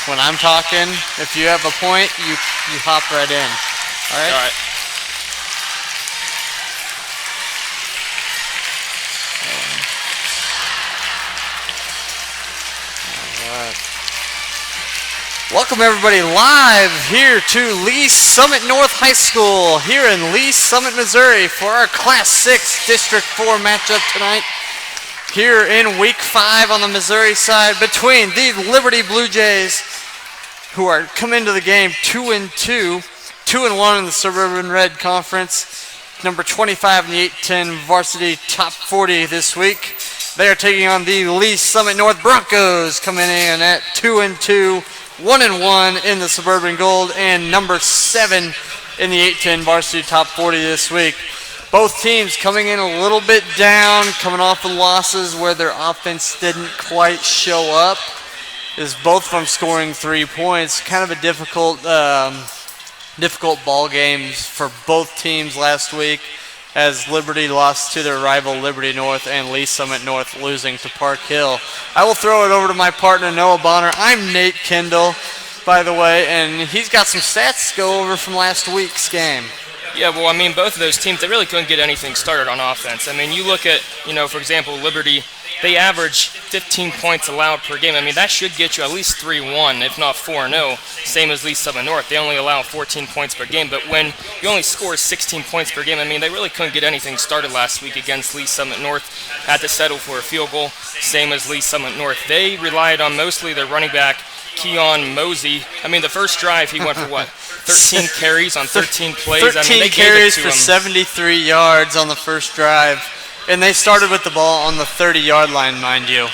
When I'm talking, if you have a point, you hop right in. All right? All right. Welcome everybody live here to Lee Summit North High School here in Lee Summit, Missouri for our Class 6 District 4 matchup tonight here in Week 5 on the Missouri side between the Liberty Blue Jays, who are coming into the game 2-2, 2-1 in the Suburban Red Conference, number 25 in the 8-10 varsity top 40 this week. They are taking on the Lee Summit North Broncos, coming in at 2-2. 1-1 in the Suburban Gold and number 7 in the 8-10 varsity top 40 this week. Both teams coming in a little bit down, coming off of losses where their offense didn't quite show up. Is both from scoring 3 points. Kind of a difficult ball games for both teams last week, as Liberty lost to their rival Liberty North and Lee Summit North losing to Park Hill. I will throw it over to my partner, Noah Bonner. I'm Nate Kendall, by the way, and he's got some stats to go over from last week's game. Yeah, well, I mean, both of those teams, they really couldn't get anything started on offense. I mean, you look at, for example, Liberty, they average 15 points allowed per game. I mean, that should get you at least 3-1, if not 4-0, same as Lee Summit North. They only allow 14 points per game, but when you only score 16 points per game, I mean, they really couldn't get anything started last week against Lee Summit North. Had to settle for a field goal, same as Lee Summit North. They relied on mostly their running back, Keon Mosey. I mean, the first drive, he went for what? 13 carries on 13 plays. 13 I mean, they carries gave it to for him. 73 yards on the first drive. And they started with the ball on the 30-yard line, mind you.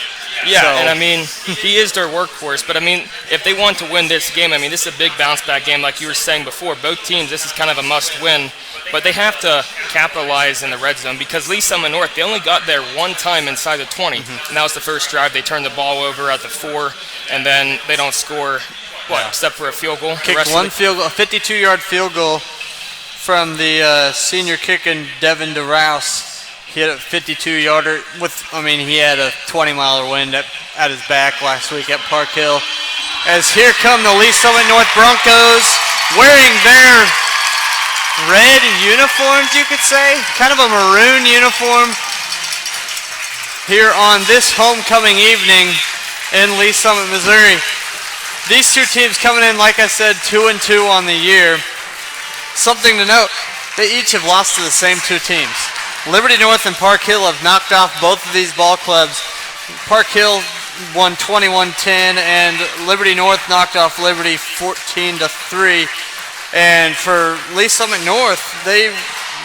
Yeah, so. And I mean, he is their workhorse. But I mean, if they want to win this game, I mean, this is a big bounce-back game like you were saying before. Both teams, this is kind of a must-win. But they have to capitalize in the red zone because Lee Summit North, they only got there one time inside the 20. And that was the first drive. They turned the ball over at the 4, and then they don't score, except for a field goal. Kicked one field goal, a 52-yard field goal from the senior kicking Devin DeRouse. He had a 52-yarder he had a 20-mile wind at his back last week at Park Hill. As here come the Lee Summit North Broncos wearing their red uniforms, you could say. Kind of a maroon uniform here on this homecoming evening in Lee Summit, Missouri. These two teams coming in, like I said, 2-2 on the year. Something to note, they each have lost to the same two teams. Liberty North and Park Hill have knocked off both of these ball clubs. Park Hill won 21-10, and Liberty North knocked off Liberty 14-3. And for Lee Summit North, they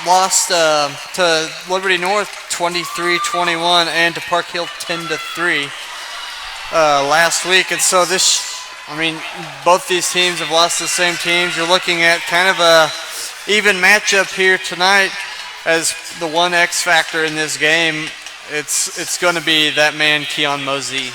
lost to Liberty North 23-21 and to Park Hill 10-3 last week. And so both these teams have lost to the same teams. You're looking at kind of a even matchup here tonight. As the one X factor in this game, it's going to be that man Keon Mosey.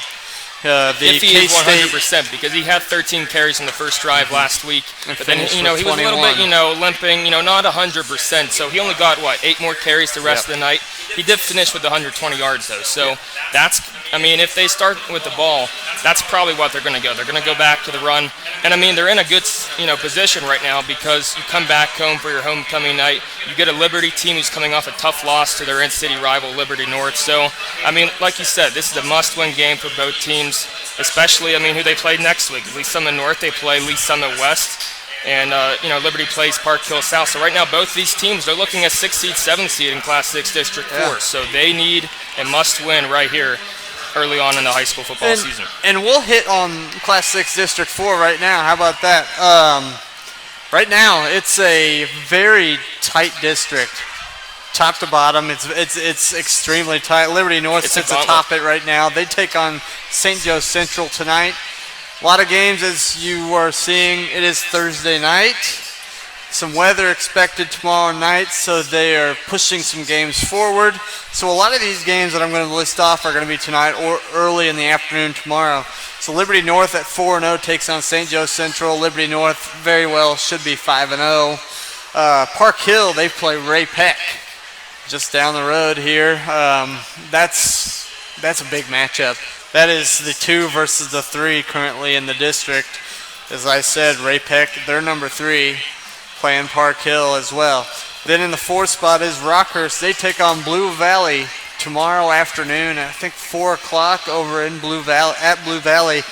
If he is 100%, because he had 13 carries in the first drive last week, but then he was a little bit limping, not 100%. So he only got 8 more carries the rest of the night. He did finish with 120 yards though. So if they start with the ball, that's probably what they're going to go. They're going to go back to the run, and they're in a good position right now because you come back home for your homecoming night. You get a Liberty team who's coming off a tough loss to their in-city rival Liberty North. So like you said, this is a must-win game for both teams, especially who they play next week. Lee Summit North, they play Lee Summit West. And, Liberty plays Park Hill South. So right now, both these teams, they're looking at 6 seed, 7 seed in Class 6 District 4. So they need a must-win right here early on in the high school football season. And we'll hit on Class 6 District 4 right now. How about that? Right now, it's a very tight district. Top to bottom, it's extremely tight. Liberty North sits atop it right now. They take on St. Joe Central tonight. A lot of games, as you are seeing, it is Thursday night. Some weather expected tomorrow night, so they are pushing some games forward. So a lot of these games that I'm going to list off are going to be tonight or early in the afternoon tomorrow. So Liberty North at 4-0 takes on St. Joe Central. Liberty North very well should be 5-0. Park Hill, they play Ray Peck just down the road here. That's a big matchup. That is the 2 versus the 3 currently in the district. As I said, Ray Peck, they're number 3, playing Park Hill as well. Then in the 4th spot is Rockhurst. They take on Blue Valley tomorrow afternoon, I think 4 o'clock over in Blue Valley, at Blue Valley.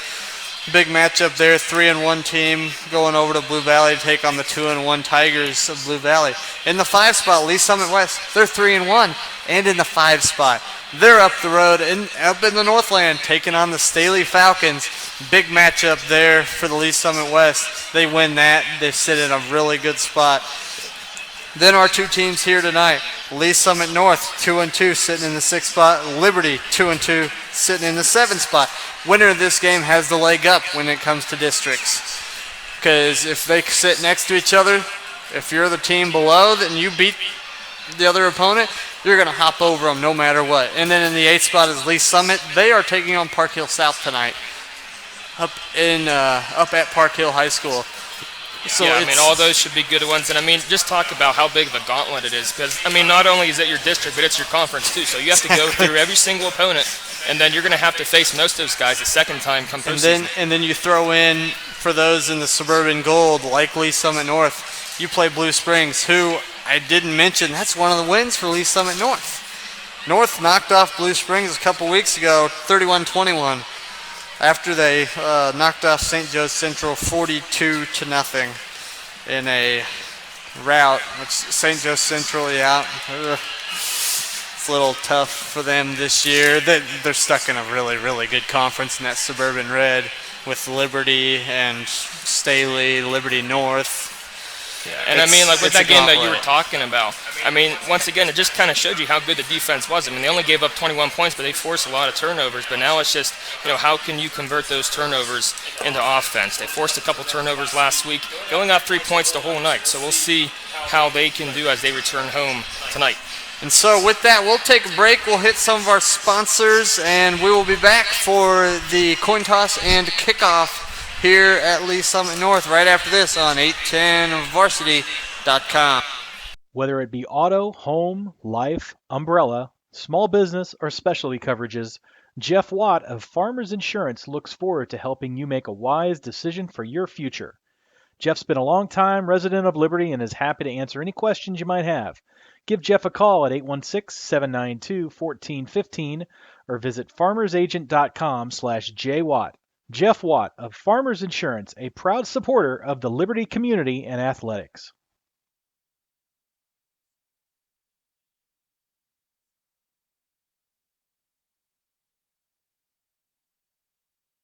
Big matchup there, 3-1 team going over to Blue Valley to take on the 2-1 Tigers of Blue Valley. In the 5 spot, Lee Summit West, they're 3-1, and in the 5 spot, they're up the road up in the Northland taking on the Staley Falcons. Big matchup there for the Lee Summit West. They win that. They sit in a really good spot. Then our 2 teams here tonight, Lee Summit North, 2-2, sitting in the 6th spot. Liberty, 2-2, sitting in the 7th spot. Winner of this game has the leg up when it comes to districts. Because if they sit next to each other, if you're the team below and you beat the other opponent, you're going to hop over them no matter what. And then in the 8th spot is Lee Summit. They are taking on Park Hill South tonight up at Park Hill High School. So yeah, I mean, all those should be good ones. And, I mean, just talk about how big of a gauntlet it is. Because, I mean, not only is it your district, but it's your conference, too. So you have to go through every single opponent, and then you're going to have to face most of those guys the second time come postseason. And then you throw in, for those in the Suburban Gold, like Lee Summit North, you play Blue Springs, who I didn't mention. That's one of the wins for Lee Summit North. North knocked off Blue Springs a couple weeks ago, 31-21. After they knocked off St. Joe Central 42-0 in a rout, which St. Joe Central, it's a little tough for them this year. They're stuck in a really, really good conference in that Suburban Red with Liberty and Staley, Liberty North. Yeah, and I mean, like with that game that you were talking about, I mean, once again, it just kind of showed you how good the defense was. I mean, they only gave up 21 points, but they forced a lot of turnovers. But now it's just, how can you convert those turnovers into offense? They forced a couple turnovers last week. They only got 3 points the whole night, so we'll see how they can do as they return home tonight. And so with that, we'll take a break. We'll hit some of our sponsors, and we will be back for the coin toss and kickoff here at Lee Summit North right after this on 810varsity.com. Whether it be auto, home, life, umbrella, small business, or specialty coverages, Jeff Watt of Farmers Insurance looks forward to helping you make a wise decision for your future. Jeff's been a long-time resident of Liberty and is happy to answer any questions you might have. Give Jeff a call at 816-792-1415 or visit farmersagent.com/jwatt. Jeff Watt of Farmers Insurance, a proud supporter of the Liberty community and athletics.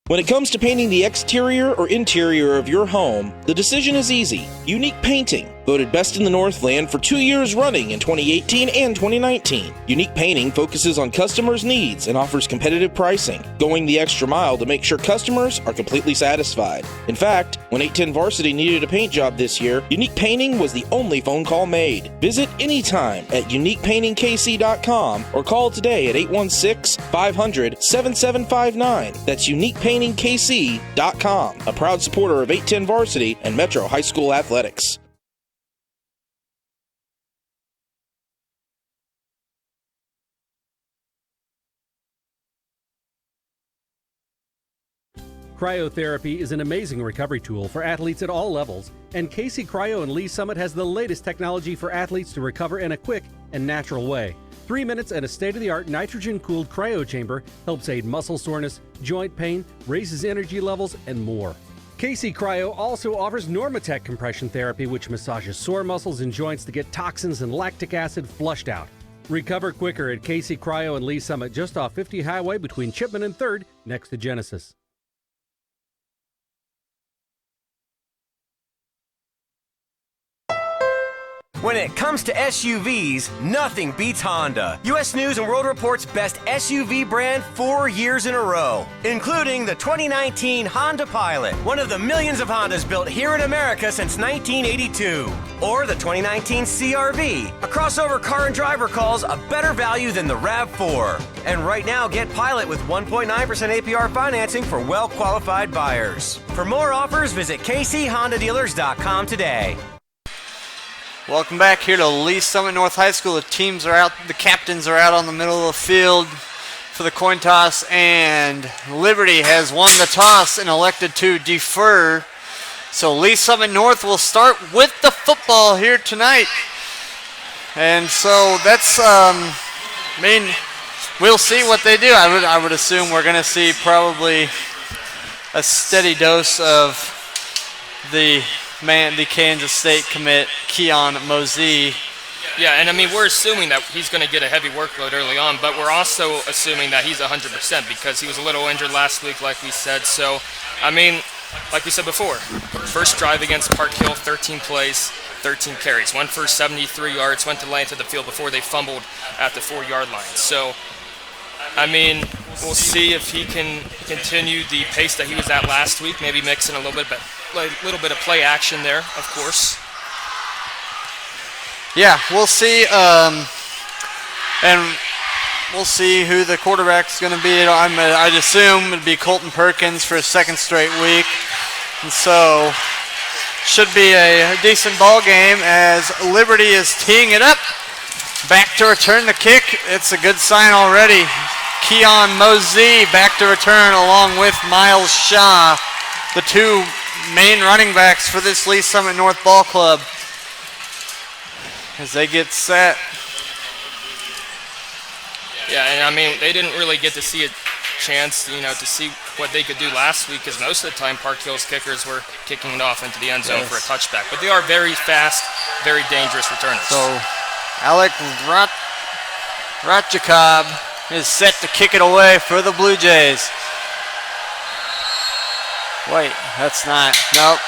When it comes to painting the exterior or interior of your home, the decision is easy. Unique Painting, voted best in the Northland for 2 years running in 2018 and 2019. Unique Painting focuses on customers' needs and offers competitive pricing, going the extra mile to make sure customers are completely satisfied. In fact, when 810 Varsity needed a paint job this year, Unique Painting was the only phone call made. Visit anytime at uniquepaintingkc.com or call today at 816-500-7759. That's uniquepaintingkc.com, a proud supporter of 810 Varsity and Metro High School athletics. Cryotherapy is an amazing recovery tool for athletes at all levels, and KC Cryo in Lee Summit has the latest technology for athletes to recover in a quick and natural way. 3 minutes and a state-of-the-art nitrogen-cooled cryo chamber helps aid muscle soreness, joint pain, raises energy levels, and more. KC Cryo also offers Normatec compression therapy, which massages sore muscles and joints to get toxins and lactic acid flushed out. Recover quicker at KC Cryo in Lee Summit, just off 50 Highway between Chipman and 3rd, next to Genesis. When it comes to SUVs, nothing beats Honda. U.S. News & World Report's best SUV brand 4 years in a row, including the 2019 Honda Pilot, one of the millions of Hondas built here in America since 1982. Or the 2019 CR-V, a crossover car and driver calls a better value than the RAV4. And right now, get Pilot with 1.9% APR financing for well-qualified buyers. For more offers, visit kchondadealers.com today. Welcome back here to Lee Summit North High School. The teams are out, the captains are out on the middle of the field for the coin toss, and Liberty has won the toss and elected to defer. So Lee Summit North will start with the football here tonight. And so that's, we'll see what they do. I would assume we're going to see probably a steady dose of the Kansas State commit, Keon Mosey. Yeah, and I mean, we're assuming that he's going to get a heavy workload early on, but we're also assuming that he's 100% because he was a little injured last week, like we said. So, I mean, like we said before, first drive against Park Hill, 13 plays, 13 carries. Went for 73 yards, went to length of the field before they fumbled at the 4-yard line. So, I mean, we'll see if he can continue the pace that he was at last week, maybe mix in a little bit of play action there, of course. Yeah, we'll see, and we'll see who the quarterback's going to be. I'd assume it'd be Colton Perkins for his second straight week, and so should be a decent ball game as Liberty is teeing it up. Back to return the kick. It's a good sign already. Keon Mosey back to return along with Miles Shaw, the two main running backs for this Lee Summit North Ball Club. As they get set. Yeah, and I mean, they didn't really get to see a chance, to see what they could do last week because most of the time Park Hill's kickers were kicking it off into the end zone for a touchback. But they are very fast, very dangerous returners. So Alec Ratjakob is set to kick it away for the Blue Jays. Wait, that's not. Nope.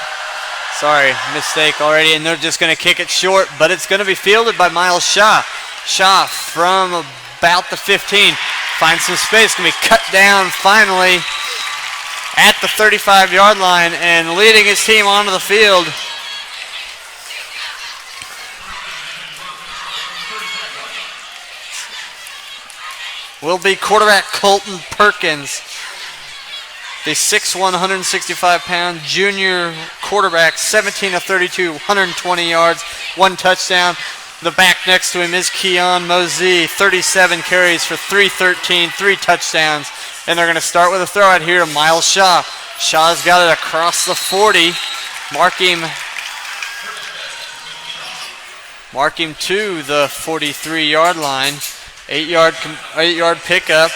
Sorry, mistake already, and they're just going to kick it short, but it's going to be fielded by Miles Shaw. Shaw from about the 15 finds some space, going to be cut down finally at the 35-yard line and leading his team onto the field. Will be quarterback Colton Perkins. The 6'1", 165-pound junior quarterback, 17 of 32, 120 yards, 1 touchdown. The back next to him is Keon Mosey, 37 carries for 313, 3 touchdowns. And they're going to start with a throw out here to Miles Shaw. Shaw's got it across the 40. Mark him to the 43-yard line. 8-yard pickup.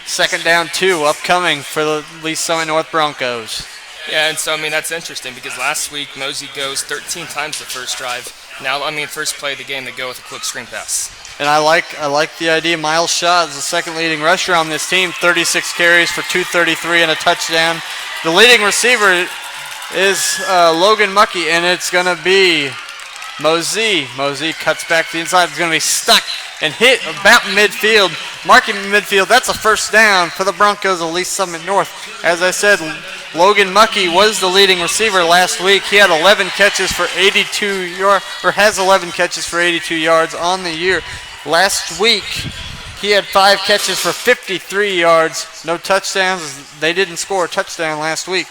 Second down 2 upcoming for the Lee Summit North Broncos. Yeah, and so, I mean, that's interesting because last week Mosey goes 13 times the first drive. Now, I mean, first play of the game, they go with a quick screen pass. And I like the idea. Miles Shaw is the second leading rusher on this team, 36 carries for 233 and a touchdown. The leading receiver is Logan Muckey, and it's going to be Mosey. Mosey cuts back to the inside. It's going to be stuck and hit about midfield. Marking midfield, that's a first down for the Broncos of Lee Summit North. As I said, Logan Muckey was the leading receiver last week. He had 11 catches for 82 yards, or has 11 catches for 82 yards on the year. Last week, he had 5 catches for 53 yards, no touchdowns. They didn't score a touchdown last week.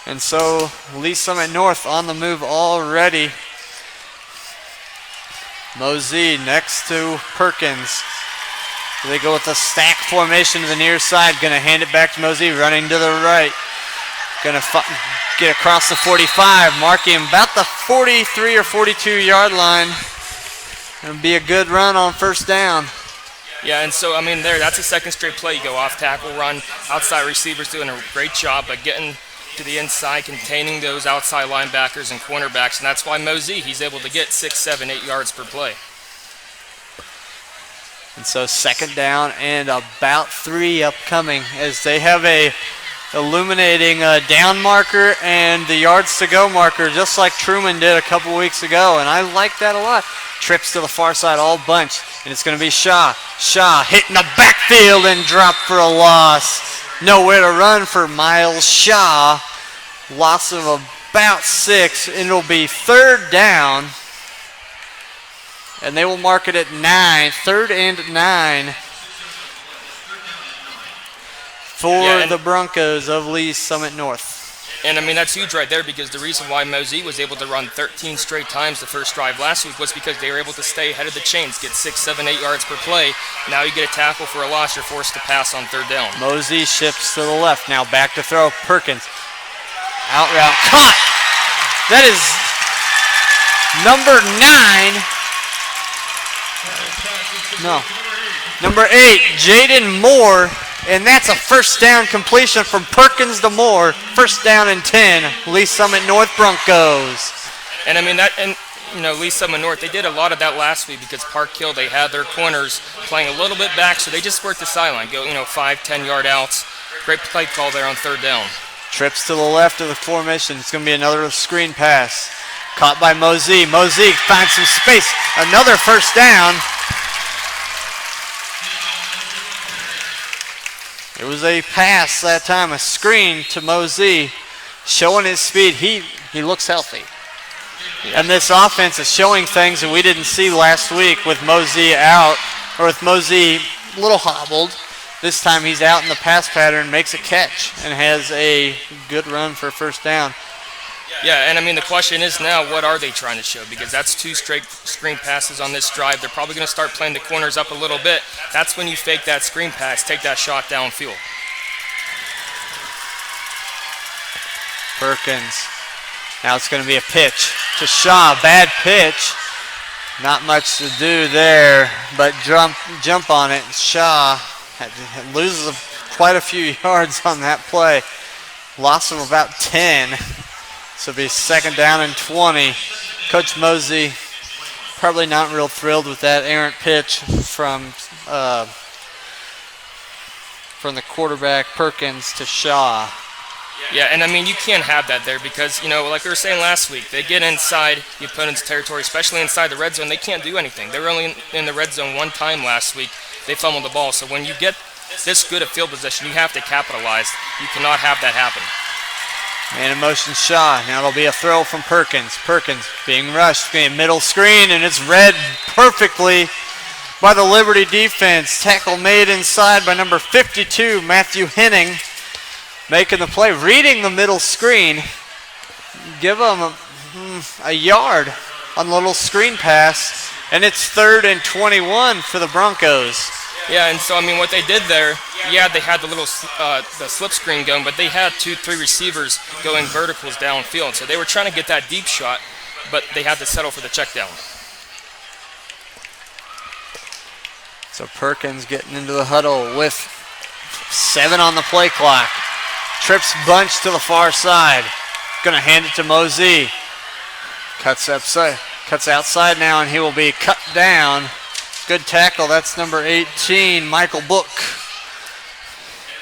And so Lee Summit North on the move already. Mosey next to Perkins. They go with a stack formation to the near side. Going to hand it back to Mosey, running to the right. Going to get across the 45, marking about the 43 or 42-yard line. Going to be a good run on first down. Yeah, and so, I mean, that's a second straight play. You go off tackle, run, outside receivers doing a great job of getting to the inside, containing those outside linebackers and cornerbacks, and that's why Mosey, he's able to get 6, 7, 8 yards per play. And so second down and about 3 upcoming as they have a illuminating down marker and the yards to go marker, just like Truman did a couple weeks ago, and I like that a lot. Trips to the far side all bunch, and it's going to be Shaw. Shaw hitting the backfield and dropped for a loss. Nowhere to run for Miles Shaw. Loss of about 6, and it'll be third down. And they will mark it at 9, 3rd and 9 for the Broncos of Lee Summit North. And, I mean, that's huge right there because the reason why Mosey was able to run 13 straight times the first drive last week was because they were able to stay ahead of the chains, get 6, 7, 8 yards per play. Now you get a tackle for a loss, you're forced to pass on third down. Mosey shifts to the left. Now back to throw. Perkins. Out route. Caught! That is number 9. No. Number 8, Jaden Moore. And that's a first down completion from Perkins to Moore. First down and 10. Lee Summit North Broncos. And I mean Lee Summit North, they did a lot of that last week because Park Hill, they had their corners playing a little bit back, so they just worked the sideline, go 5, 10 yard outs. Great play call there on third down. Trips to the left of the formation. It's going to be another screen pass. Caught by Mosey. Mosey finds some space. Another first down. It was a pass that time, a screen to Mosey, showing his speed. He looks healthy. Yeah. And this offense is showing things that we didn't see last week with Mosey out, or with Mosey a little hobbled. This time he's out in the pass pattern, makes a catch, and has a good run for first down. Yeah, and I mean, the question is now, what are they trying to show? Because that's 2 straight screen passes on this drive. They're probably going to start playing the corners up a little bit. That's when you fake that screen pass, take that shot downfield. Perkins. Now it's going to be a pitch to Shaw. Bad pitch. Not much to do there, but jump on it. Shaw loses quite a few yards on that play. Loss of about 10. So it'll be second down and 20. Coach Mosey probably not real thrilled with that errant pitch from the quarterback Perkins to Shaw. Yeah, and I mean, you can't have that there because, like we were saying last week, they get inside the opponent's territory, especially inside the red zone. They can't do anything. They were only in the red zone one time last week. They fumbled the ball. So when you get this good a field position, you have to capitalize. You cannot have that happen. Man in motion Shaw. Now it'll be a throw from Perkins. Perkins being rushed, being middle screen, and it's read perfectly by the Liberty defense. Tackle made inside by number 52, Matthew Henning. Making the play, reading the middle screen. Give them a yard on the little screen pass, and it's 3rd and 21 for the Broncos. Yeah, and so, I mean, what they did there, they had the little the slip screen going, but they had 2-3 receivers going verticals downfield. So they were trying to get that deep shot, but they had to settle for the check down. So Perkins getting into the huddle with 7 on the play clock. Trips bunch to the far side. Going to hand it to Mosey. Cuts outside now, and he will be cut down. Good tackle. That's number 18, Michael Book.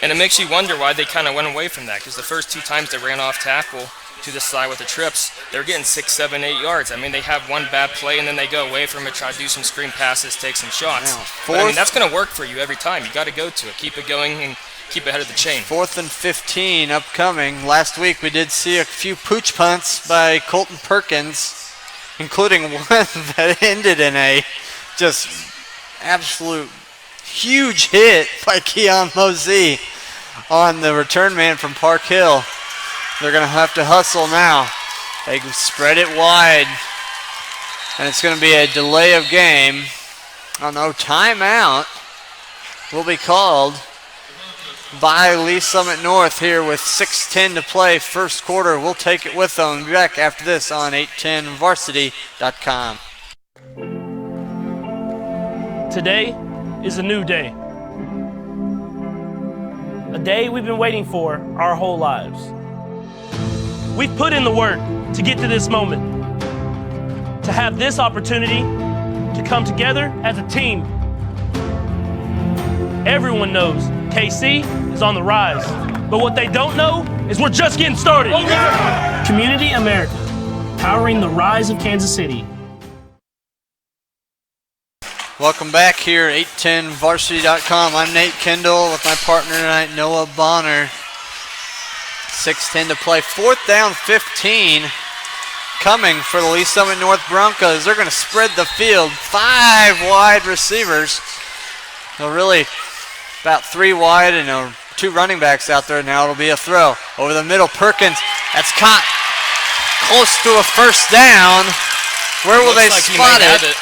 And it makes you wonder why they kind of went away from that, because the first 2 times they ran off tackle to the side with the trips, they're getting 6, 7, 8 yards. I mean, they have one bad play, and then they go away from it, try to do some screen passes, take some shots. But, I mean, that's going to work for you every time. You got to go to it. Keep it going and keep ahead of the chain. 4th and 15 upcoming. Last week we did see a few pooch punts by Colton Perkins, including one that ended in a just absolute huge hit by Keon Mosey on the return man from Park Hill. They're going to have to hustle now. They spread it wide, and it's going to be a delay of game. Oh no, timeout will be called by Lee Summit North here with 6:10 to play, first quarter. We'll take it with them. We'll be back after this on 810varsity.com. Today is a new day. A day we've been waiting for our whole lives. We've put in the work to get to this moment, to have this opportunity to come together as a team. Everyone knows KC is on the rise, but what they don't know is we're just getting started. Community America, powering the rise of Kansas City. Welcome back here, 810varsity.com. I'm Nate Kendall with my partner tonight, Noah Bonner. 6:10 to play. 4th down, 15 coming for the Lee Summit North Broncos. They're going to spread the field. 5 wide receivers. They're really about 3 wide and 2 running backs out there. Now it'll be a throw over the middle. Perkins That's caught close to a first down. Where will they spot it?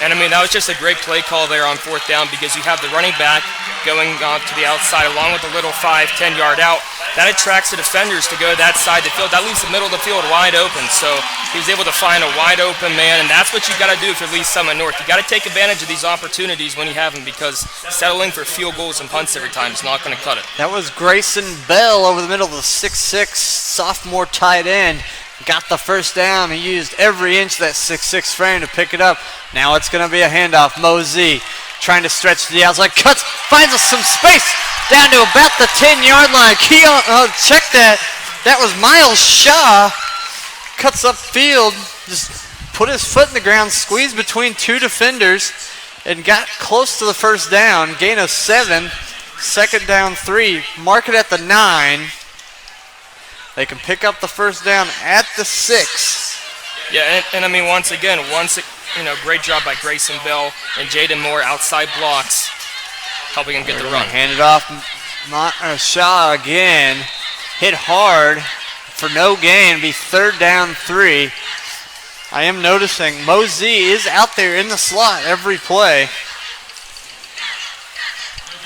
And, I mean, that was just a great play call there on fourth down because you have the running back going to the outside along with the little 5-10 yard out. That attracts the defenders to go to that side of the field. That leaves the middle of the field wide open. So he was able to find a wide open man, and that's what you got to do if you're Lee Summit North. You got to take advantage of these opportunities when you have them because settling for field goals and punts every time is not going to cut it. That was Grayson Bell over the middle of the 6'6" sophomore tight end. Got the first down. He used every inch of that 6'6" frame to pick it up. Now it's going to be a handoff. Mosey trying to stretch to the outside. Cuts, finds us some space down to about the 10-yard line. Check that. That was Miles Shaw. Cuts upfield. Just put his foot in the ground, squeezed between two defenders, and got close to the first down. Gain of 7. Second down 3. Mark it at the 9. They can pick up the first down at the 6. Yeah, and I mean, once again, great job by Grayson Bell and Jaden Moore outside blocks, helping him get the run. Hand it off. Shaw again. Hit hard for no gain. Be third down 3. I am noticing Mosey is out there in the slot every play.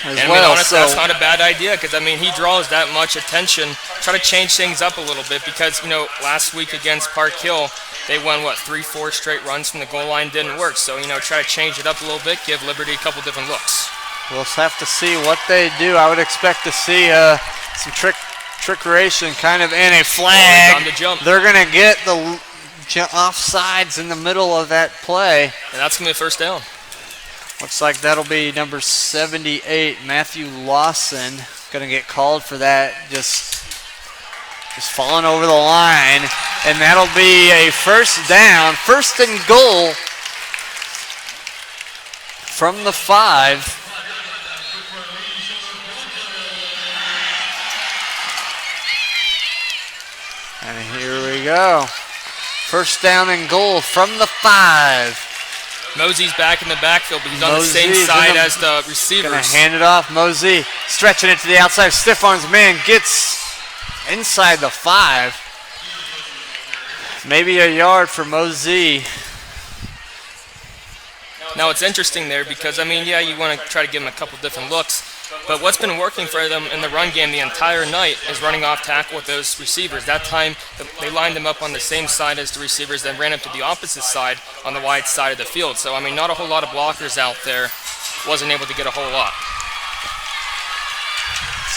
Honestly, that's not a bad idea because, I mean, he draws that much attention. Try to change things up a little bit because, last week against Park Hill, they won, 3-4 straight runs from the goal line. Didn't work. So, try to change it up a little bit, give Liberty a couple different looks. We'll have to see what they do. I would expect to see some trickeration kind of in a flag. On the jump. They're going to get the offsides in the middle of that play. And that's going to be a first down. Looks like that'll be number 78, Matthew Lawson, going to get called for that. Just falling over the line. And that'll be a first down, first and goal from the 5. And here we go. First down and goal from the 5. Mosey's back in the backfield, but he's on the same side as the receivers. Gonna hand it off. Mosey stretching it to the outside. Stiff arms man gets inside the 5. Maybe a yard for Mosey. Now it's interesting there because, you want to try to give him a couple different looks. But what's been working for them in the run game the entire night is running off tackle with those receivers. That time, they lined them up on the same side as the receivers, then ran up to the opposite side on the wide side of the field. So, not a whole lot of blockers out there. Wasn't able to get a whole lot.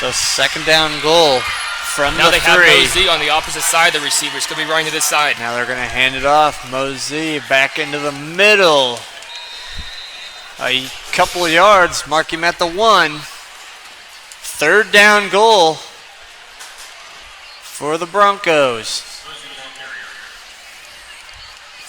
So, second down goal from now the 3. Now they have Mosey on the opposite side. The receivers could be running to this side. Now they're going to hand it off. Mosey back into the middle. A couple of yards. Mark him at the 1. Third down goal for the Broncos.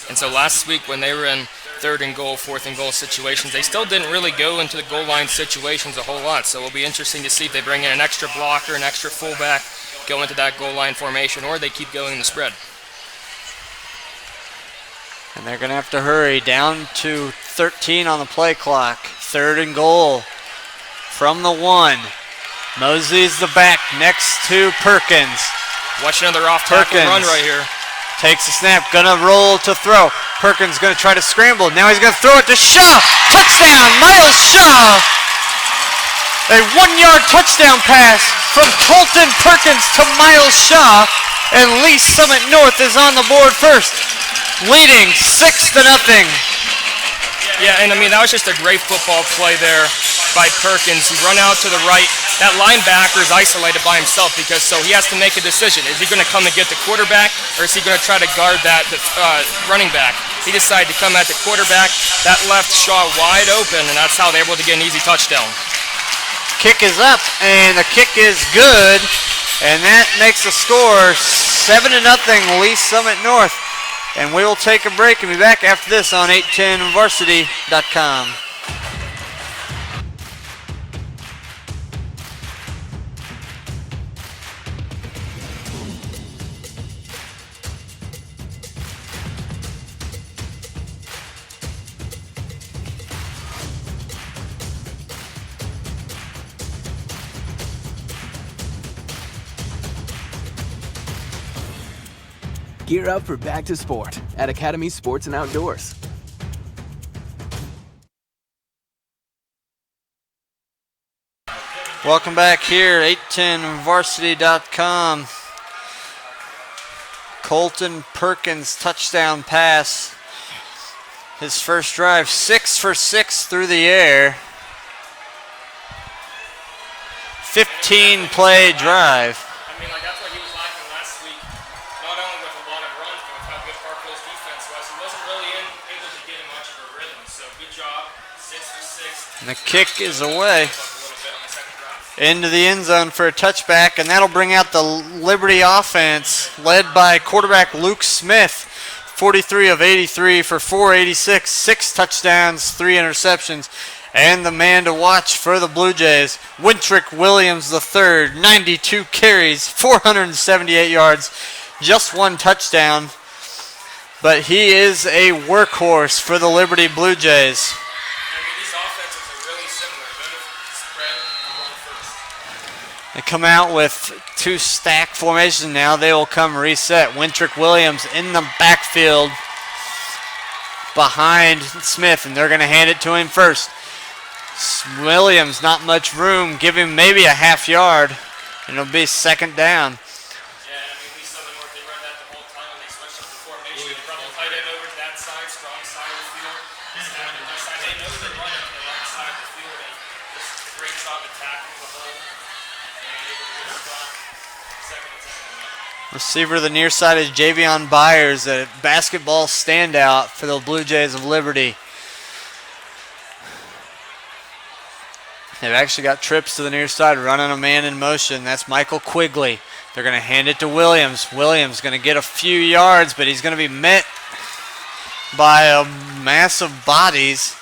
And so last week when they were in third and goal, fourth and goal situations, they still didn't really go into the goal line situations a whole lot. So it'll be interesting to see if they bring in an extra blocker, an extra fullback, go into that goal line formation, or they keep going in the spread. And they're going to have to hurry down to 13 on the play clock. Third and goal from the 1. Mosey's the back next to Perkins. Watch another off-tackle run right here. Takes the snap, gonna roll to throw. Perkins gonna try to scramble. Now he's gonna throw it to Shaw. Touchdown, Miles Shaw. A 1-yard touchdown pass from Colton Perkins to Miles Shaw. And Lee Summit North is on the board first, leading 6-0. Yeah, and that was just a great football play there by Perkins. He run out to the right. That linebacker is isolated by himself because he has to make a decision. Is he going to come and get the quarterback, or is he going to try to guard that running back? He decided to come at the quarterback. That left Shaw wide open, and that's how they were able to get an easy touchdown. Kick is up, and the kick is good, and that makes the score 7-0 Lee Summit North. And we will take a break and be back after this on 810varsity.com. Gear up for back to sport at Academy Sports and Outdoors. Welcome back here, 810varsity.com. Colton Perkins touchdown pass. His first drive, 6 for 6 through the air. 15-play drive. I mean, that's what he was lacking last week. Not only with a lot of runs, but with how good Parkville's defense was. He wasn't really able to get in much of a rhythm. So good job, 6 for 6. And the kick is away into the end zone for a touchback, and that'll bring out the Liberty offense led by quarterback Luke Smith. 43 of 83 for 486, 6 touchdowns, 3 interceptions. And the man to watch for the Blue Jays, Wintrick Williams III, 92 carries, 478 yards, just 1 touchdown. But he is a workhorse for the Liberty Blue Jays. These offenses are really similar. Spread and run first. They come out with 2 stack formation now. They will come reset. Wintrick Williams in the backfield behind Smith, and they're going to hand it to him first. Williams, not much room. Give him maybe a half yard, and it'll be second down. Yeah, Lee Southern North, they run that the whole time when they switched up the formation. They brought the tight end over to that side, strong side of the field. They know they're running to the right side of the field, and just a great job attacking the hole. And able to get a spot. Second and 10. Receiver to the near side is Javion Byers, a basketball standout for the Blue Jays of Liberty. They've actually got trips to the near side, running a man in motion. That's Michael Quigley. They're going to hand it to Williams. Williams going to get a few yards, but he's going to be met by a mass of bodies.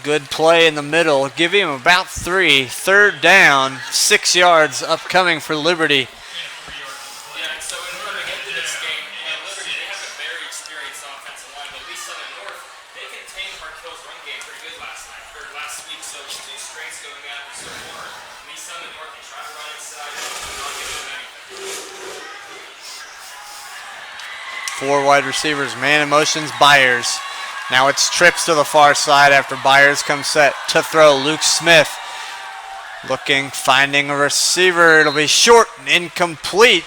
Good play in the middle. Give him about 3. Third down, 6 yards upcoming for Liberty. Yeah, and so in coming into this game, Liberty, they have a very experienced offensive line. But Lee Southern North, they contained Parkville's run game pretty good last week. So 2 strengths going out so far. Lee Southern North, they try to run inside and not give them anything. 4 wide receivers, man in motions, Byers. Now it's trips to the far side after Byers comes set to throw. Luke Smith looking, finding a receiver. It'll be short and incomplete.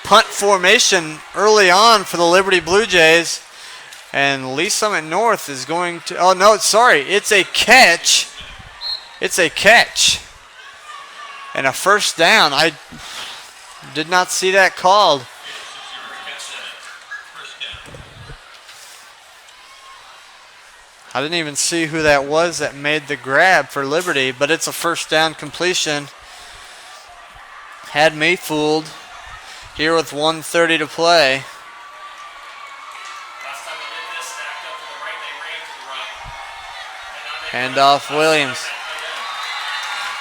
Punt formation early on for the Liberty Blue Jays. And Lee Summit North is going to, oh no, sorry, it's a catch. It's a catch. And a first down. I did not see that called. I didn't even see who that was that made the grab for Liberty, but it's a first down completion. Had me fooled here with 1:30 to play. Last time they did this, stacked up to the right, they ran to the right. Hand off Williams.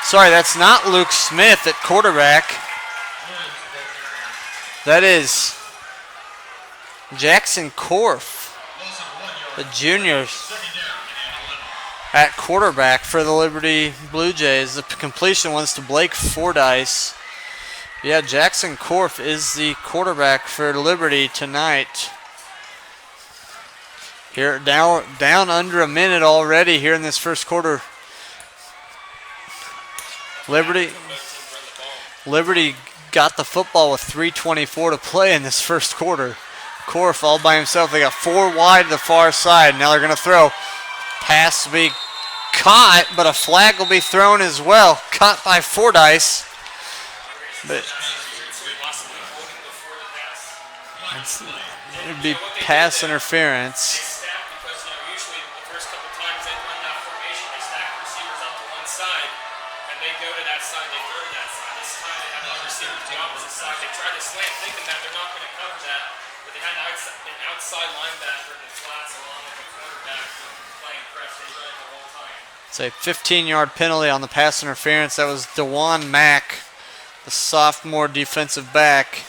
Sorry, that's not Luke Smith at quarterback. That is Jackson Korf, the junior at quarterback for the Liberty Blue Jays. The completion was to Blake Fordyce. Yeah, Jackson Korf is the quarterback for Liberty tonight. Here down under a minute already here in this first quarter. Liberty got the football with 3:24 to play in this first quarter. Korf all by himself. They got 4 wide to the far side. Now they're going to throw. Pass will be caught, but a flag will be thrown as well. Caught by Fordyce. But it would be pass interference. It's a 15-yard penalty on the pass interference. That was DeJuan Mack, the sophomore defensive back,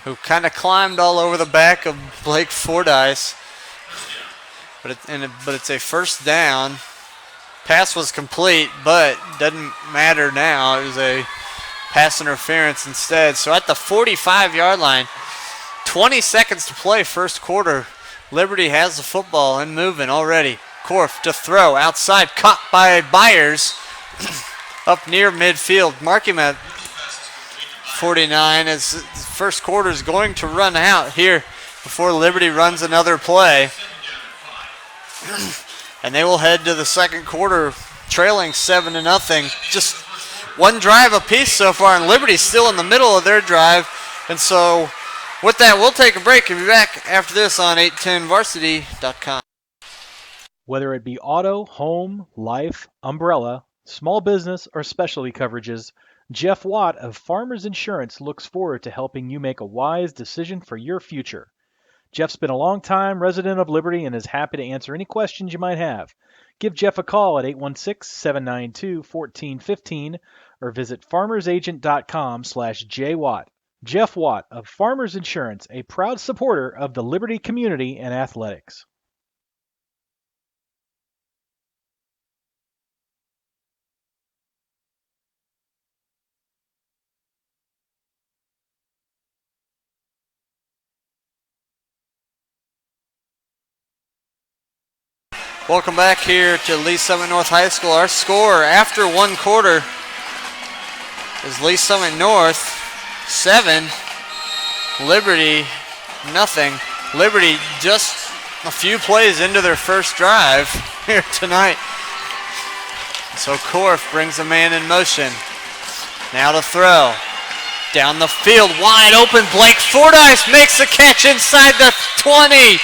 who kind of climbed all over the back of Blake Fordyce. But it's a first down. Pass was complete, but doesn't matter now. It was a pass interference instead. So at the 45-yard line, 20 seconds to play, first quarter. Liberty has the football and moving already. Korf to throw outside, caught by Byers up near midfield. Mark him at 49 as the first quarter is going to run out here before Liberty runs another play. And they will head to the second quarter trailing 7-0. Just one drive apiece so far, and Liberty's still in the middle of their drive. And so with that, we'll take a break and be back after this on 810varsity.com. Whether it be auto, home, life, umbrella, small business, or specialty coverages, Jeff Watt of Farmers Insurance looks forward to helping you make a wise decision for your future. Jeff's been a long-time resident of Liberty and is happy to answer any questions you might have. Give Jeff a call at 816-792-1415 or visit farmersagent.com/jwatt. Jeff Watt of Farmers Insurance, a proud supporter of the Liberty community and athletics. Welcome back here to Lee Summit North High School. Our score after one quarter is Lee Summit North 7, Liberty nothing. Liberty just a few plays into their first drive here tonight. So Korf brings a man in motion. Now to throw. Down the field, wide open. Blake Fordyce makes the catch inside the 20.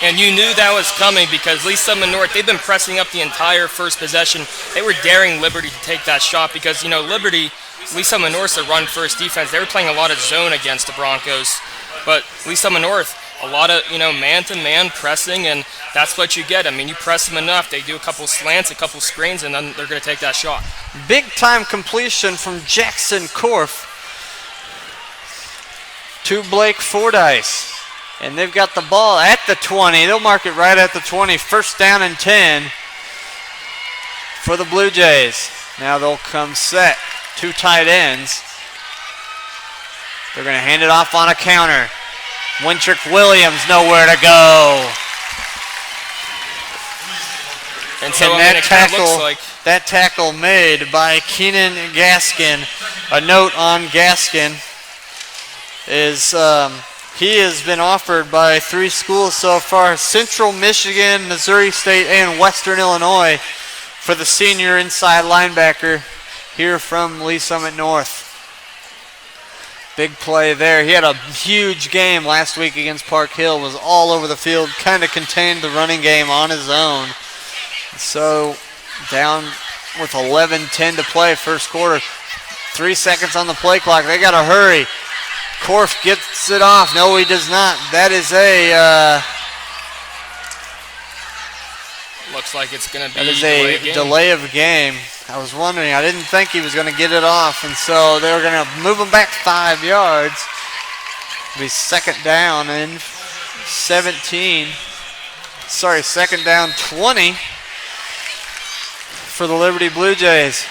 And you knew that was coming because Lee Summit North, they've been pressing up the entire first possession. They were daring Liberty to take that shot because, Liberty, Lee Summit North's a run-first defense. They were playing a lot of zone against the Broncos. But Lee Summit North, a lot of, man-to-man pressing, and that's what you get. You press them enough, they do a couple slants, a couple screens, and then they're going to take that shot. Big-time completion from Jackson Korf to Blake Fordyce. And they've got the ball at the 20. They'll mark it right at the 20. First down and 10 for the Blue Jays. Now they'll come set. Two tight ends. They're going to hand it off on a counter. Wintrick Williams nowhere to go. And so that tackle made by Keenan Gaskin. A note on Gaskin is he has been offered by 3 schools so far: Central Michigan, Missouri State, and Western Illinois for the senior inside linebacker here from Lee Summit North. Big play there. He had a huge game last week against Park Hill, was all over the field, kind of contained the running game on his own. So down with 11:10 to play, first quarter. 3 seconds on the play clock. They got to hurry. Korf gets it off. No, he does not. That is a looks like it's going to be a delay of game. I was wondering. I didn't think he was going to get it off, and so they were going to move him back 5 yards. It'll be second down and 17. Sorry, second down 20 for the Liberty Blue Jays.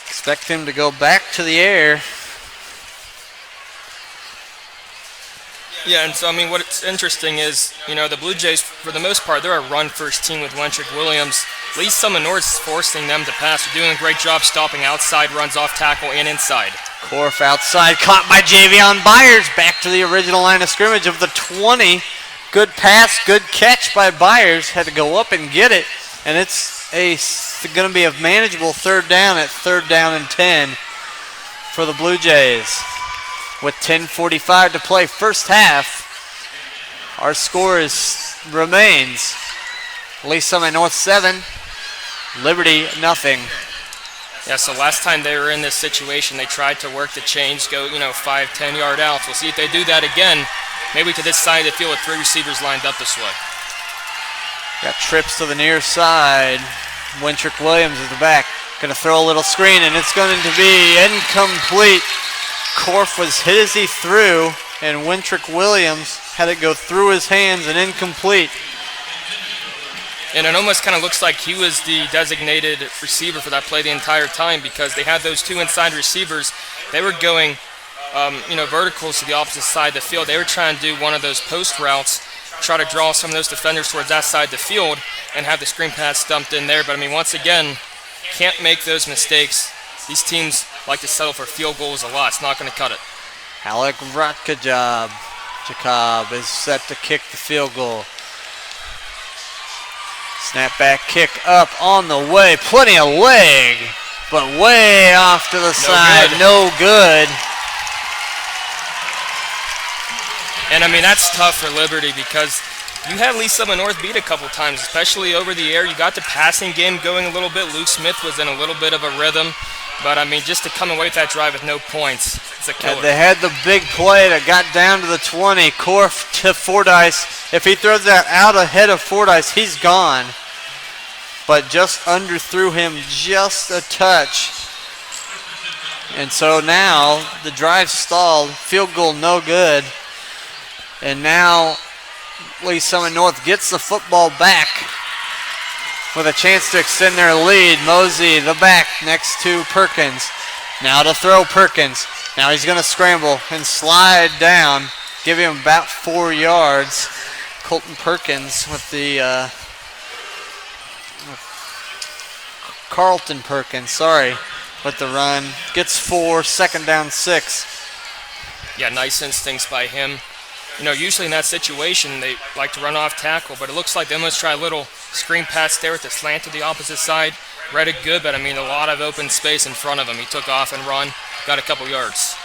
Expect him to go back to the air. Yeah, and so, what's interesting is, the Blue Jays, for the most part, they're a run-first team with Wintrick Williams. Lee Summit North's forcing them to pass. They're doing a great job stopping outside runs, off tackle, and inside. Korf outside, caught by Javion Byers. Back to the original line of scrimmage of the 20. Good pass, good catch by Byers. Had to go up and get it. And it's going to be a manageable third down at third down and 10 for the Blue Jays. With 10:45 to play, first half, our score remains Lee Summit North 7, Liberty nothing. Yeah, so last time they were in this situation, they tried to work the chains, go 5-10 yard outs. We'll see if they do that again. Maybe to this side of the field with 3 receivers lined up this way. Got trips to the near side. Wintrick Williams is the back. Going to throw a little screen, and it's going to be incomplete. Korf was hit as he threw, and Wintrick Williams had it go through his hands and incomplete. And it almost kind of looks like he was the designated receiver for that play the entire time because they had those 2 inside receivers. They were going verticals to the opposite side of the field. They were trying to do one of those post routes, try to draw some of those defenders towards that side of the field and have the screen pass dumped in there. But, once again, can't make those mistakes. These teams like to settle for field goals a lot. It's not going to cut it. Alec Jacob is set to kick the field goal. Snapback kick up on the way. Plenty of leg, but way off to the side. No good. And, that's tough for Liberty because you had Lee Summit North beat a couple times, especially over the air. You got the passing game going a little bit. Luke Smith was in a little bit of a rhythm. But, just to come away with that drive with no points, it's a killer. They had the big play that got down to the 20. Korf to Fordyce. If he throws that out ahead of Fordyce, he's gone. But just underthrew him just a touch. And so now the drive stalled. Field goal no good. And now Lee Summit North gets the football back with a chance to extend their lead. Mosey, the back, next to Perkins. Now to throw Perkins. Now he's going to scramble and slide down, give him about 4 yards. Colton Perkins with the Carlton Perkins, with the run. Gets 4, second down 6. Yeah, nice instincts by him. Usually in that situation, they like to run off tackle, but it looks like they almost try a little screen pass there with the slant to the opposite side. Read it good, but a lot of open space in front of him. He took off and run, got a couple yards.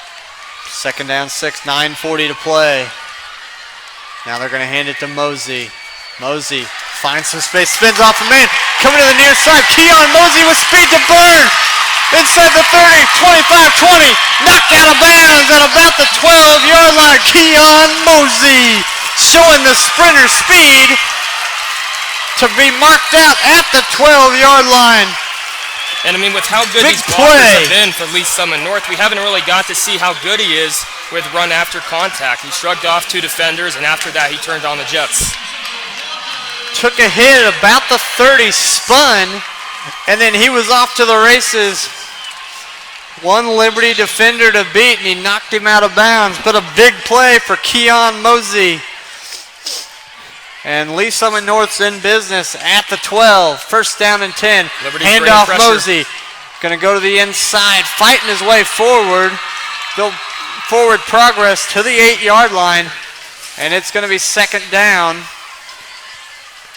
Second down 6, 9:40 to play. Now they're going to hand it to Mosey. Mosey finds some space, spins off a man, coming to the near side. Keon Mosey with speed to burn. Inside the 30, 25, 20, knocked out of bounds at about the 12-yard line. Keon Mosey showing the sprinter speed to be marked out at the 12-yard line. And with how good these blockers have been for Lee Summit North, we haven't really got to see how good he is with run after contact. He shrugged off 2 defenders, and after that he turned on the Jets. Took a hit at about the 30, spun, and then he was off to the races. One Liberty defender to beat, and he knocked him out of bounds. But a big play for Keon Mosey. And Lee Summit North's in business at the 12. First down and 10. Handoff Mosey. Going to go to the inside, fighting his way forward. Build forward progress to the 8-yard line. And it's going to be second down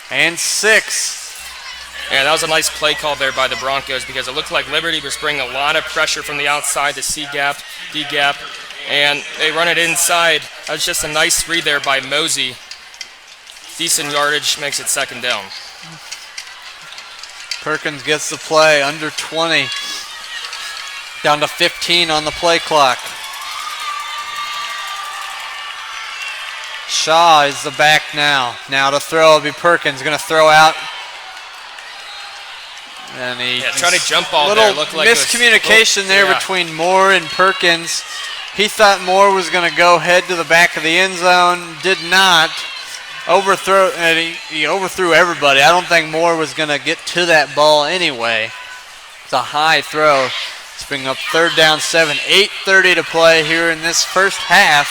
and 6. Yeah, that was a nice play call there by the Broncos because it looked like Liberty was bringing a lot of pressure from the outside, the C gap, D gap, and they run it inside. That was just a nice read there by Mosey. Decent yardage, makes it second down. Perkins gets the play, under 20. Down to 15 on the play clock. Shaw is the back now. Now to throw will be Perkins, going to throw out. And he tried to jump ball there. Looked like miscommunication there between Moore and Perkins. He thought Moore was going to go head to the back of the end zone. Did not. Overthrow, and he overthrew everybody. I don't think Moore was going to get to that ball anyway. It's a high throw. It's bringing up third down 7. 8:30 to play here in this first half.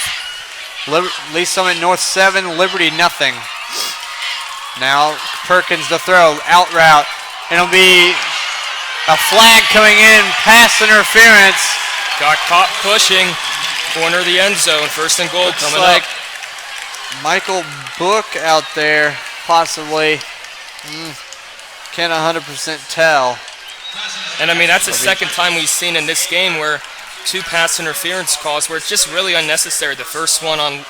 Lee Summit North 7, Liberty nothing. Now Perkins to throw, out route. It'll be a flag coming in, pass interference. Got caught pushing, corner of the end zone, first and goal coming up. Michael Book out there, possibly. Can't 100% tell. And that's the second time we've seen in this game where 2 pass interference calls where it's just really unnecessary. The first one on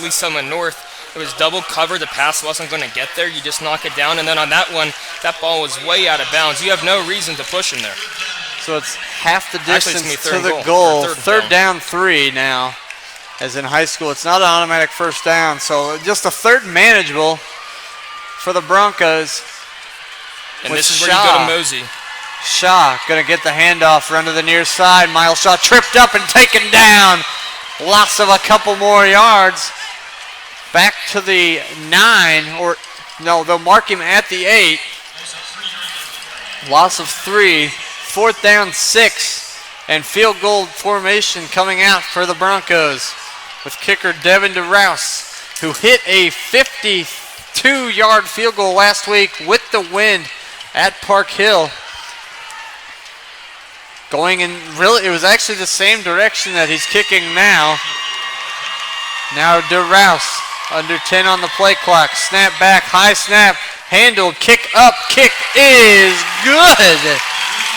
Lee Summit North, it was double cover. The pass wasn't going to get there. You just knock it down. And then on that one, that ball was way out of bounds. You have no reason to push in there. So it's half the distance to the goal. Third down 3 now. As in high school, it's not an automatic first down. So just a third manageable for the Broncos. And this is where you go to Mosey. Shaw going to get the handoff, run to the near side. Miles Shaw tripped up and taken down. Loss of a couple more yards. Back to the 9, or no, they'll mark him at the 8. Loss of 3, 4th down 6. And field goal formation coming out for the Broncos with kicker Devin DeRouse, who hit a 52-yard field goal last week with the wind at Park Hill. Going in, really, it was actually the same direction that he's kicking now. Now DeRouse, under 10 on the play clock. Snap back, high snap, handled, kick up, kick is good.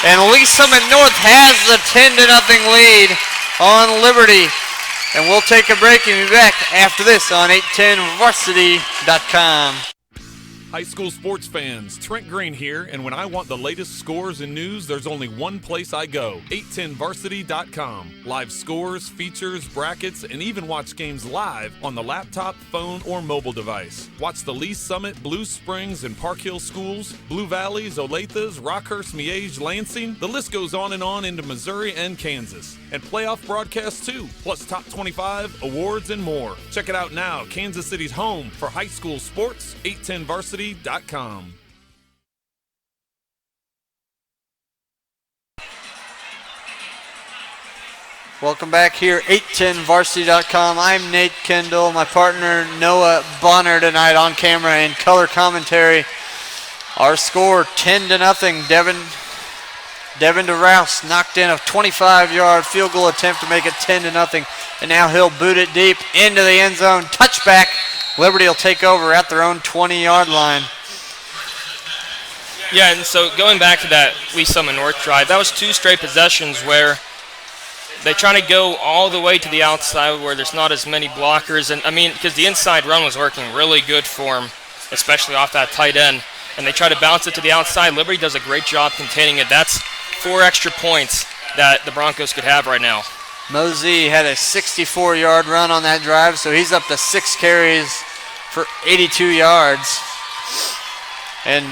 And Lee Summit North has the 10-0 lead on Liberty. And we'll take a break and be back after this on 810varsity.com. High school sports fans, Trent Green here, and when I want the latest scores and news, there's only one place I go, 810varsity.com. Live scores, features, brackets, and even watch games live on the laptop, phone, or mobile device. Watch the Lee Summit, Blue Springs, and Park Hill schools, Blue Valleys, Olathes, Rockhurst, Miege, Lansing. The list goes on into Missouri and Kansas. And playoff broadcasts too, plus top 25, awards, and more. Check it out now, Kansas City's home for high school sports, 810varsity.com. Welcome back here, 810varsity.com. I'm Nate Kendall, my partner Noah Bonner tonight on camera and color commentary. Our score 10-0. Devin DeRouse knocked in a 25-yard field goal attempt to make it 10-0. And now he'll boot it deep into the end zone. Touchback. Liberty will take over at their own 20-yard line. Yeah, and so going back to that Lee Summit North drive, that was 2 straight possessions where they try to go all the way to the outside where there's not as many blockers. And I mean, because the inside run was working really good for them, especially off that tight end. And they try to bounce it to the outside. Liberty does a great job containing it. That's 4 extra points that the Broncos could have right now. Mosey had a 64-yard run on that drive, so he's up to 6 carries for 82 yards. And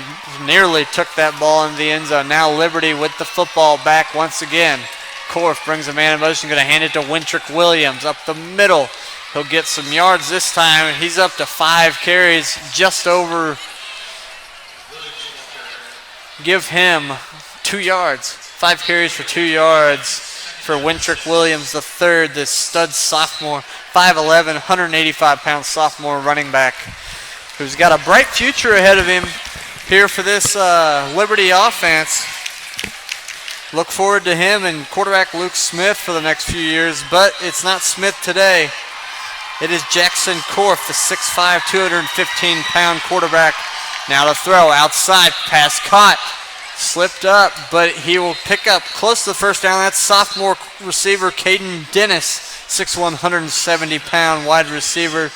nearly took that ball into the end zone. Now Liberty with the football back once again. Korf brings a man in motion, going to hand it to Wintrick Williams up the middle. He'll get some yards this time, and he's up to 5 carries, just over. Give him 2 yards. 5 carries for 2 yards for Wintrick Williams III, this stud sophomore, 5'11", 185-pound sophomore running back, who's got a bright future ahead of him here for this Liberty offense. Look forward to him and quarterback Luke Smith for the next few years, but it's not Smith today. It is Jackson Korf, the 6'5", 215-pound quarterback. Now to throw, outside, pass caught. Slipped up, but he will pick up close to the first down. That's sophomore receiver Caden Dennis, 6'1", 170-pound wide receiver.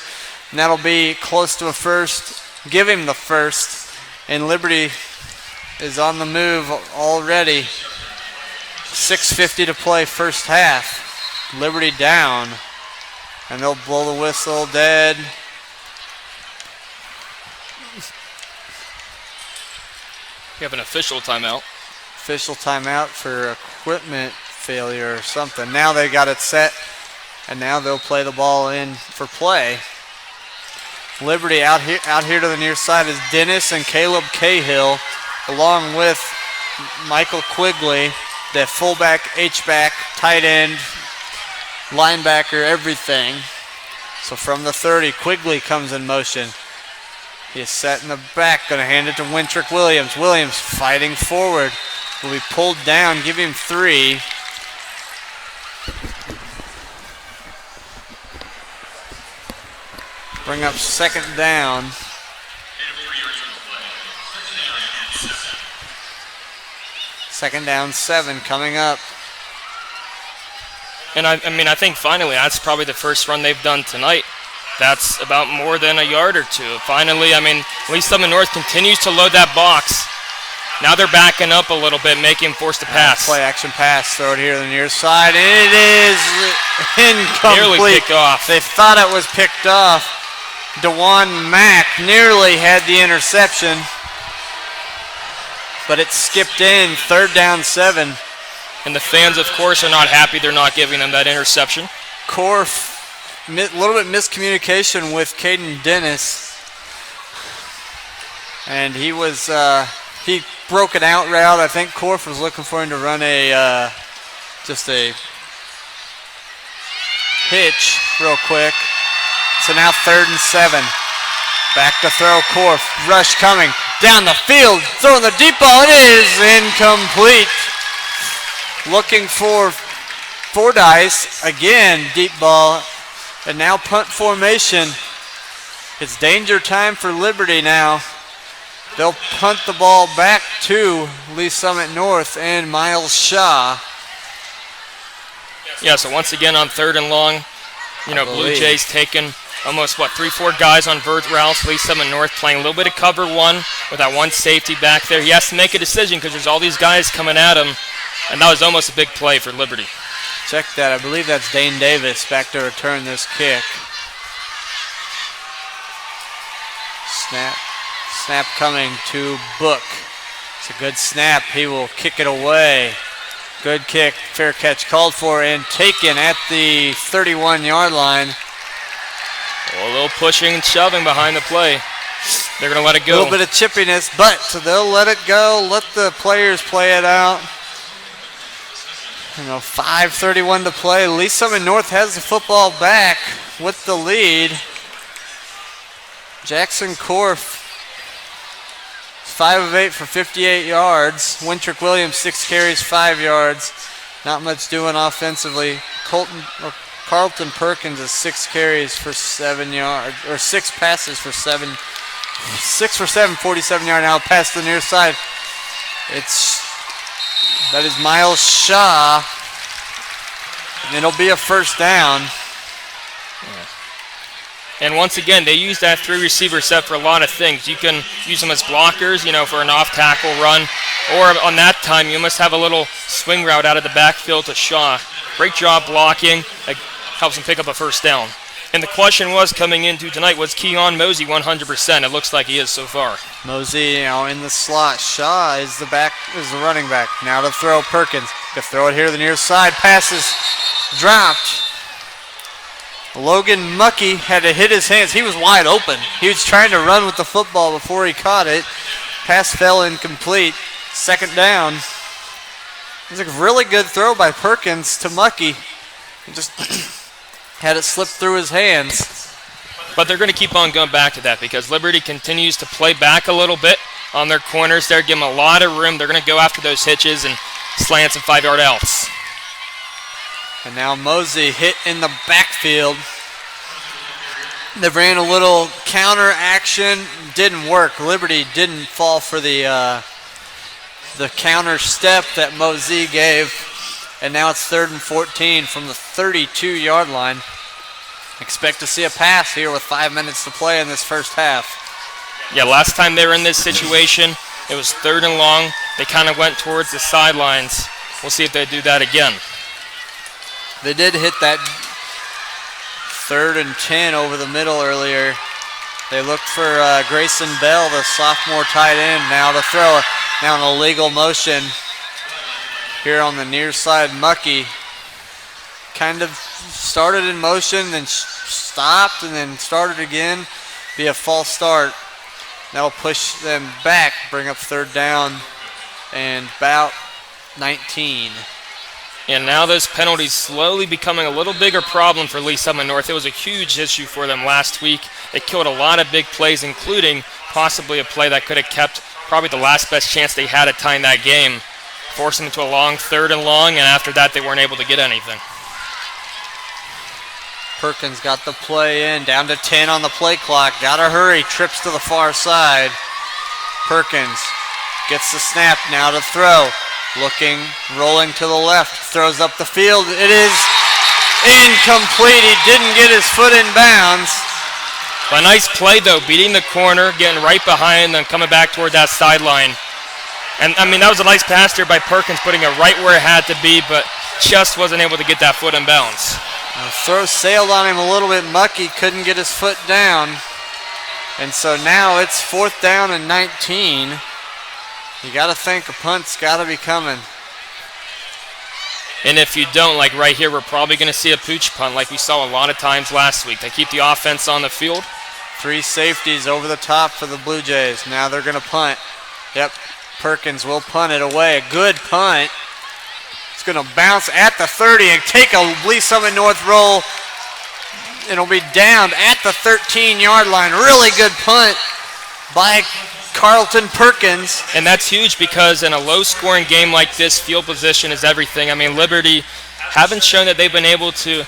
And that'll be close to a first. Give him the first. And Liberty is on the move already. 6:50 to play first half. Liberty down. And they'll blow the whistle dead. We have an official timeout. Official timeout for equipment failure or something. Now they got it set, and now they'll play the ball in for play. Liberty out here to the near side is Dennis and Caleb Cahill, along with Michael Quigley, the fullback, H-back, tight end, linebacker, everything. So from the 30, Quigley comes in motion. He is set in the back, going to hand it to Wintrick Williams. Williams fighting forward. Will be pulled down, give him 3. Bring up second down. Second down, 7 coming up. And I mean, I think finally that's probably the first run they've done tonight. That's about more than a yard or 2. Finally, I mean, Lee Summit North continues to load that box. Now they're backing up a little bit, making him force to pass. Play action pass, throw it here to the near side, and it is incomplete. Nearly picked off. They thought it was picked off. DeJuan Mack nearly had the interception, but it skipped in. Third down, 7. And the fans, of course, are not happy they're not giving them that interception. Korf, a little bit miscommunication with Caden Dennis. And he was, he broke an out route. I think Korf was looking for him to run a just a hitch real quick. So now 3rd and 7. Back to throw, Korf. Rush coming down the field, throwing the deep ball. It is incomplete. Looking for Fordyce. Again, deep ball. And now punt formation. It's danger time for Liberty now. They'll punt the ball back to Lee Summit North and Miles Shaw. Yeah, so once again on 3rd and long, Blue Jays taking almost, 3-4 guys on vert routes. Lee Summit North playing a little bit of cover one with that one safety back there. He has to make a decision because there's all these guys coming at him, and that was almost a big play for Liberty. Check that. I believe that's Dane Davis back to return this kick. Snap coming to Book. It's a good snap. He will kick it away. Good kick. Fair catch called for and taken at the 31-yard line. A little pushing and shoving behind the play. They're going to let it go. A little bit of chippiness, but they'll let it go. Let the players play it out. 5:31 to play. Lee Summit North has the football back with the lead. Jackson Korf, 5 of 8 for 58 yards. Wintrick Williams, 6 carries, 5 yards. Not much doing offensively. Carlton Perkins is 6 carries for 7 yards, or 6 passes for 7. 6 for 7, 47 yard. Now pass to the near side. That is Miles Shaw. And it'll be a first down. And once again, they use that 3-receiver set for a lot of things. You can use them as blockers, for an off-tackle run. Or on that time, you must have a little swing route out of the backfield to Shaw. Great job blocking. That helps him pick up a first down. And the question was coming into tonight, was Keon Mosey 100%? It looks like he is so far. Mosey, in the slot. Shaw is the running back. Now to throw Perkins. To throw it here to the near side. Passes dropped. Logan Muckey had to hit his hands. He was wide open. He was trying to run with the football before he caught it. Pass fell incomplete. Second down. It was a really good throw by Perkins to Muckey. He just had it slip through his hands. But they're going to keep on going back to that because Liberty continues to play back a little bit on their corners there, give them a lot of room. They're going to go after those hitches and slants and 5-yard outs. And now Mosey hit in the backfield. They ran a little counter action. Didn't work. Liberty didn't fall for the counter step that Mosey gave. And now it's 3rd and 14 from the 32-yard line. Expect to see a pass here with 5 minutes to play in this first half. Yeah, last time they were in this situation, it was 3rd and long. They kind of went towards the sidelines. We'll see if they do that again. They did hit that 3rd and 10 over the middle earlier. They looked for Grayson Bell, the sophomore tight end, now to throw. Now an illegal motion here on the near side. Muckey kind of started in motion, then stopped, and then started again. Be a false start. That'll push them back, bring up 3rd down and about 19. And now those penalties slowly becoming a little bigger problem for Lee Summit North. It was a huge issue for them last week. It killed a lot of big plays, including possibly a play that could have kept probably the last best chance they had at tying that game. Forced them into a long 3rd and long, and after that they weren't able to get anything. Perkins got the play in, down to 10 on the play clock. Gotta hurry, trips to the far side. Perkins gets the snap, now to throw. Looking, rolling to the left, throws up the field. It is incomplete. He didn't get his foot in bounds. A nice play, though, beating the corner, getting right behind, then coming back toward that sideline. And, that was a nice pass there by Perkins, putting it right where it had to be, but just wasn't able to get that foot in bounds. The throw sailed on him a little bit. Muckey couldn't get his foot down. And so now it's 4th down and 19. You got to think a punt's got to be coming. And if you don't, like right here, we're probably going to see a pooch punt like we saw a lot of times last week. They keep the offense on the field. 3 safeties over the top for the Blue Jays. Now they're going to punt. Yep, Perkins will punt it away. A good punt. going to bounce at the 30 and take a Lee Summit North roll. It'll be down at the 13-yard line. Really good punt by Carlton Perkins. And that's huge because in a low-scoring game like this, field position is everything. I mean, Liberty haven't shown that they've been able to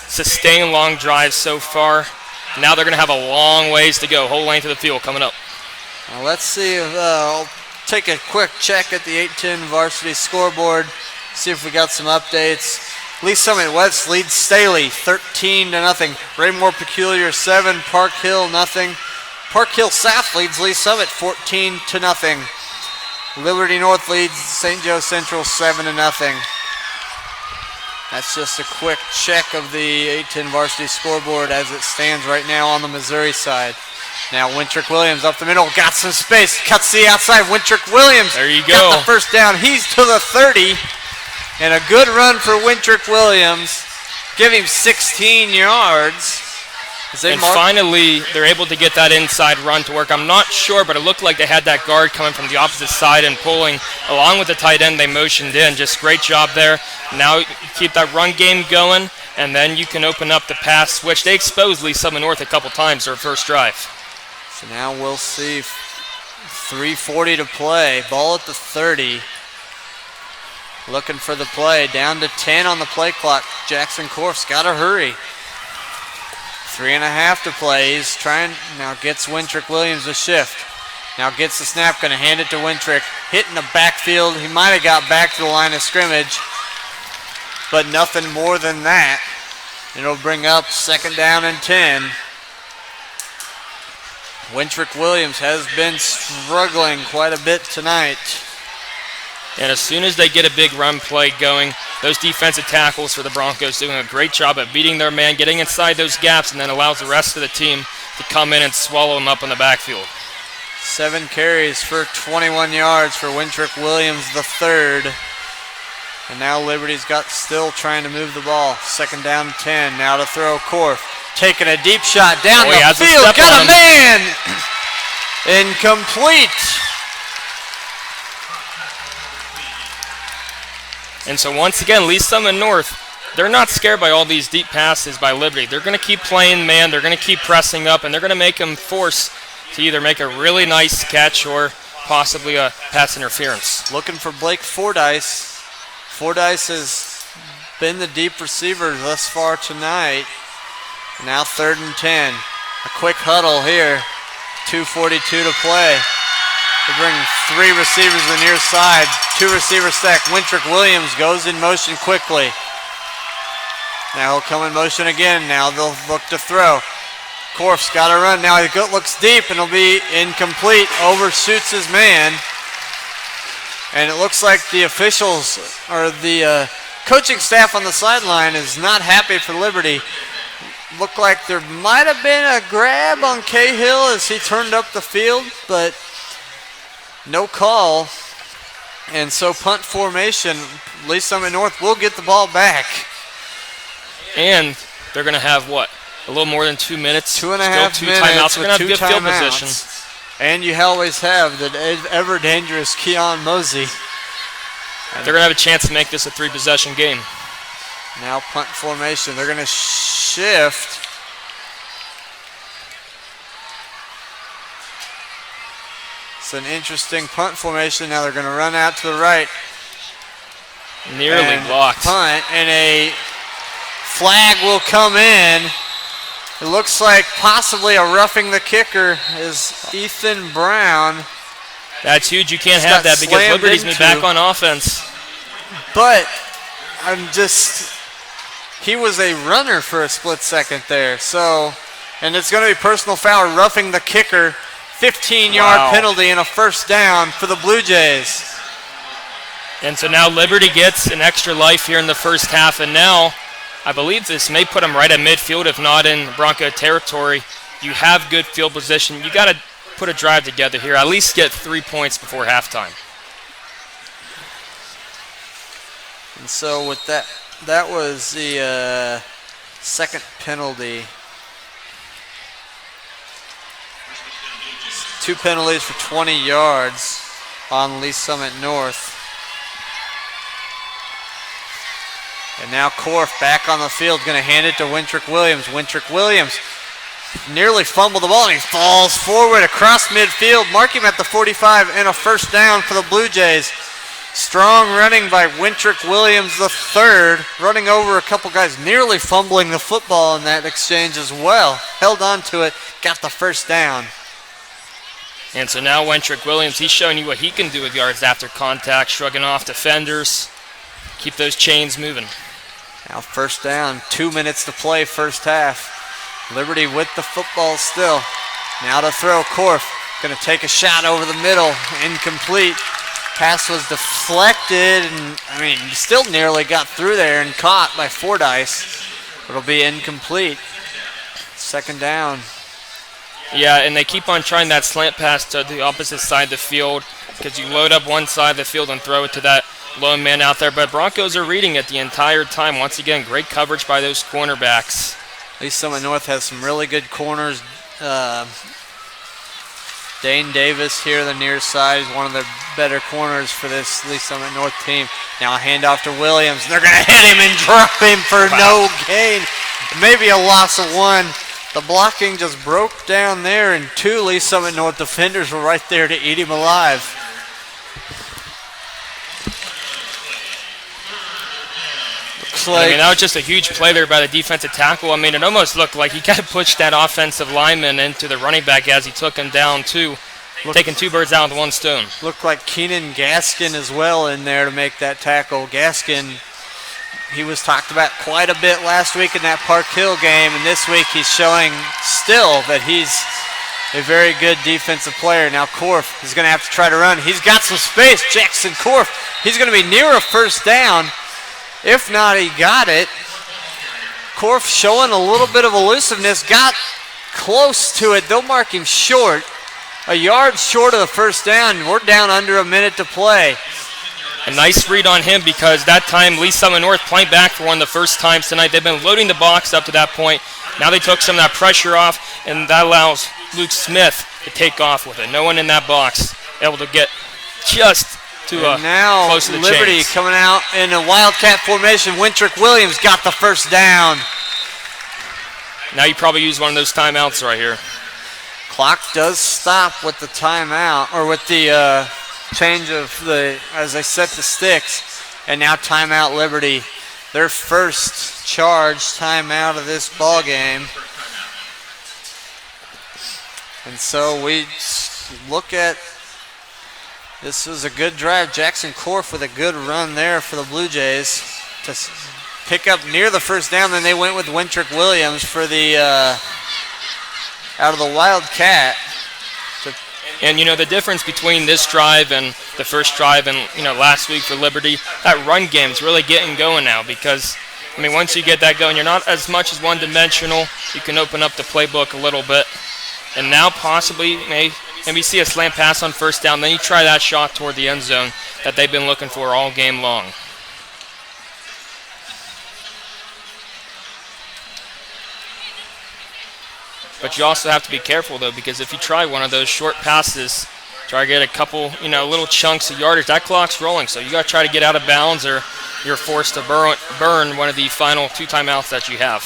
sustain long drives so far. Now they're going to have a long ways to go. Whole length of the field coming up. Well, let's see if I'll take a quick check at the 8-10 varsity scoreboard, see if we got some updates. Lee Summit West leads Staley 13-0. Raymore Peculiar 7, Park Hill nothing. Park Hill South leads Lee Summit 14-0. Liberty North leads St. Joe Central 7-0. That's just a quick check of the 8-10 varsity scoreboard as it stands right now on the Missouri side. Now Wintrick Williams up the middle, got some space, cuts the outside. Wintrick Williams, there you go. Got the first down. He's to the 30, and a good run for Wintrick Williams. Give him 16 yards. And finally, they're able to get that inside run to work. I'm not sure, but it looked like they had that guard coming from the opposite side and pulling. Along with the tight end, they motioned in. Just great job there. Now you keep that run game going, and then you can open up the pass switch. They exposed Lee Summit North a couple times their first drive. So now we'll see 3:40 to play. Ball at the 30. Looking for the play. Down to 10 on the play clock. Jackson Korf's got to hurry. 3.5 to play. He's trying, now gets Wintrick Williams a shift. Now gets the snap, going to hand it to Wintrick. Hitting the backfield. He might have got back to the line of scrimmage, but nothing more than that. It'll bring up 2nd down and 10. Wintrick Williams has been struggling quite a bit tonight. And as soon as they get a big run play going, those defensive tackles for the Broncos doing a great job at beating their man, getting inside those gaps, and then allows the rest of the team to come in and swallow them up in the backfield. 7 carries for 21 yards for Wintrick Williams the third. And now Liberty's got still trying to move the ball. 2nd down and 10. Now to throw Korf. Taking a deep shot down the field. Got a man! Incomplete. And so once again, Lee Summit North, they're not scared by all these deep passes by Liberty. They're going to keep playing man. They're going to keep pressing up, and they're going to make them force to either make a really nice catch or possibly a pass interference. Looking for Blake Fordyce. Fordyce has been the deep receiver thus far tonight. Now 3rd and 10. A quick huddle here. 2:42 to play. They bring 3 receivers to the near side. 2 receiver stack. Wintrick Williams goes in motion quickly. Now he'll come in motion again. Now they'll look to throw. Korf's got to run. Now he looks deep and it'll be incomplete. Overshoots his man. And it looks like the officials or the coaching staff on the sideline is not happy for Liberty. Looked like there might have been a grab on Cahill as he turned up the field, but no call. And so punt formation, Lee Summit North will get the ball back. And they're going to have what? A little more than 2 minutes. 2.5 minutes. Timeouts. They're going to have good field position. And you always have the ever dangerous Keon Mosey. They're going to have a chance to make this a 3-possession game. Now punt formation. They're going to shift. It's an interesting punt formation. Now they're going to run out to the right. Nearly blocked. Punt, and a flag will come in. It looks like possibly a roughing the kicker is Ethan Brown. That's huge. You can't have that because Liberty's been back on offense. But he was a runner for a split second there. So, and it's going to be personal foul, roughing the kicker, 15-yard penalty and a 1st down for the Blue Jays. And so now Liberty gets an extra life here in the first half, and now I believe this may put them right at midfield, if not in Bronco territory. You have good field position. You got to put a drive together here, at least get 3 points before halftime. And so with that was the 2nd penalty. 2 penalties for 20 yards on Lee Summit North. And now Korf back on the field, going to hand it to Wintrick Williams. Wintrick Williams nearly fumbled the ball, and he falls forward across midfield. Mark him at the 45 and a first down for the Blue Jays. Strong running by Wintrick Williams III, running over a couple guys, nearly fumbling the football in that exchange as well. Held on to it, got the first down. And so now Wintrick Williams, he's showing you what he can do with yards after contact, shrugging off defenders, keep those chains moving. Now first down, 2 minutes to play first half. Liberty with the football still. Now to throw, Korf going to take a shot over the middle, incomplete. Pass was deflected, and still nearly got through there and caught by Fordyce. It'll be incomplete. Second down. Yeah, and they keep on trying that slant pass to the opposite side of the field because you load up one side of the field and throw it to that lone man out there. But Broncos are reading it the entire time. Once again, great coverage by those cornerbacks. Lee Summit North has some really good corners. Dane Davis here, the near side, is one of the better corners for this Lee Summit North team. Now a handoff to Williams. They're going to hit him and drop him for no gain. Maybe a loss of 1. The blocking just broke down there, and 2 Lee Summit North defenders were right there to eat him alive. That was just a huge play there by the defensive tackle. It almost looked like he kind of pushed that offensive lineman into the running back as he took him down too, taking 2 birds out with 1 stone. Looked like Keenan Gaskin as well in there to make that tackle. Gaskin, he was talked about quite a bit last week in that Park Hill game, and this week he's showing still that he's a very good defensive player. Now Korf is going to have to try to run. He's got some space. Jackson Korf, he's going to be near a first down. If not, he got it. Korf showing a little bit of elusiveness, got close to it. They'll mark him short, a yard short of the first down. We're down under a minute to play. A nice read on him because that time Lee Summit North playing back for one of the first times tonight. They've been loading the box up to that point. Now they took some of that pressure off, and that allows Luke Smith to take off with it. No one in that box able to get just now close to the Liberty chains. Coming out in a Wildcat formation. Wintrick Williams got the first down. Now you probably use one of those timeouts right here. Clock does stop with the timeout, or with the change of as they set the sticks. And now timeout Liberty. Their first charge timeout of this ball game. And so we look at, this was a good drive. Jackson Korf with a good run there for the Blue Jays to pick up near the first down. Then they went with Wintrick Williams for the out of the Wildcat. And the difference between this drive and the first drive and last week for Liberty, that run game is really getting going now because once you get that going, you're not as much as one-dimensional. You can open up the playbook a little bit, and now possibly maybe see a slant pass on first down. Then you try that shot toward the end zone that they've been looking for all game long. But you also have to be careful, though, because if you try one of those short passes, try to get a couple, little chunks of yardage, that clock's rolling. So you got to try to get out of bounds or you're forced to burn one of the final 2 timeouts that you have.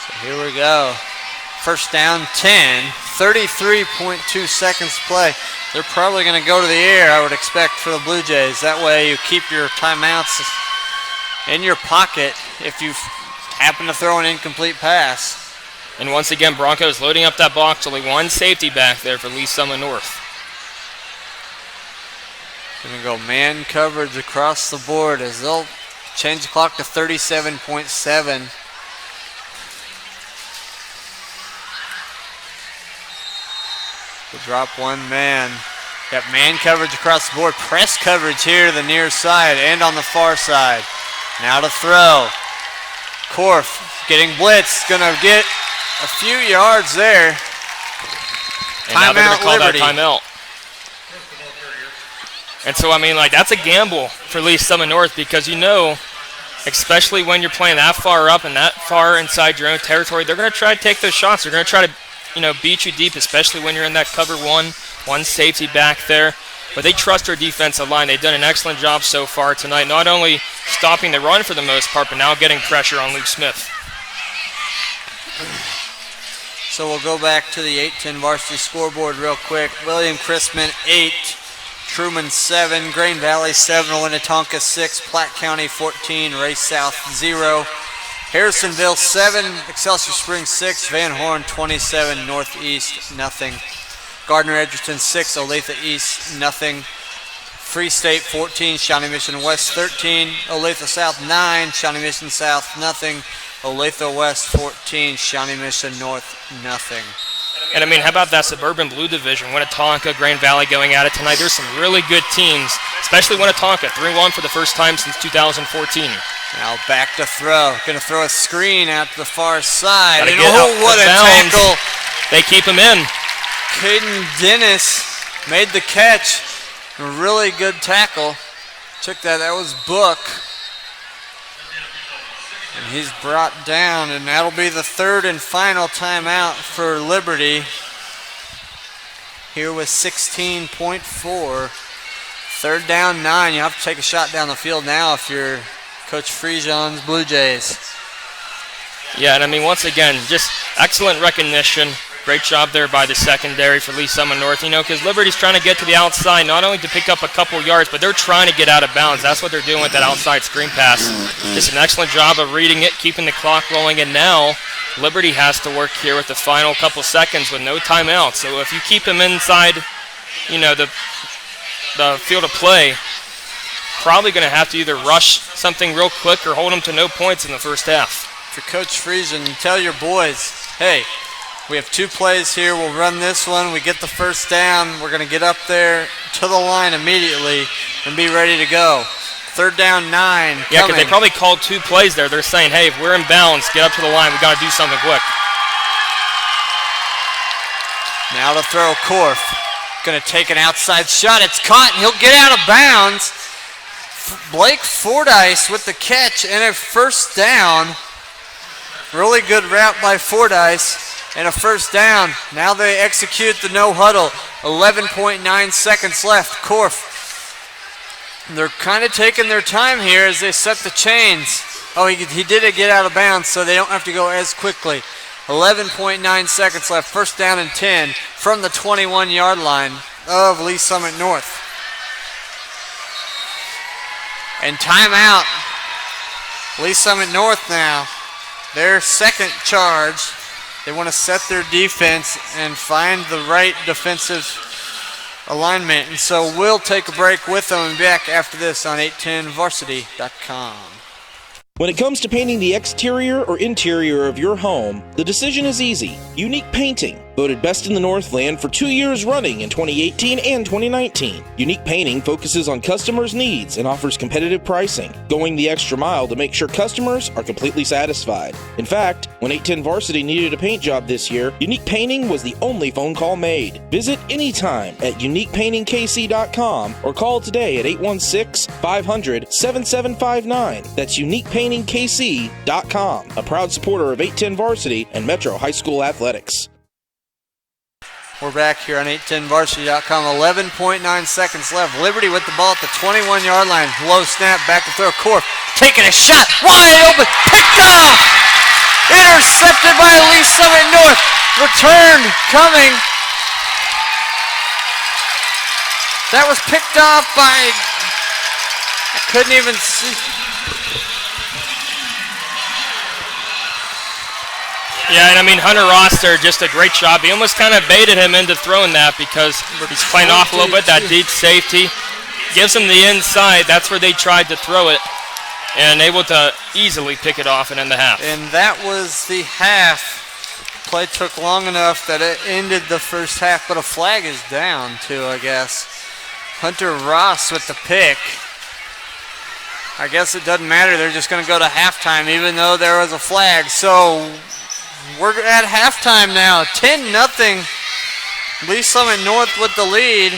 So here we go. First down 10, 33.2 seconds to play. They're probably going to go to the air, I would expect, for the Blue Jays. That way you keep your timeouts in your pocket if you happen to throw an incomplete pass. And once again, Broncos loading up that box. Only 1 safety back there for Lee Summit North. Going to go man coverage across the board as they'll change the clock to 37.7. We'll drop 1 man. Got man coverage across the board. Press coverage here to the near side and on the far side. Now to throw. Korf getting blitzed. Going to get a few yards there. And now they're going to call Liberty. That timeout. And so, that's a gamble for Lee Summit North because especially when you're playing that far up and that far inside your own territory, they're going to try to take those shots. They're going to try to, beat you deep, especially when you're in that cover 1 safety back there. but they trust their defensive line. They've done an excellent job so far tonight, not only stopping the run for the most part, but now getting pressure on Luke Smith. So we'll go back to the 8-10 varsity scoreboard real quick. William Chrisman 8, Truman 7, Grain Valley 7, Winnetonka 6, Platte County 14, Ray South 0, Harrisonville 7, Excelsior Springs 6, Van Horn 27, Northeast nothing, Gardner Edgerton 6, Olathe East nothing, Free State 14, Shawnee Mission West 13, Olathe South 9, Shawnee Mission South nothing, Olathe West 14, Shawnee Mission North nothing. And I mean, how about that Suburban Blue Division? Winnetonka, Grain Valley going at it tonight. There's some really good teams, especially Winnetonka, 3-1 for the first time since 2014. Now back to throw. Going to throw a screen out to the far side. And what a tackle. They keep him in. Caden Dennis made the catch. A really good tackle. Took that. That was Book. And he's brought down, and that'll be the third and final timeout for Liberty. Here with 16.4. Third down, 9. You have to take a shot down the field now if you're Coach Frieson's Blue Jays. Yeah, and I mean, once again, just excellent recognition. Great job there by the secondary for Lee Summit North, you know, because Liberty's trying to get to the outside, not only to pick up a couple yards, but they're trying to get out of bounds. That's what they're doing with that outside screen pass. Just an excellent job of reading it, keeping the clock rolling, and now Liberty has to work here with the final couple seconds with no timeout. So if you keep them inside, you know, the field of play, probably going to have to either rush something real quick or hold them to no points in the first half. For Coach Friesen, tell your boys, hey, we have 2 plays here. We'll run this one. We get the first down. We're going to get up there to the line immediately and be ready to go. Third down, 9. Yeah, because they probably called 2 plays there. They're saying, hey, if we're in bounds, get up to the line. We got to do something quick. Now to throw Korf. Going to take an outside shot. It's caught, and he'll get out of bounds. Blake Fordyce with the catch and a first down. Really good route by Fordyce. And a first down. Now they execute the no huddle. 11.9 seconds left. Korf. They're kind of taking their time here as they set the chains. Oh, he did get out of bounds, so they don't have to go as quickly. 11.9 seconds left. First down and 10 from the 21-yard line of Lee Summit North. And timeout. Lee Summit North now. Their second charge. They want to set their defense and find the right defensive alignment. And so we'll take a break with them and be back after this on 810varsity.com. When it comes to painting the exterior or interior of your home, the decision is easy. Unique Painting, voted best in the Northland for 2 years running in 2018 and 2019. Unique Painting focuses on customers' needs and offers competitive pricing, going the extra mile to make sure customers are completely satisfied. In fact, when 810 Varsity needed a paint job this year, Unique Painting was the only phone call made. Visit anytime at uniquepaintingkc.com or call today at 816-500-7759. That's uniquepaintingkc.com, a proud supporter of 810 Varsity and Metro High School Athletics. We're back here on 810varsity.com. 11.9 seconds left. Liberty with the ball at the 21-yard line. Low snap, back to throw. Korf taking a shot. Wide open. Picked off. Intercepted by Lee Summit North. Return coming. That was picked off by... I couldn't even see... Yeah, and I mean, Hunter Roster, just a great job. He almost kind of baited him into throwing that because he's playing off a little bit, that deep safety. Gives him the inside. That's where they tried to throw it. And able to easily pick it off and end the half. And that was the half. Play took long enough that it ended the first half, but a flag is down too, I guess. Hunter Ross with the pick. I guess it doesn't matter. They're just going to go to halftime even though there was a flag. So we're at halftime now. 10-0. Lee Summit North with the lead.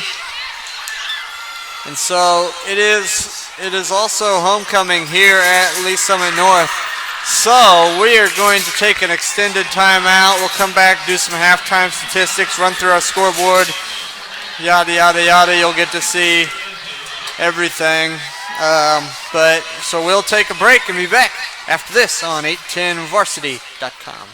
And so it is also homecoming here at Lee Summit North. So we are going to take an extended timeout. We'll come back, do some halftime statistics, run through our scoreboard, yada, yada, yada. You'll get to see everything. So we'll take a break and be back after this on 810varsity.com.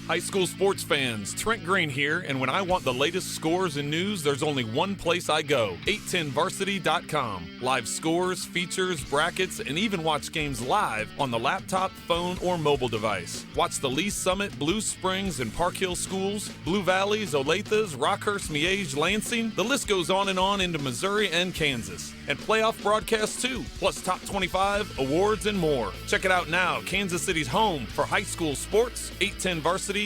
High school sports fans, Trent Green here, and when I want the latest scores and news, there's only one place I go, 810varsity.com. Live scores, features, brackets, and even watch games live on the laptop, phone, or mobile device. Watch the Lee Summit, Blue Springs, and Park Hill schools, Blue Valleys, Olathes, Rockhurst, Miege, Lansing. The list goes on and on into Missouri and Kansas. And playoff broadcasts too, plus top 25, awards, and more. Check it out now, Kansas City's home for high school sports, 810varsity.com.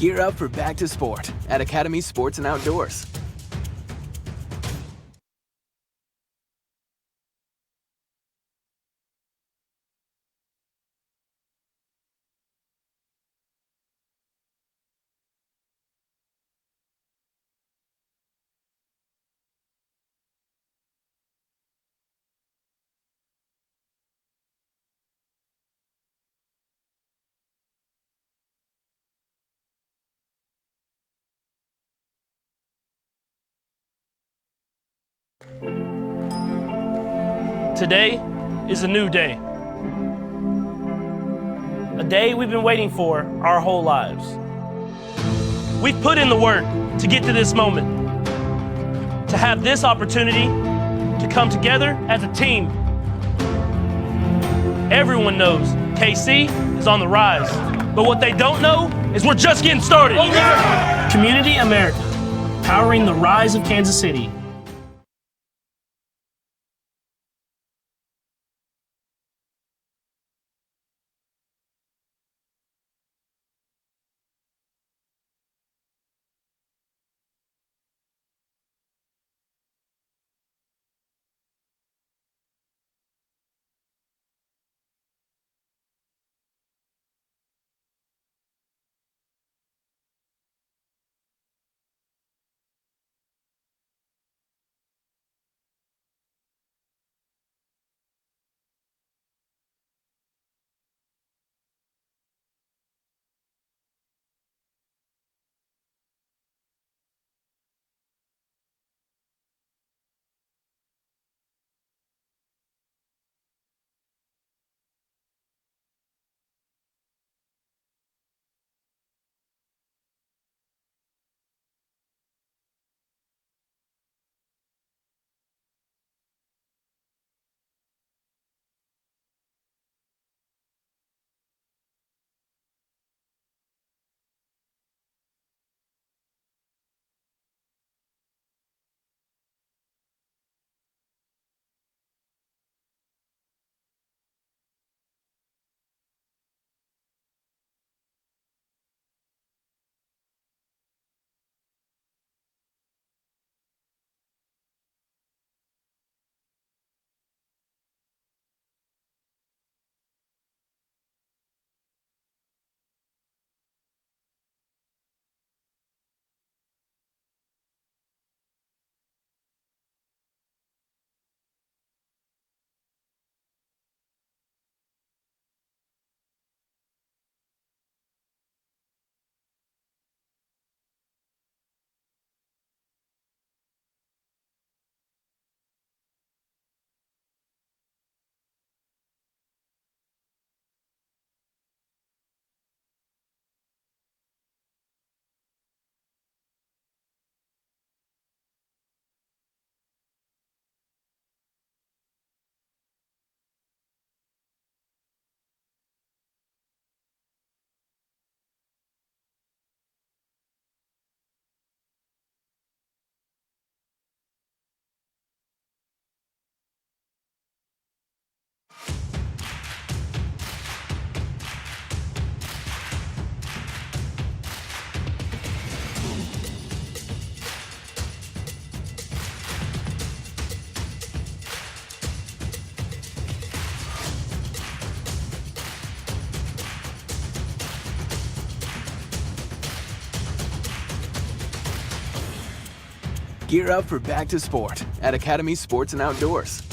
Gear up for back to sport at Academy Sports and Outdoors. Today is a new day. A day we've been waiting for our whole lives. We've put in the work to get to this moment, to have this opportunity to come together as a team. Everyone knows KC is on the rise, but what they don't know is we're just getting started. Community America, powering the rise of Kansas City. Gear up for back to sport at Academy Sports and Outdoors.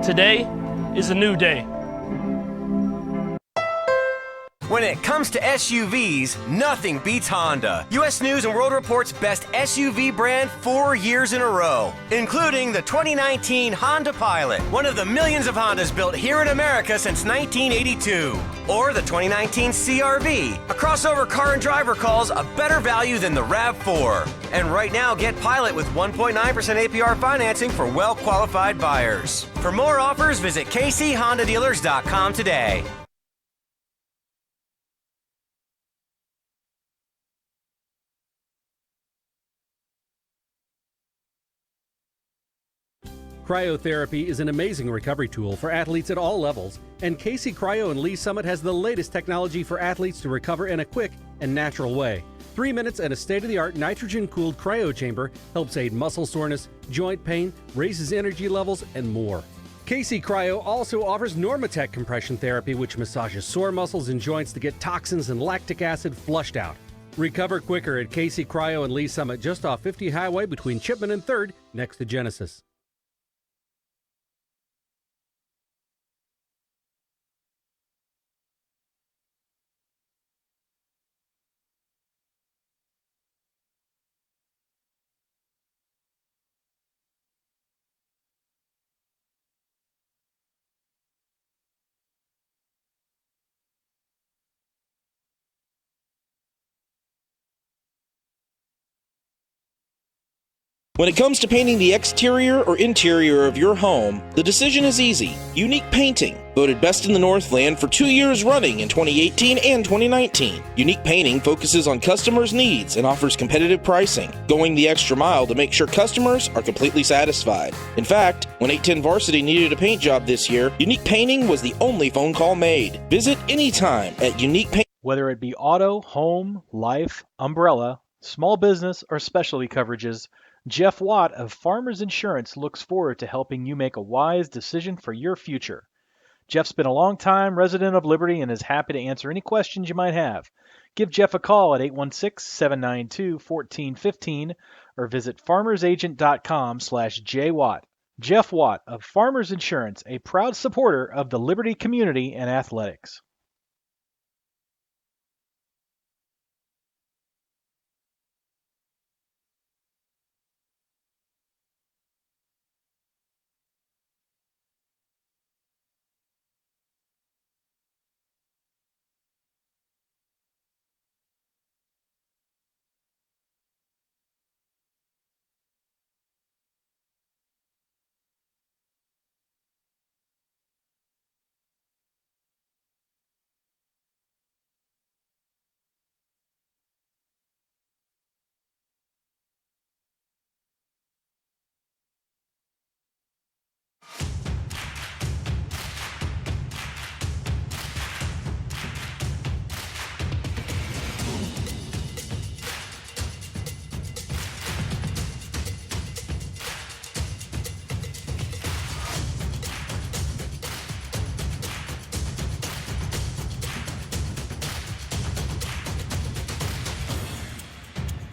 Today is a new day. When it comes to SUVs, nothing beats Honda. U.S. News & World Report's best SUV brand 4 years in a row, including the 2019 Honda Pilot, one of the millions of Hondas built here in America since 1982. Or the 2019 CR-V, a crossover car and driver calls a better value than the RAV4. And right now, get Pilot with 1.9% APR financing for well-qualified buyers. For more offers, visit kchondadealers.com today. Cryotherapy is an amazing recovery tool for athletes at all levels, and Casey Cryo and Lee Summit has the latest technology for athletes to recover in a quick and natural way. 3 minutes and a state-of-the-art nitrogen-cooled cryo chamber helps aid muscle soreness, joint pain, raises energy levels, and more. Casey Cryo also offers Normatec compression therapy, which massages sore muscles and joints to get toxins and lactic acid flushed out. Recover quicker at Casey Cryo and Lee Summit, just off 50 Highway between Chipman and 3rd, next to Genesis. When it comes to painting the exterior or interior of your home, the decision is easy. Unique Painting, voted best in the Northland for 2 years running in 2018 and 2019. Unique Painting focuses on customers' needs and offers competitive pricing, going the extra mile to make sure customers are completely satisfied. In fact, when 810 Varsity needed a paint job this year, Unique Painting was the only phone call made. Visit anytime at Unique Painting. Whether it be auto, home, life, umbrella, small business, or specialty coverages, Jeff Watt of Farmers Insurance looks forward to helping you make a wise decision for your future. Jeff's been a long-time resident of Liberty and is happy to answer any questions you might have. Give Jeff a call at 816-792-1415 or visit farmersagent.com/jwatt. Jeff Watt of Farmers Insurance, a proud supporter of the Liberty community and athletics.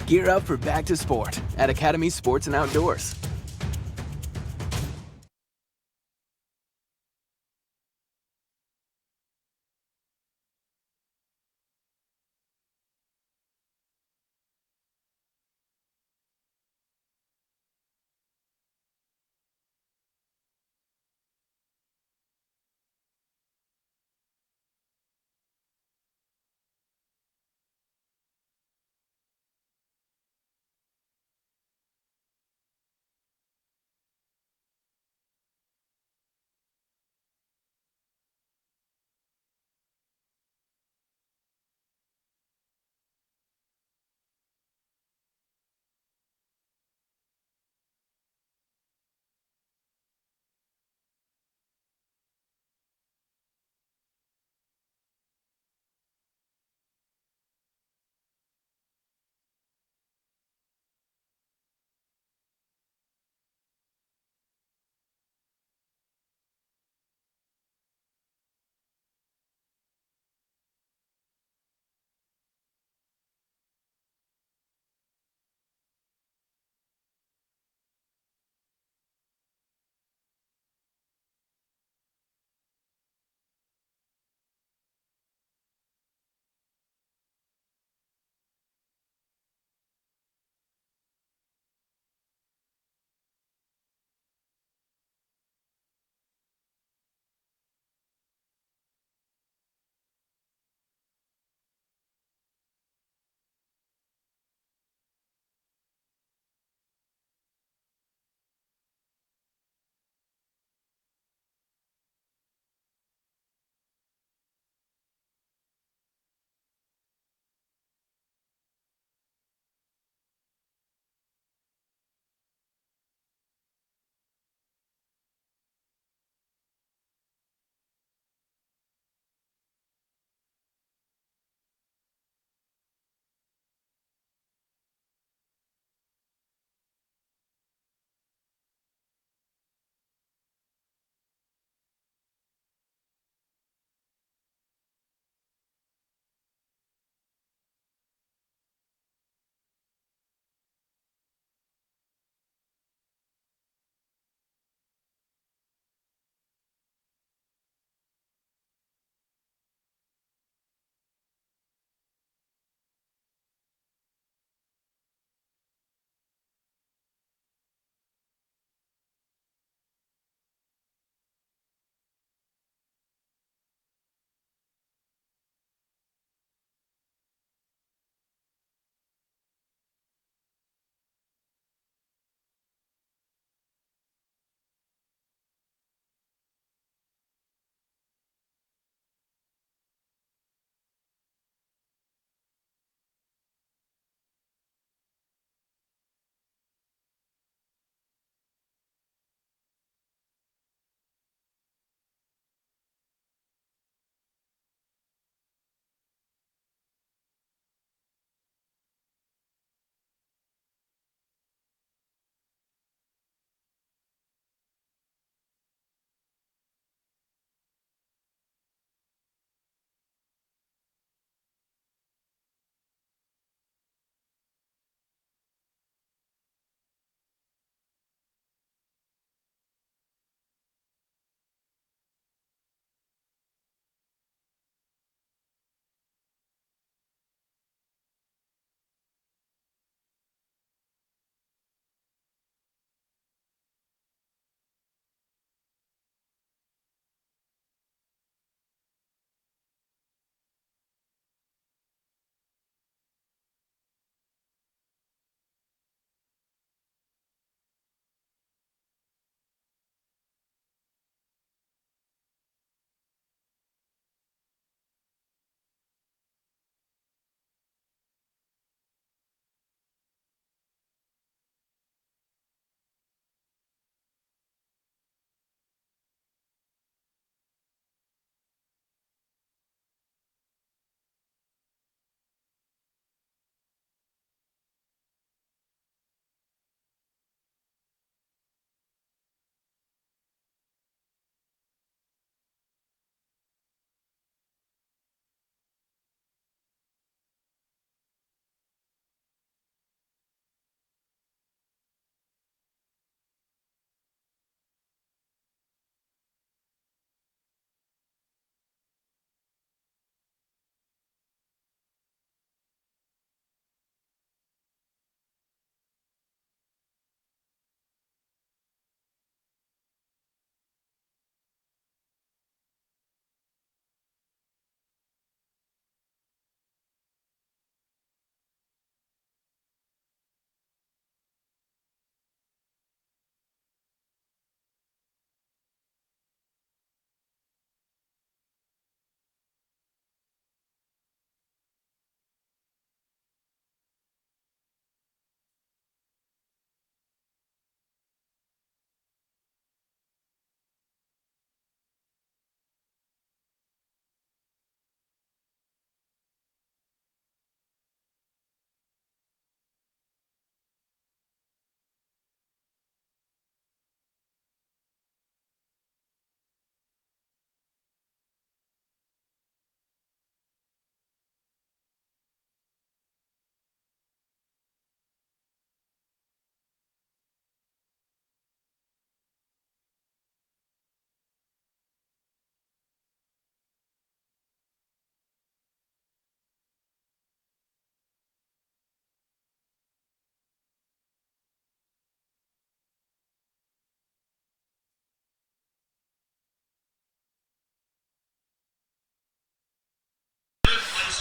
Gear up for back to sport at Academy Sports and Outdoors.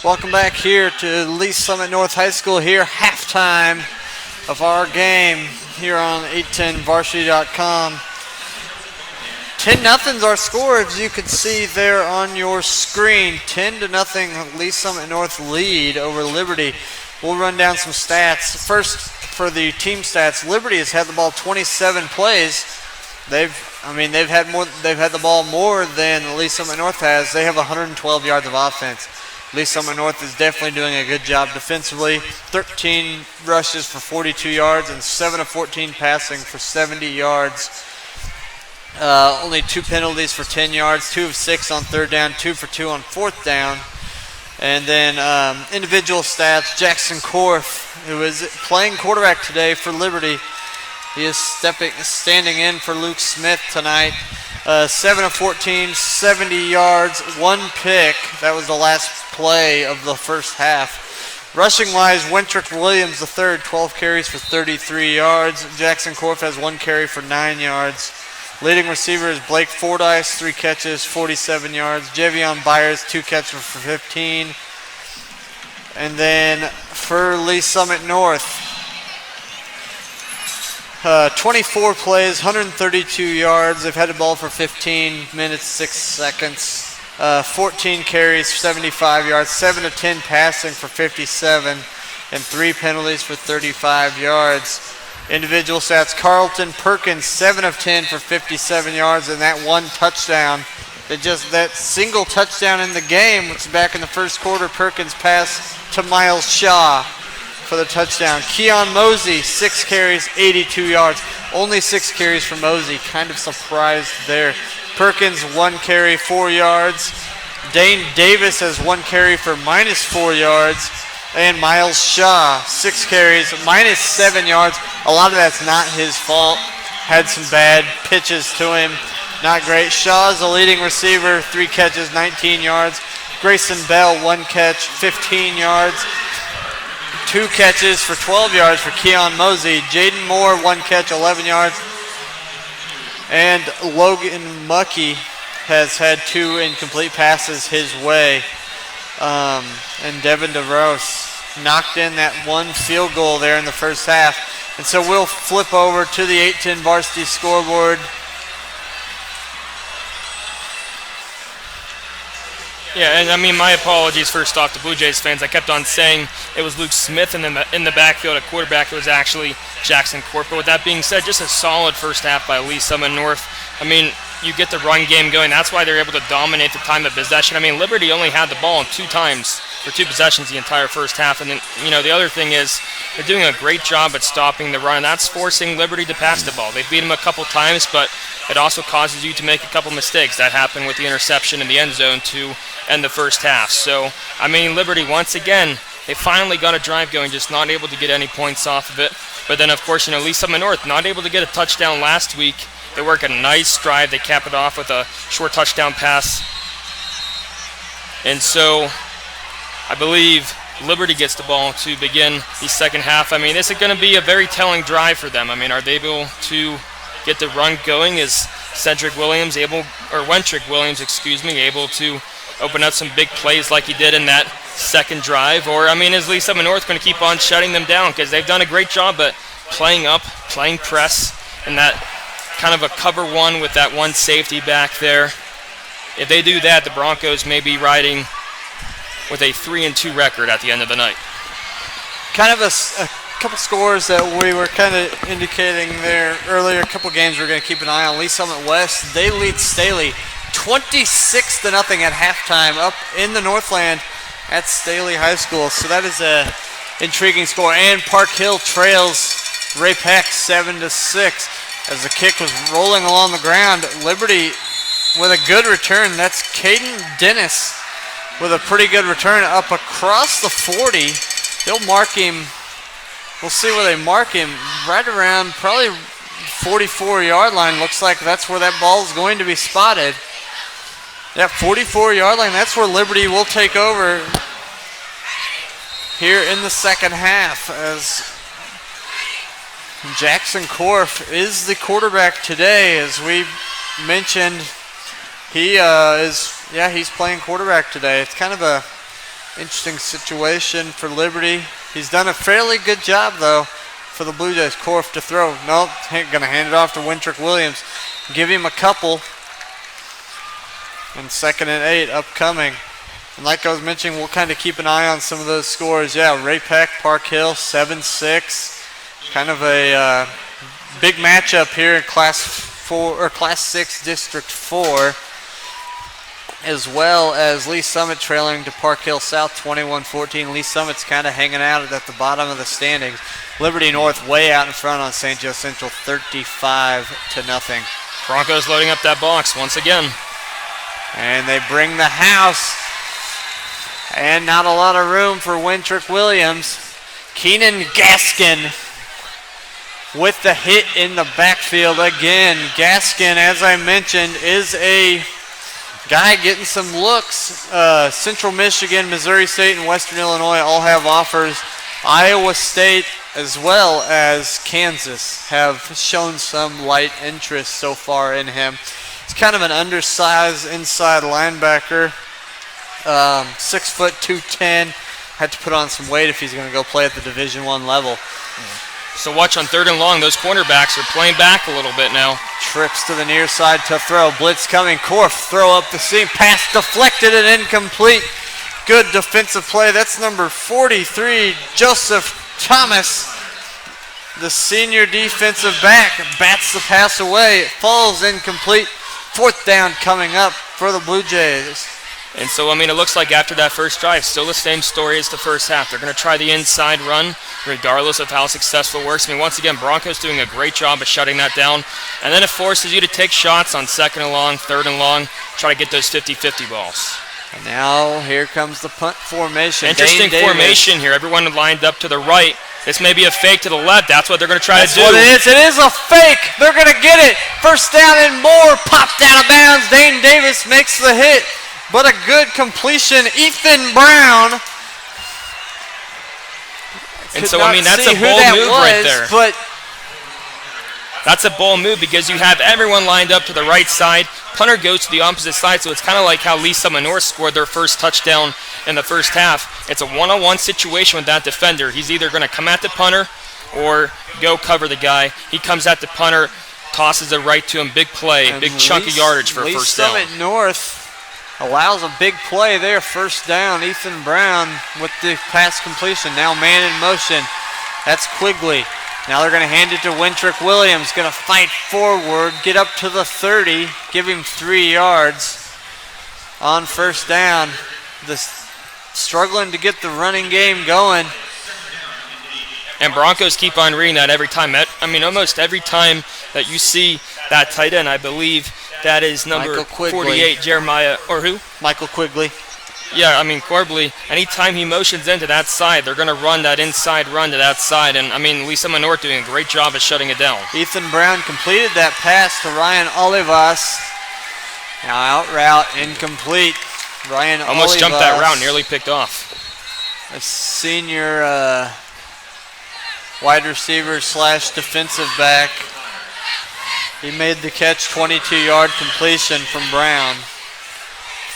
Welcome back here to Lee Summit North High School here, halftime of our game here on 810varsity.com. 10-0's our score, as you can see there on your screen. 10-0 Lee Summit North lead over Liberty. We'll run down some stats. First, for the team stats, Liberty has had the ball 27 plays. They've had the ball more than Lee Summit North has. They have 112 yards of offense. Lee Summit North is definitely doing a good job defensively. 13 rushes for 42 yards and 7 of 14 passing for 70 yards. Only 2 penalties for 10 yards, 2 of 6 on third down, 2 for 2 on fourth down. And then individual stats, Jackson Korf, who is playing quarterback today for Liberty. He is standing in for Luke Smith tonight. 7 of 14, 70 yards, 1 pick. That was the last play of the first half. Rushing-wise, Wentrick Williams III, 12 carries for 33 yards. Jackson Korf has 1 carry for 9 yards. Leading receiver is Blake Fordyce, 3 catches, 47 yards. Javion Byers, 2 catches for 15. And then for Lee Summit North, 24 plays, 132 yards. They've had the ball for 15 minutes, 6 seconds. 14 carries, 75 yards. 7 of 10 passing for 57. And 3 penalties for 35 yards. Individual stats, Carlton Perkins, 7 of 10 for 57 yards, and that 1 touchdown. That single touchdown in the game, which is back in the first quarter. Perkins passed to Miles Shaw for the touchdown. Keon Mosey, 6 carries, 82 yards. Only 6 carries for Mosey. Kind of surprised there. Perkins, 1 carry, 4 yards. Dane Davis has 1 carry for -4 yards. And Miles Shaw, 6 carries, -7 yards. A lot of that's not his fault. Had some bad pitches to him. Not great. Shaw's the leading receiver, 3 catches, 19 yards. Grayson Bell, 1 catch, 15 yards. 2 catches for 12 yards for Keon Mosey. Jaden Moore, 1 catch, 11 yards. And Logan Muckey has had 2 incomplete passes his way. And Devin DeRose knocked in that 1 field goal there in the first half. And so we'll flip over to the 810 varsity scoreboard. Yeah, and I mean, my apologies first off to Blue Jays fans. I kept on saying it was Luke Smith in the backfield at quarterback. It was actually Jackson Korf. But with that being said, just a solid first half by Lee Summit North. I mean, you get the run game going. That's why they're able to dominate the time of possession. I mean, Liberty only had the ball 2 times for 2 possessions the entire first half. And then, the other thing is they're doing a great job at stopping the run, and that's forcing Liberty to pass the ball. They beat them a couple times, but it also causes you to make a couple mistakes. That happened with the interception in the end zone to end the first half. So, I mean, Liberty, once again, they finally got a drive going, just not able to get any points off of it. But then, of course, Lee Summit North, not able to get a touchdown last week. They work a nice drive. They cap it off with a short touchdown pass. And so I believe Liberty gets the ball to begin the second half. I mean, this is going to be a very telling drive for them. I mean, are they able to get the run going? Is Wentrick Williams able to open up some big plays like he did in that second drive? Or, I mean, is Lee Summit North going to keep on shutting them down? Because they've done a great job at playing up, playing press, and that kind of a cover 1 with that 1 safety back there. If they do that, the Broncos may be riding with a 3-2 record at the end of the night. Kind of a couple scores that we were kind of indicating there earlier. A couple games we're going to keep an eye on. Lee Summit West, they lead Staley 26-0 at halftime up in the Northland at Staley High School. So that is a intriguing score. And Park Hill trails Ray Peck 7-6 as the kick was rolling along the ground. Liberty with a good return. That's Caden Dennis with a pretty good return up across the 40. They'll mark him. We'll see where they mark him. Right around probably 44-yard line. Looks like that's where that ball is going to be spotted. That 44-yard line, that's where Liberty will take over here in the second half, as Jackson Korf is the quarterback today. As we mentioned, he's playing quarterback today. It's kind of a Interesting situation for Liberty. He's done a fairly good job, though, for the Blue Jays. Korf to throw. Nope, going to hand it off to Wintrick Williams. Give him a couple. And 2nd and 8 upcoming. And like I was mentioning, we'll kind of keep an eye on some of those scores. Yeah, Ray Peck, Park Hill, 7-6. Kind of a big matchup here in Class 6, District 4. As well as Lee Summit trailing to Park Hill South 21-14. Lee Summit's kind of hanging out at the bottom of the standings. Liberty North way out in front on St. Joe Central 35-0. Broncos loading up that box once again. And they bring the house. And not a lot of room for Wintrick Williams. Keenan Gaskin with the hit in the backfield again. Gaskin, as I mentioned, is a guy getting some looks. Central Michigan, Missouri State, and Western Illinois all have offers. Iowa State as well as Kansas have shown some light interest so far in him. He's kind of an undersized inside linebacker. 6 foot 210. Had to put on some weight if he's going to go play at the Division I level. So watch on 3rd and long. Those cornerbacks are playing back a little bit now. Trips to the near side to throw. Blitz coming. Korf throw up the seam. Pass deflected and incomplete. Good defensive play. That's number 43, Joseph Thomas. The senior defensive back bats the pass away. It falls incomplete. 4th down coming up for the Blue Jays. And so, I mean, it looks like after that first drive, still the same story as the first half. They're going to try the inside run regardless of how successful it works. I mean, once again, Broncos doing a great job of shutting that down. And then it forces you to take shots on 2nd and long, 3rd and long, try to get those 50-50 balls. And now here comes the punt formation. Interesting formation here. Everyone lined up to the right. This may be a fake to the left. That's what they're going to try to do. That's what it is. It is a fake. They're going to get it. 1st down and more. Popped out of bounds. Dane Davis makes the hit. But a good completion. Ethan Brown. And so, I mean, that's a bold move right there. But that's a bold move because you have everyone lined up to the right side. Punter goes to the opposite side, so it's kind of like how Lee Summit North scored their first touchdown in the first half. It's a one-on-one situation with that defender. He's either going to come at the punter or go cover the guy. He comes at the punter, tosses it right to him. Big play, big chunk of yardage for a first down. Lee Summit North allows a big play there. 1st down. Ethan Brown with the pass completion. Now man in motion. That's Quigley. Now they're going to hand it to Wintrick Williams. Going to fight forward, get up to the 30, give him 3 yards on 1st down. Struggling to get the running game going. And Broncos keep on reading that every time. I mean, almost every time that you see that tight end, I believe that is number 48, Jeremiah, or who? Michael Quigley. Yeah, I mean, Corbly, anytime he motions into that side, they're going to run that inside run to that side. And, I mean, Lee Summit North doing a great job of shutting it down. Ethan Brown completed that pass to Ryan Olivas. Now out route, incomplete. Ryan almost jumped that route, nearly picked off. A senior wide receiver / defensive back. He made the catch, 22-yard completion from Brown.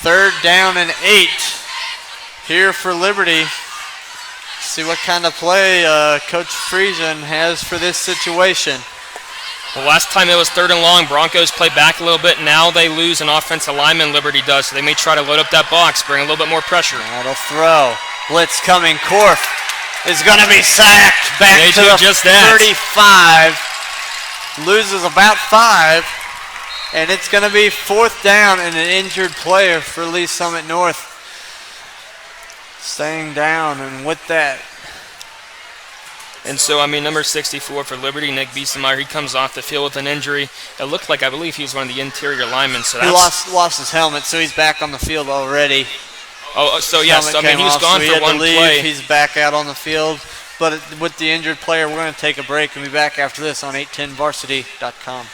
3rd down and 8 here for Liberty. See what kind of play Coach Friesen has for this situation. Well, last time it was 3rd and long. Broncos play back a little bit. Now they lose an offensive lineman, Liberty does, so they may try to load up that box, bring a little bit more pressure. That'll throw. Blitz coming. Korf is going to be sacked back to the 35. Loses about 5. And it's going to be 4th down and an injured player for Lee Summit North. Staying down, and with that. And so, I mean, number 64 for Liberty, Nick Biesemeyer, he comes off the field with an injury. It looked like, I believe he was one of the interior linemen. So he lost his helmet, so he's back on the field already. Oh, so yes, I mean, he was gone for one play. He's back out on the field. But with the injured player, we're going to take a break and be back after this on 810varsity.com.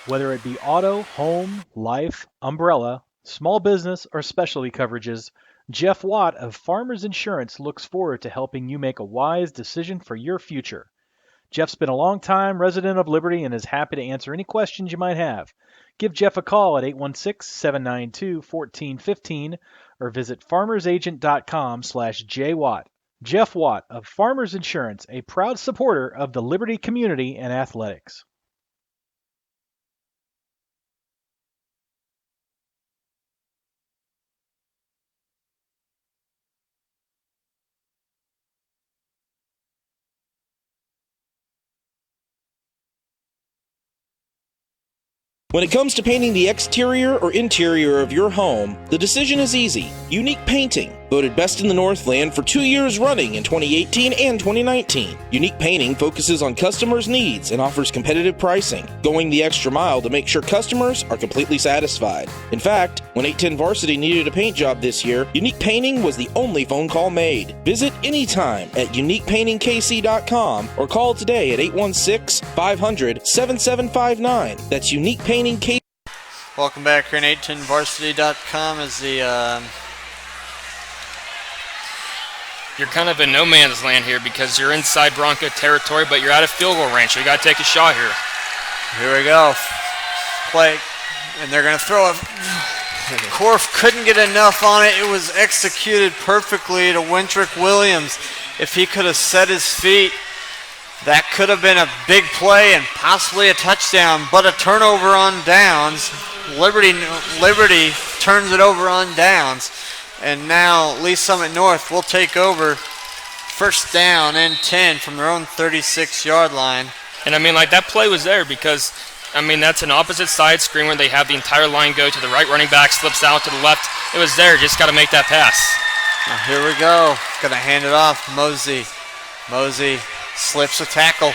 Whether it be auto, home, life, umbrella, small business, or specialty coverages, Jeff Watt of Farmers Insurance looks forward to helping you make a wise decision for your future. Jeff's been a long-time resident of Liberty and is happy to answer any questions you might have. Give Jeff a call at 816-792-1415 or visit farmersagent.com/jwatt. Jeff Watt of Farmers Insurance, a proud supporter of the Liberty community and athletics. When it comes to painting the exterior or interior of your home, the decision is easy. Unique Painting, voted best in the Northland for 2 years running in 2018 and 2019. Unique Painting focuses on customers' needs and offers competitive pricing, going the extra mile to make sure customers are completely satisfied. In fact, when 810 Varsity needed a paint job this year, Unique Painting was the only phone call made. Visit anytime at uniquepaintingkc.com or call today at 816-500-7759. That's Unique Painting KC. Welcome back here on 810varsity.com as the you're kind of in no man's land here because you're inside Bronco territory, but you're out of field goal range, so you got to take a shot here. Here we go. Play, and they're going to throw it. Korf couldn't get enough on it. It was executed perfectly to Wintrick Williams. If he could have set his feet, that could have been a big play and possibly a touchdown, but a turnover on downs. Liberty turns it over on downs. And now Lee Summit North will take over first down and 10 from their own 36-yard line. And I mean, like, that play was there because, I mean, that's an opposite side screen where they have the entire line go to the right running back, slips out to the left. It was there, just got to make that pass. Now here we go. Going to hand it off. Mosey slips a tackle,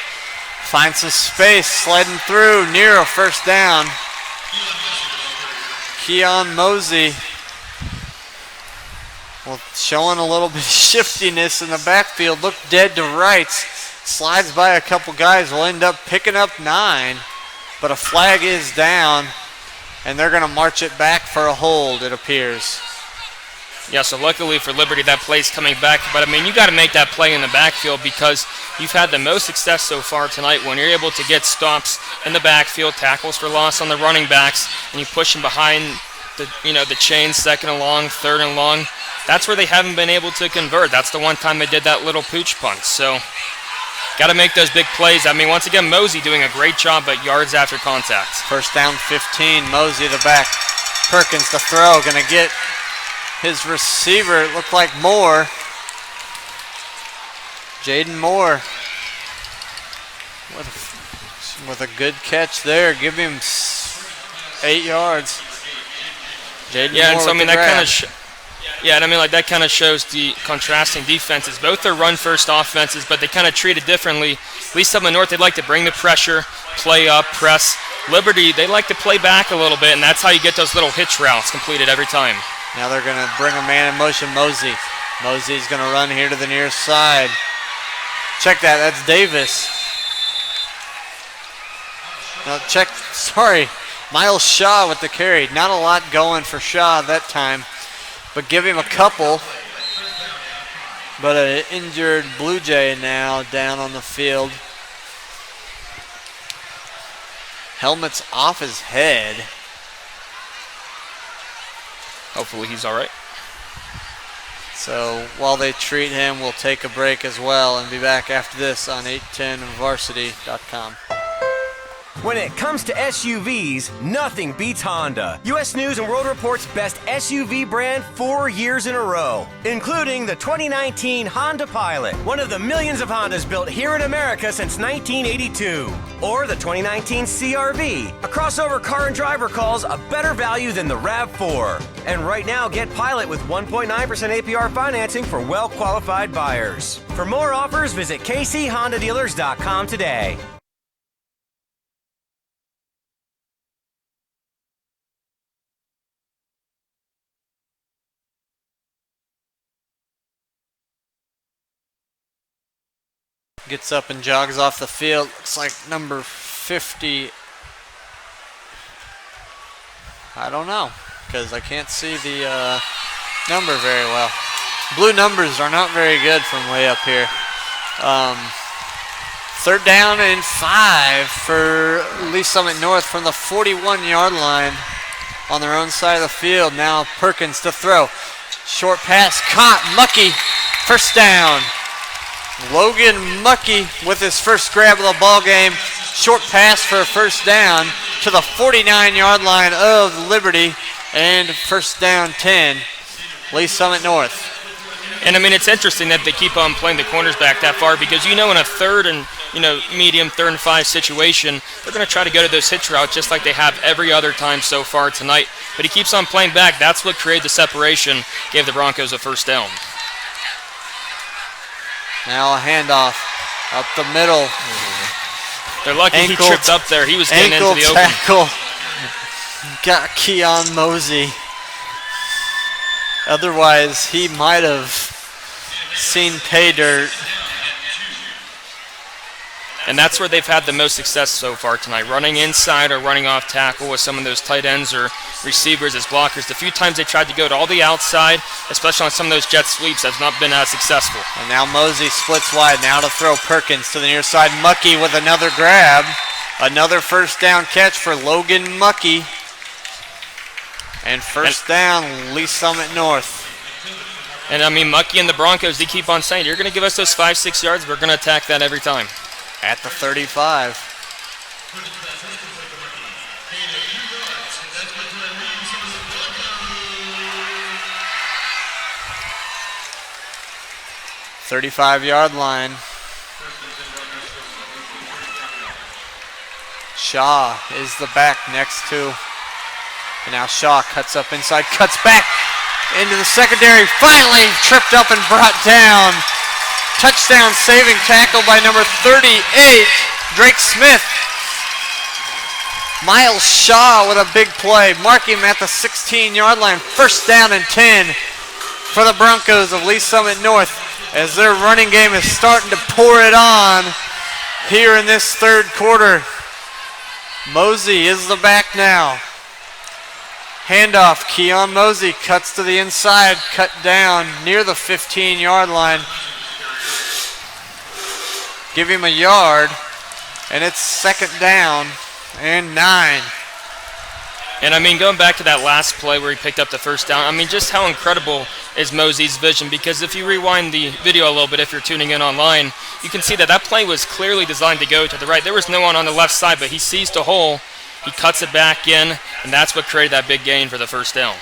finds some space, sliding through, near a first down. Keon Mosey, well, showing a little bit of shiftiness in the backfield, looked dead to rights, slides by a couple guys, will end up picking up 9, but a flag is down, and they're going to march it back for a hold, it appears. Yeah, so luckily for Liberty, that play's coming back. But, I mean, you got to make that play in the backfield because you've had the most success so far tonight when you're able to get stops in the backfield, tackles for loss on the running backs, and you push them behind the chains, second and long, third and long. That's where they haven't been able to convert. That's the one time they did that little pooch punt. So, got to make those big plays. I mean, once again, Mosey doing a great job, but yards after contact. First down 15, Mosey the back. Perkins to throw, going to get his receiver, it looked like Moore. Jaden Moore with a good catch there. Give him 8 yards. Jaden Moore, and so I mean that kind of that kind of shows the contrasting defenses. Both are run-first offenses, but they kind of treat it differently. At least up in North, they like to bring the pressure, play up, press. Liberty, they like to play back a little bit, and that's how you get those little hitch routes completed every time. Now they're going to bring a man in motion, Mosey. Mosey's going to run here to the near side. Check that, that's Davis. Now Miles Shaw with the carry. Not a lot going for Shaw that time, but give him a couple. But an injured Blue Jay now down on the field. Helmet's off his head. Hopefully he's all right. So while they treat him, we'll take a break as well and be back after this on 810varsity.com. When it comes to SUVs, nothing beats Honda. U.S. News & World Report's best SUV brand 4 years in a row, including the 2019 Honda Pilot, one of the millions of Hondas built here in America since 1982. Or the 2019 CR-V, a crossover car and driver calls a better value than the RAV4. And right now, get Pilot with 1.9% APR financing for well-qualified buyers. For more offers, visit kchondadealers.com today. Gets up and jogs off the field. Looks like number 50. I don't know, because I can't see the number very well. Blue numbers are not very good from way up here. Third down and 5 for Lee Summit North from the 41-yard line on their own side of the field. Now Perkins to throw. Short pass caught. Muckey, first down. Logan Muckey with his first grab of the ball game. Short pass for a first down to the 49-yard line of Liberty, and first down 10, Lee Summit North. And I mean, it's interesting that they keep on playing the corners back that far, because in a third and medium, 3rd and 5 situation, they're going to try to go to those hitch routes just like they have every other time so far tonight. But he keeps on playing back. That's what created the separation, gave the Broncos a first down. Now a handoff up the middle. They're lucky he tripped up there. He was getting into the open. Tackle. Got Keon Mosey. Otherwise, he might have seen pay dirt. And that's where they've had the most success so far tonight, running inside or running off tackle with some of those tight ends or receivers as blockers. The few times they tried to go to all the outside, especially on some of those jet sweeps, has not been as successful. And now Mosey splits wide. Now to throw Perkins to the near side. Muckey with another grab. Another first down catch for Logan Muckey. And first down, Lee Summit North. And I mean, Muckey and the Broncos, they keep on saying, you're going to give us those 5-6 yards, we're going to attack that every time. At the 35. "35-yard line. Shaw is the back next to. And now Shaw cuts up inside, cuts back into the secondary. Finally tripped up and brought down. Touchdown saving tackle by number 38, Drake Smith. Miles Shaw with a big play. Mark him at the 16-yard line. First down and 10 for the Broncos of Lee Summit North, as their running game is starting to pour it on here in this third quarter. Mosey is the back now. Handoff, Keon Mosey cuts to the inside, cut down near the 15-yard line. Give him a yard, and it's second down and 9. And I mean, going back to that last play where he picked up the first down, I mean, just how incredible is Mosey's vision, because if you rewind the video a little bit, if you're tuning in online, you can see that that play was clearly designed to go to the right. There was no one on the left side, but he seized a hole, he cuts it back in, and that's what created that big gain for the first down.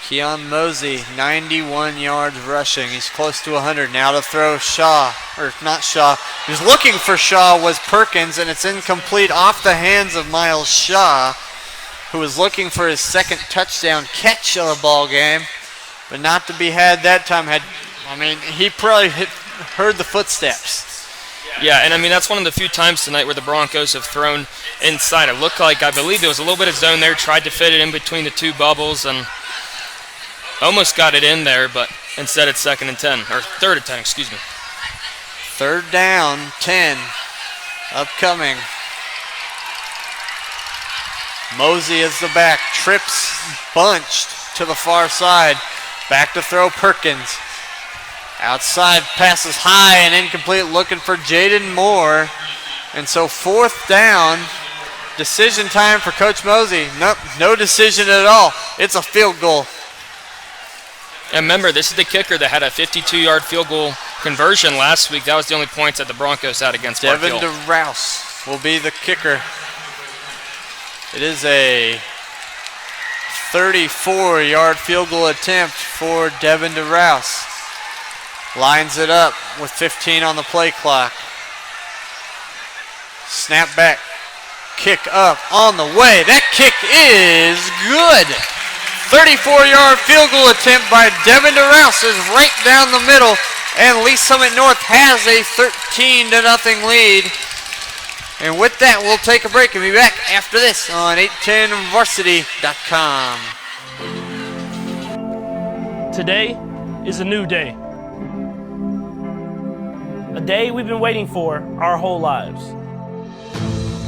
Keon Mosey, 91 yards rushing. He's close to 100. Now to throw Shaw, or not Shaw. He was looking for Shaw, was Perkins, and it's incomplete off the hands of Miles Shaw, who was looking for his second touchdown catch of the ball game, but not to be had that time. He probably heard the footsteps. Yeah, and I mean, that's one of the few times tonight where the Broncos have thrown inside. It looked like, I believe there was a little bit of zone there, tried to fit it in between the two bubbles, and almost got it in there, but instead it's second and 10, or third and 10, excuse me. Third down, 10, upcoming. Mosey is the back, trips, bunched to the far side. Back to throw Perkins. Outside, passes high and incomplete, looking for Jaden Moore. And so fourth down, decision time for Coach Mosey. Nope, no decision at all. It's a field goal. And remember, this is the kicker that had a 52-yard field goal conversion last week. That was the only points that the Broncos had against Devin Park Hill. DeRouse will be the kicker. It is a 34-yard field goal attempt for Devin DeRouse. Lines it up with 15 on the play clock. Snap back, kick up on the way. That kick is good. 34-yard field goal attempt by Devin DeRouse is right down the middle, and Lee Summit North has a 13-0 lead. And with that, we'll take a break and be back after this on 810varsity.com. Today is a new day. A day we've been waiting for our whole lives.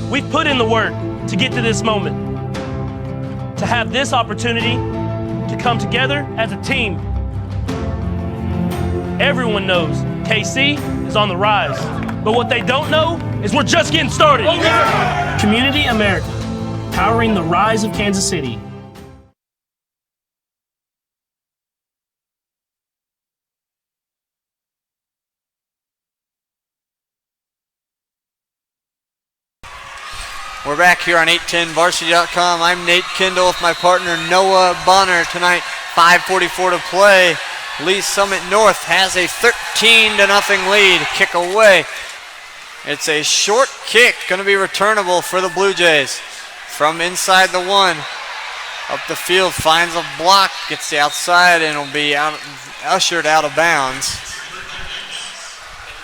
We've put in the work to get to this moment, to have this opportunity to come together as a team. Everyone knows KC is on the rise, but what they don't know is we're just getting started. Community America, powering the rise of Kansas City. We're back here on 810varsity.com. I'm Nate Kendall with my partner Noah Bonner. Tonight, 5:44 to play. Lee Summit North has a 13-0 lead. Kick away. It's a short kick, going to be returnable for the Blue Jays. From inside the 1, up the field, finds a block, gets the outside, and will be ushered out of bounds.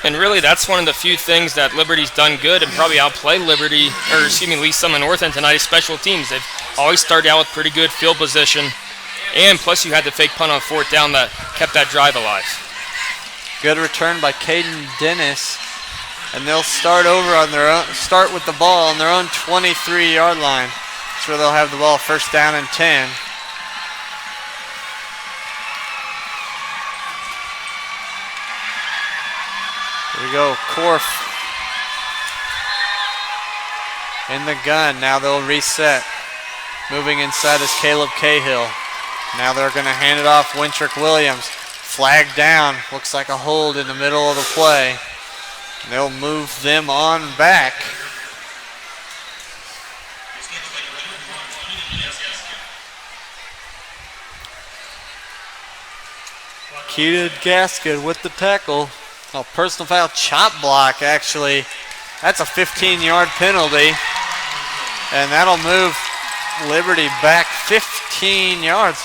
And really, that's one of the few things that Liberty's done good and probably outplay Lee Summit North in tonight's special teams. They've always started out with pretty good field position, and plus you had the fake punt on 4th down that kept that drive alive. Good return by Caden Dennis, and they'll start with the ball on their own 23-yard line. That's where they'll have the ball, 1st down and 10. Here we go, Korf in the gun. Now they'll reset. Moving inside is Caleb Cahill. Now they're going to hand it off Wintrick Williams. Flag down. Looks like a hold in the middle of the play. They'll move them on back. Keaton Gaskin with the tackle. A personal foul, chop block, actually. That's a 15-yard penalty. And that'll move Liberty back 15 yards.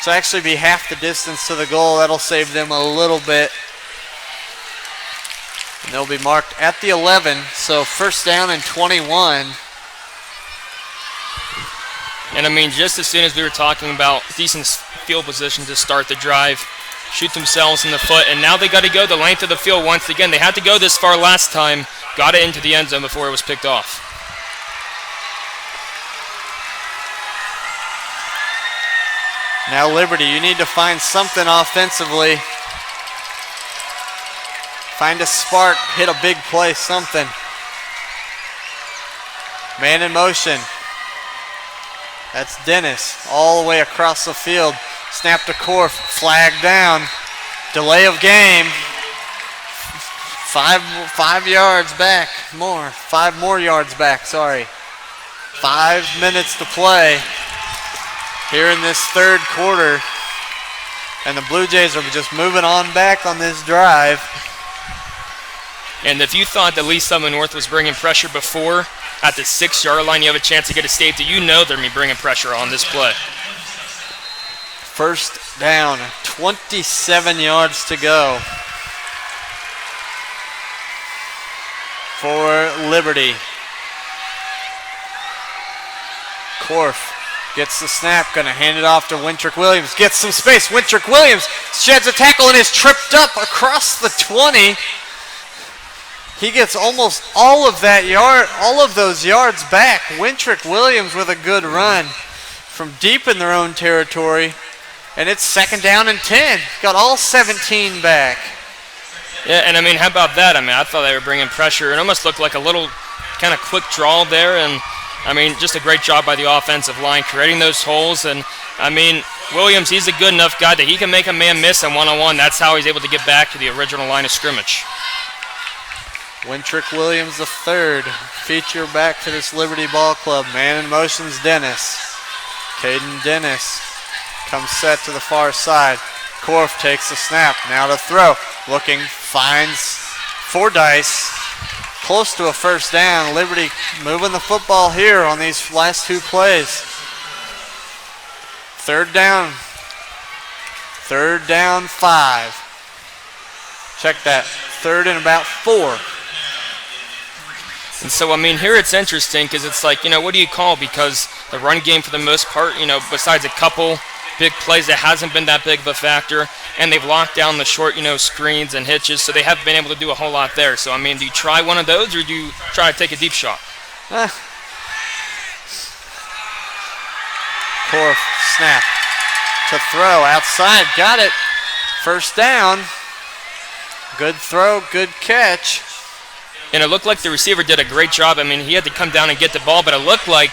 So actually be half the distance to the goal. That'll save them a little bit. And they'll be marked at the 11. So 1st down and 21. And I mean, just as soon as we were talking about decent field position to start the drive, shoot themselves in the foot, and now they got to go the length of the field once again. They had to go this far last time, got it into the end zone before it was picked off. Now Liberty, you need to find something offensively. Find a spark, hit a big play, something. Man in motion. That's Dennis all the way across the field. Snap to Korf, flag down. Delay of game. 5 yards back, more. 5 more yards back, sorry. 5 minutes to play here in this 3rd quarter. And the Blue Jays are just moving on back on this drive. And if you thought that Lee Summit North was bringing pressure before, at the 6-yard line, you have a chance to get a safety. You know they're going to be bringing pressure on this play. 1st down, 27 yards to go for Liberty. Korf gets the snap, going to hand it off to Wintrick Williams. Gets some space. Wintrick Williams sheds a tackle and is tripped up across the 20. He gets almost all of those yards back. Wintrick Williams with a good run from deep in their own territory. And it's 2nd down and 10. Got all 17 back. Yeah, and I mean, how about that? I mean, I thought they were bringing pressure. It almost looked like a little kind of quick draw there. And, I mean, just a great job by the offensive line creating those holes. And, I mean, Williams, he's a good enough guy that he can make a man miss in one-on-one. That's how he's able to get back to the original line of scrimmage. Wintrick Williams the 3rd. Feature back to this Liberty Ball Club. Man in motion's Dennis. Caden Dennis comes set to the far side. Korf takes the snap. Now to throw. Looking, finds Fordyce. Close to a 1st down. Liberty moving the football here on these last 2 plays. 3rd down. 3rd down 5. Check that. 3rd and about 4. And so, I mean, here it's interesting because it's like, you know, what do you call? Because the run game for the most part, you know, besides a couple big plays, that hasn't been that big of a factor. And they've locked down the short, you know, screens and hitches, so they haven't been able to do a whole lot there. So, I mean, do you try one of those or do you try to take a deep shot? Korf snap to throw outside. Got it. 1st down. Good throw, good catch. And it looked like the receiver did a great job. I mean, he had to come down and get the ball, but it looked like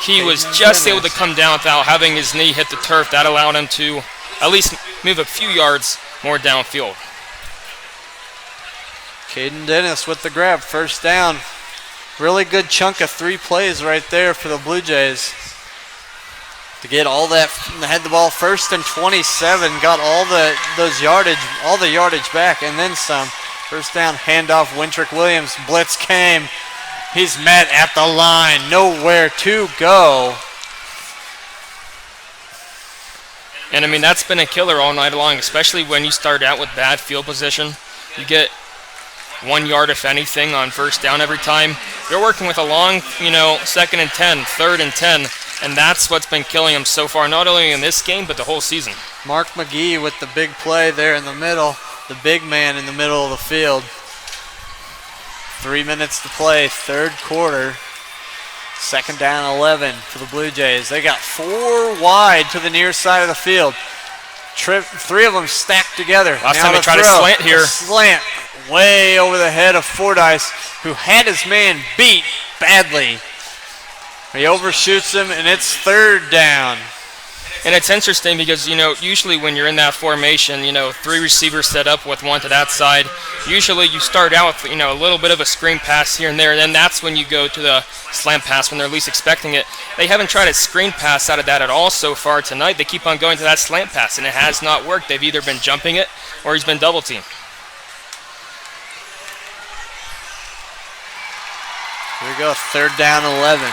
he was just able to come down without having his knee hit the turf. That allowed him to at least move a few yards more downfield. Caden Dennis with the grab. 1st down. Really good chunk of 3 plays right there for the Blue Jays. To get all that, had the ball 1st and 27, got all the yardage back, and then some. First down, handoff, Wintrick Williams. Blitz came. He's met at the line. Nowhere to go. And, I mean, that's been a killer all night long, especially when you start out with bad field position. You get 1 yard, if anything, on first down every time. You're working with a long, 2nd and 10, 3rd and 10, and that's what's been killing them so far, not only in this game, but the whole season. Mark McGee with the big play there in the middle, the big man in the middle of the field. 3 minutes to play, 3rd quarter. 2nd down 11 for the Blue Jays. They got 4 wide to the near side of the field. 3 of them stacked together. Last time they tried a slant here. A slant way over the head of Fordyce, who had his man beat badly. He overshoots him, and it's 3rd down. And it's interesting because, usually when you're in that formation, 3 receivers set up with 1 to that side. Usually you start out with, a little bit of a screen pass here and there, and then that's when you go to the slant pass when they're least expecting it. They haven't tried a screen pass out of that at all so far tonight. They keep on going to that slant pass, and it has not worked. They've either been jumping it or he's been double-teamed. Here we go, 3rd down 11.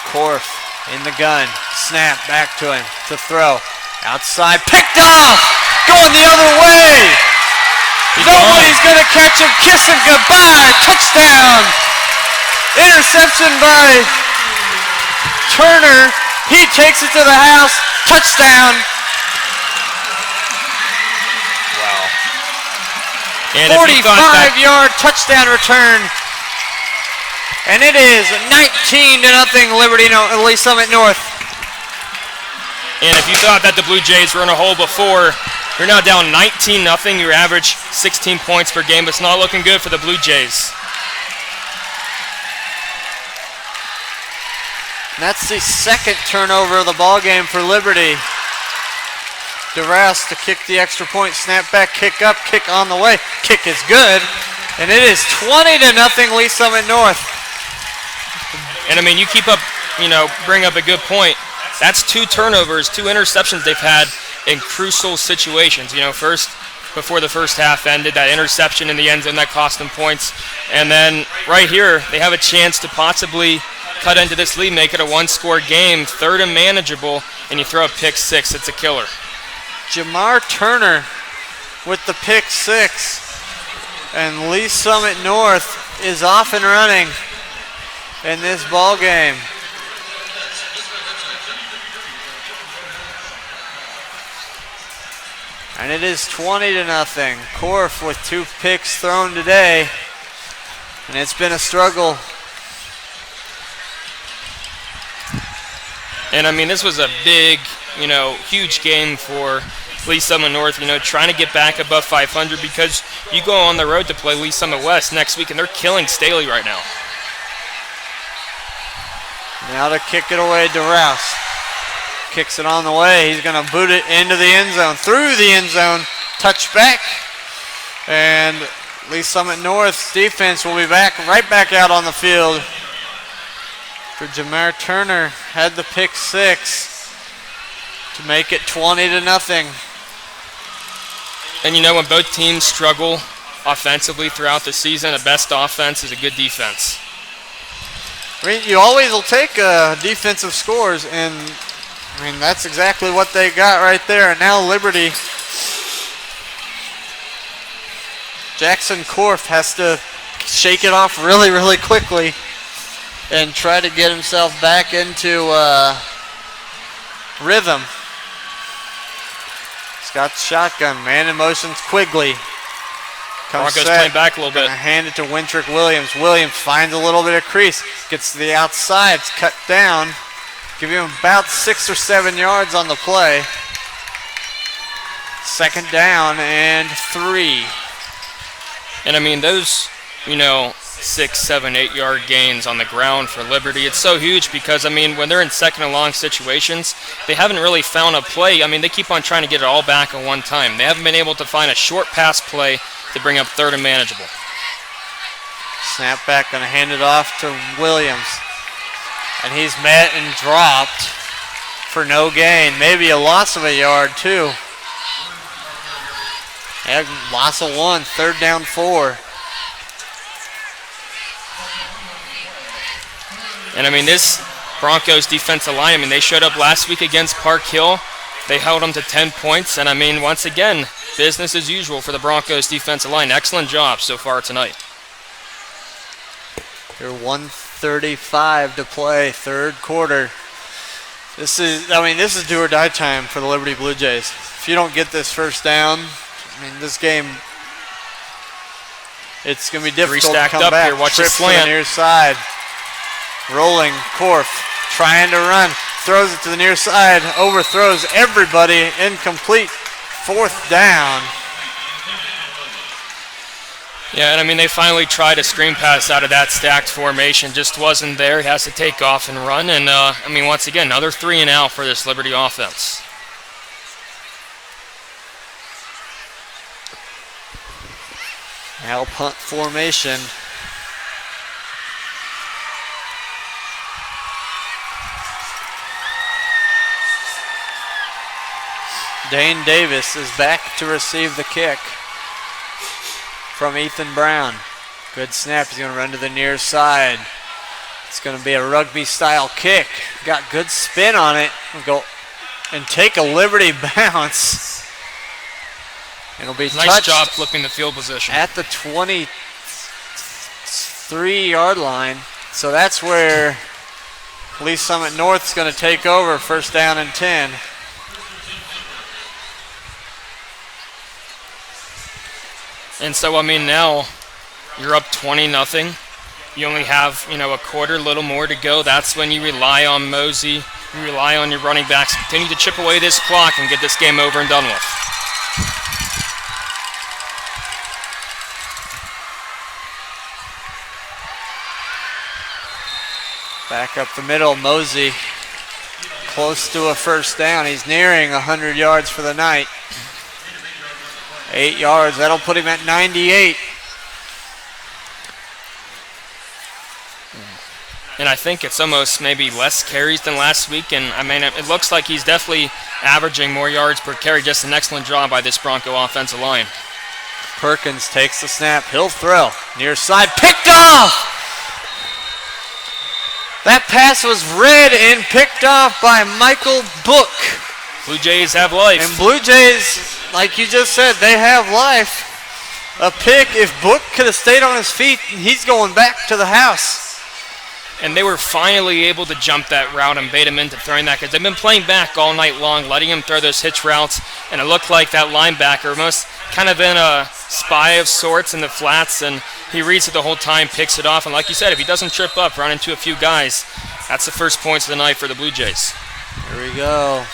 Korf in the gun, snap back to him to throw. Outside, picked off, going the other way. Nobody's going to catch him, kiss him goodbye, touchdown. Interception by Turner. He takes it to the house, touchdown. Wow. And 45-yard touchdown return. And it is 19-0 Lee Summit North. And if you thought that the Blue Jays were in a hole before, you're now down 19-0. Your average 16 points per game. It's not looking good for the Blue Jays. And that's the 2nd turnover of the ball game for Liberty. DeRouse to kick the extra point, snap back, kick up, kick on the way. Kick is good. And it is 20-0 Lee Summit North. And, I mean, you keep up, bring up a good point. That's 2 turnovers, 2 interceptions they've had in crucial situations. First, before the first half ended, that interception in the end zone that cost them points. And then right here, they have a chance to possibly cut into this lead, make it a 1-score game, 3rd and manageable, and you throw a pick 6. It's a killer. Jamar Turner with the pick 6. And Lee Summit North is off and running in this ball game. And it is 20-0. Korf with 2 picks thrown today. And it's been a struggle. And I mean, this was a big, huge game for Lee Summit North, trying to get back above 500 because you go on the road to play Lee Summit West next week, and they're killing Staley right now. Now to kick it away, DeRouse. Kicks it on the way. He's going to boot it into the end zone, through the end zone, touchback. And Lee Summit North's defense will be right back out on the field. For Jamar Turner, had the pick 6 to make it 20-0. And when both teams struggle offensively throughout the season, the best offense is a good defense. I mean, you always will take defensive scores, and that's exactly what they got right there. And now Liberty, Jackson Korf has to shake it off really, really quickly and try to get himself back into rhythm. He's got the shotgun, man in motion's Quigley. Broncos playing back a little bit. Hand it to Wintrick Williams. Williams finds a little bit of crease. Gets to the outside. It's cut down. Give him about 6 or 7 yards on the play. 2nd down and 3. And I mean, those, 6, 7, 8 yard gains on the ground for Liberty, it's so huge because, when they're in 2nd and long situations, they haven't really found a play. They keep on trying to get it all back at one time. They haven't been able to find a short pass play to bring up 3rd and manageable. Snap back, going to hand it off to Williams. And he's met and dropped for no gain. Maybe a loss of a yard, too. Yeah, loss of 1, 3rd down 4. And I mean, this Broncos defensive line, I mean, they showed up last week against Park Hill. They held them to 10 points. And I mean, once again, business as usual for the Broncos defensive line. Excellent job so far tonight. Here, 1:35 to play, 3rd quarter. This is do or die time for the Liberty Blue Jays. If you don't get this first down, I mean, this game, it's going to be difficult to come back. Here, watch Trip the slant. to the near side. Rolling, Korf trying to run. Throws it to the near side. Overthrows everybody. Incomplete. 4th down. Yeah, and I mean, they finally tried a screen pass out of that stacked formation. Just wasn't there. He has to take off and run. And, I mean, once again, another 3 and out for this Liberty offense. Now punt formation. Dane Davis is back to receive the kick from Ethan Brown. Good snap. He's going to run to the near side. It's going to be a rugby-style kick. Got good spin on it. Go and take a Liberty bounce. It'll be nice touched job flipping the field position at the 23-yard line. So that's where Lee Summit North is going to take over. 1st down and 10. And so, I mean, now you're up 20-0. You only have, a quarter, a little more to go. That's when you rely on Mosey. You rely on your running backs. Continue to chip away this clock and get this game over and done with. Back up the middle, Mosey. Close to a 1st down. He's nearing 100 yards for the night. 8 yards, that'll put him at 98. And I think it's almost maybe less carries than last week. And I mean, it looks like he's definitely averaging more yards per carry. Just an excellent job by this Bronco offensive line. Perkins takes the snap. He'll throw. Near side, picked off! That pass was read and picked off by Michael Book. Blue Jays have life. And Blue Jays, like you just said, they have life. A pick, if Book could have stayed on his feet, he's going back to the house. And they were finally able to jump that route and bait him into throwing that because they've been playing back all night long, letting him throw those hitch routes. And it looked like that linebacker must kind of been a spy of sorts in the flats, and he reads it the whole time, picks it off. And like you said, if he doesn't trip up, run into a few guys, that's the first points of the night for the Blue Jays. Here we go.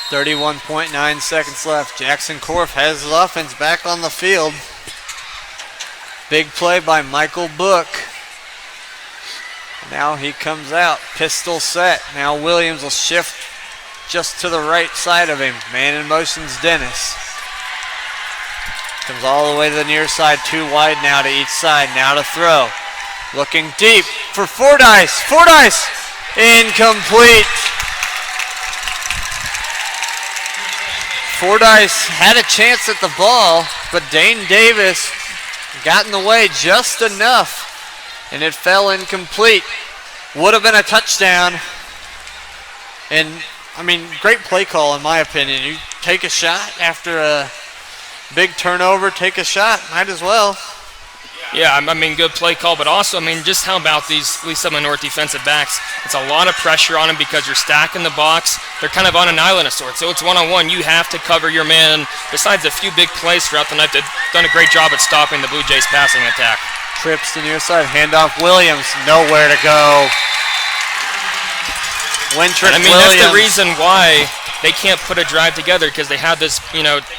31.9 seconds left. Jackson Korf has his offense back on the field. Big play by Michael Book. Now he comes out, pistol set. Now Williams will shift just to the right side of him. Man in motion's Dennis. Comes all the way to the near side, 2 wide now to each side. Now to throw. Looking deep for Fordyce. Fordyce, incomplete. Fordyce had a chance at the ball, but Dane Davis got in the way just enough, and it fell incomplete. Would have been a touchdown. And, I mean, great play call in my opinion. You take a shot after a big turnover, take a shot, might as well. Yeah, I mean, good play call, but also, I mean, just how about these Lee Summit North defensive backs? It's a lot of pressure on them because you're stacking the box. They're kind of on an island of sorts, so it's one-on-one. You have to cover your man. Besides a few big plays throughout the night, they've done a great job at stopping the Blue Jays' passing attack. Trips to the near side, handoff Williams, nowhere to go. Wintrip I mean, Williams. That's the reason why they can't put a drive together, because they have this,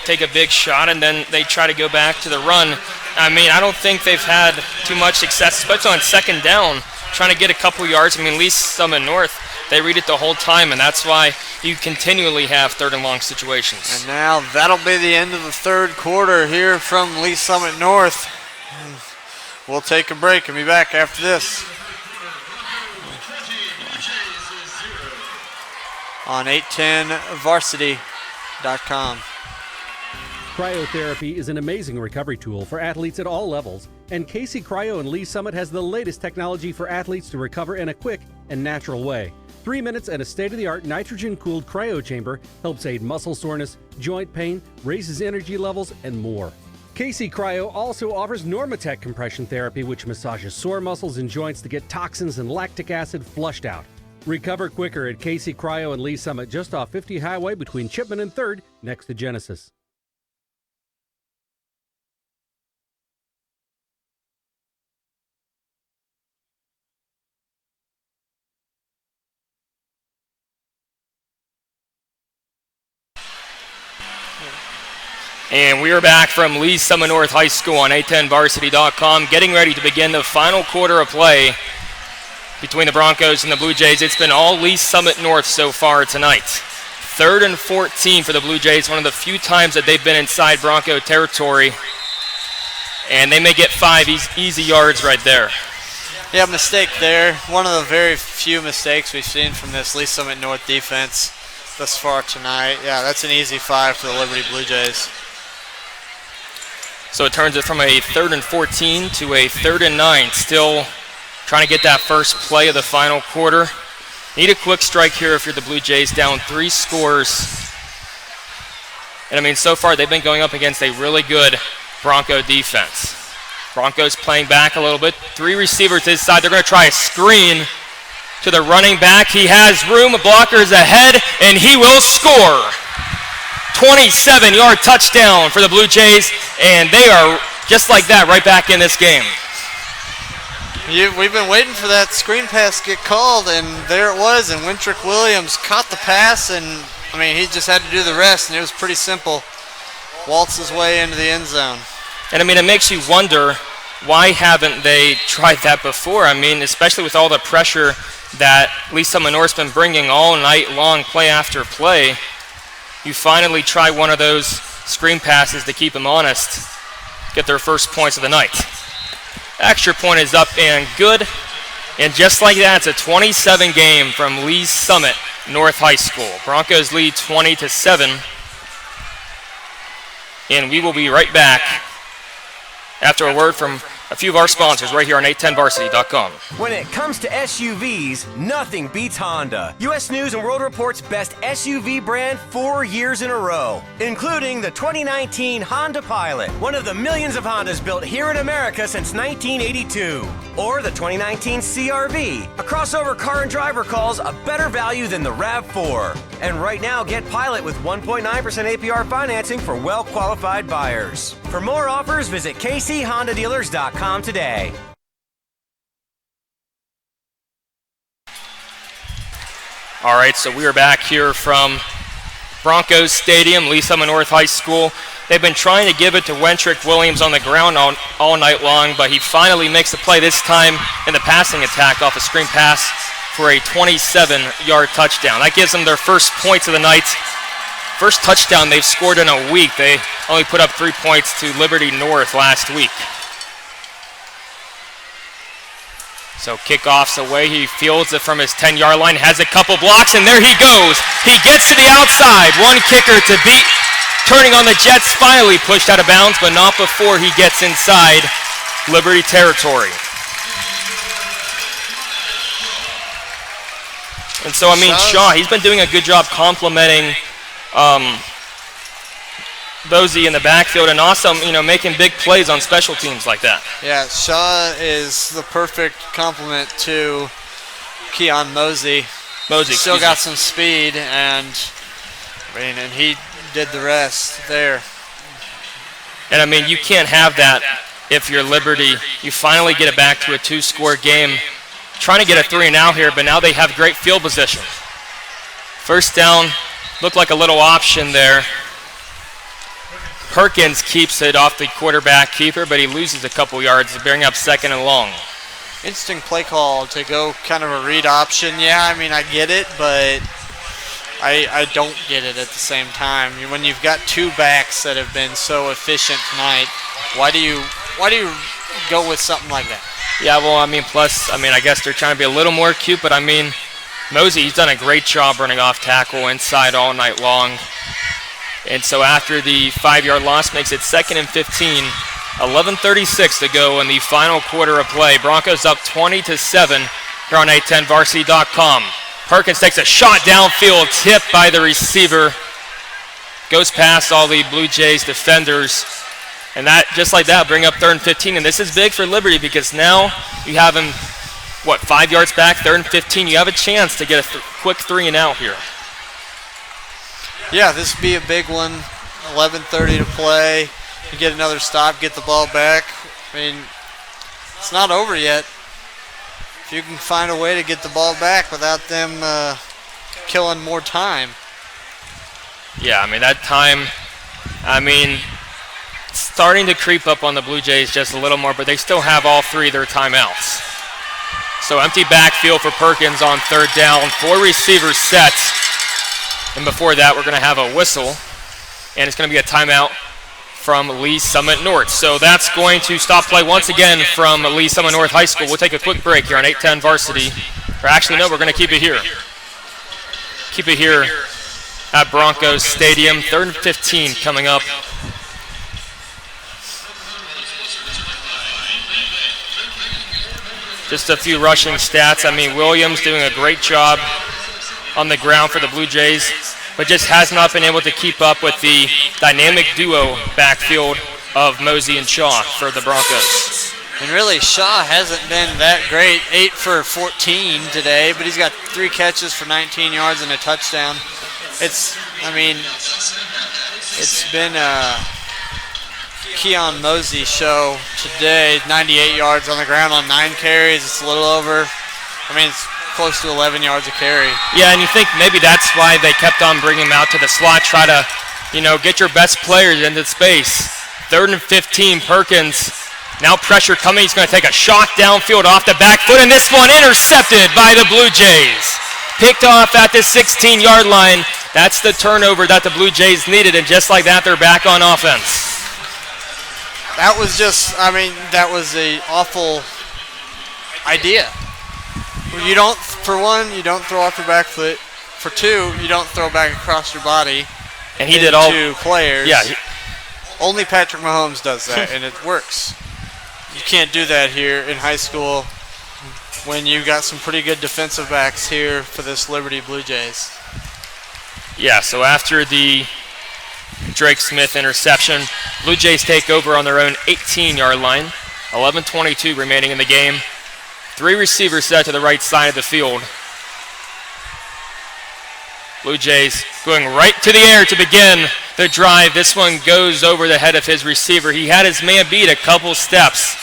take a big shot and then they try to go back to the run. I mean, I don't think they've had too much success, especially on 2nd down, trying to get a couple yards. I mean, Lee Summit North, they read it the whole time, and that's why you continually have 3rd and long situations. And now that'll be the end of the 3rd quarter here from Lee Summit North. We'll take a break and be back after this on 810varsity.com. Cryotherapy is an amazing recovery tool for athletes at all levels, and Casey Cryo in Lee Summit has the latest technology for athletes to recover in a quick and natural way. 3 minutes and a state-of-the-art nitrogen-cooled cryo chamber helps aid muscle soreness, joint pain, raises energy levels, and more. Casey Cryo also offers Normatec compression therapy, which massages sore muscles and joints to get toxins and lactic acid flushed out. Recover quicker at Casey Cryo and Lee Summit, just off 50 Highway between Chipman and 3rd, next to Genesis. And we are back from Lee Summit North High School on 810varsity.com, getting ready to begin the final quarter of play between the Broncos and the Blue Jays. It's been all Lee Summit North so far tonight. 3rd and 14 for the Blue Jays, one of the few times that they've been inside Bronco territory. And they may get 5 easy yards right there. Yeah, mistake there. One of the very few mistakes we've seen from this Lee Summit North defense thus far tonight. Yeah, that's an easy 5 for the Liberty Blue Jays. So it turns it from a 3rd and 14 to a 3rd and 9. Still trying to get that first play of the final quarter. Need a quick strike here if you're the Blue Jays, down 3 scores. And I mean, so far they've been going up against a really good Bronco defense. Broncos playing back a little bit. 3 receivers this side. They're going to try a screen to the running back. He has room. A blocker is ahead, and he will score. 27-yard touchdown for the Blue Jays, and they are just like that right back in this game. We've been waiting for that screen pass to get called, and there it was, and Wintrick Williams caught the pass, and I mean, he just had to do the rest, and it was pretty simple. Waltz his way into the end zone. And I mean, it makes you wonder, why haven't they tried that before? I mean, especially with all the pressure that Lee Summit North's been bringing all night long, play after play. You finally try one of those screen passes to keep them honest, get their first points of the night. Extra point is up and good. And just like that, it's a 27 game from Lee Summit North High School. Broncos lead 20-7. And we will be right back after a word from a few of our sponsors right here on 810varsity.com. When it comes to SUVs, nothing beats Honda. U.S. News and World Report's best SUV brand 4 years in a row, including the 2019 Honda Pilot, one of the millions of Hondas built here in America since 1982. Or the 2019 CR-V, a crossover car and driver calls a better value than the RAV4. And right now, get Pilot with 1.9% APR financing for well-qualified buyers. For more offers, visit kchondadealers.com today. All right, so we are back here from Broncos Stadium, Lee Summit North High School. They've been trying to give it to Wintrick Williams on the ground all night long, but he finally makes the play this time in the passing attack off a screen pass for a 27-yard touchdown. That gives them their first points of the night. First touchdown they've scored in a week. They only put up 3 points to Liberty North last week. So kickoff's away. He fields it from his 10-yard line, has a couple blocks, and there he goes. He gets to the outside. One kicker to beat. Turning on the Jets, finally pushed out of bounds, but not before he gets inside Liberty territory. And so, I mean, Shaw, he's been doing a good job complimenting Bosey in the backfield and also, you know, making big plays on special teams like that. Yeah, Shaw is the perfect complement to Keon Mosey. Still got some speed, and he did the rest there. And I mean, you can't have that if you're Liberty. You finally get it back to a 2-score game. Trying to get a 3 and out here, but now they have great field position. First down, looked like a little option there. Perkins keeps it off the quarterback keeper, but he loses a couple yards to bring up 2nd and long. Interesting play call to go kind of a read option. Yeah, I mean, I get it, but I don't get it at the same time. When you've got 2 backs that have been so efficient tonight, why do you go with something like that. Yeah, well, I mean, plus, I guess they're trying to be a little more cute, but Mosey, he's done a great job running off tackle inside all night long. And so after the 5-yard loss makes it 2nd and 15, 11:36 to go in the final quarter of play. Broncos up 20-7 here on 810varsity.com. Perkins takes a shot downfield, tipped by the receiver. Goes past all the Blue Jays defenders. And that, just like that, bring up 3rd and 15. And this is big for Liberty because now you have him, 5 yards back, 3rd and 15. You have a chance to get a quick 3 and out here. Yeah, this would be a big one. 11:30 to play. You get another stop, get the ball back. It's not over yet. If you can find a way to get the ball back without them killing more time. Yeah, that time, starting to creep up on the Blue Jays just a little more, but they still have all 3 of their timeouts. So empty backfield for Perkins on 3rd down. 4 receivers set. And before that, we're going to have a whistle. And it's going to be a timeout from Lee Summit North. So that's going to stop play once again from Lee Summit North High School. We'll take a quick break here on 810 Varsity. Or actually, no, we're going to keep it here. Keep it here at Broncos Stadium. 3rd and 15 coming up. Just a few rushing stats. Williams doing a great job on the ground for the Blue Jays, but just has not been able to keep up with the dynamic duo backfield of Mosey and Shaw for the Broncos. And really, Shaw hasn't been that great. 8 for 14 today, but he's got 3 catches for 19 yards and a touchdown. It's been a Keon Mosey show today. 98 yards on the ground on 9 carries. It's a little over. It's close to 11 yards a carry. Yeah, and you think maybe that's why they kept on bringing him out to the slot, try to, get your best players into space. 3rd and 15, Perkins. Now pressure coming. He's going to take a shot downfield off the back foot, and this one intercepted by the Blue Jays. Picked off at the 16-yard line. That's the turnover that the Blue Jays needed, and just like that, they're back on offense. That was just, that was an awful idea. For one, you don't throw off your back foot. For 2, you don't throw back across your body. And he did all 2 players. Yeah. Only Patrick Mahomes does that, and it works. You can't do that here in high school when you've got some pretty good defensive backs here for this Liberty Blue Jays. Yeah, so after the Drake Smith interception, Blue Jays take over on their own 18-yard line. 11:22 remaining in the game. 3 receivers set to the right side of the field. Blue Jays going right to the air to begin the drive. This one goes over the head of his receiver. He had his man beat a couple steps.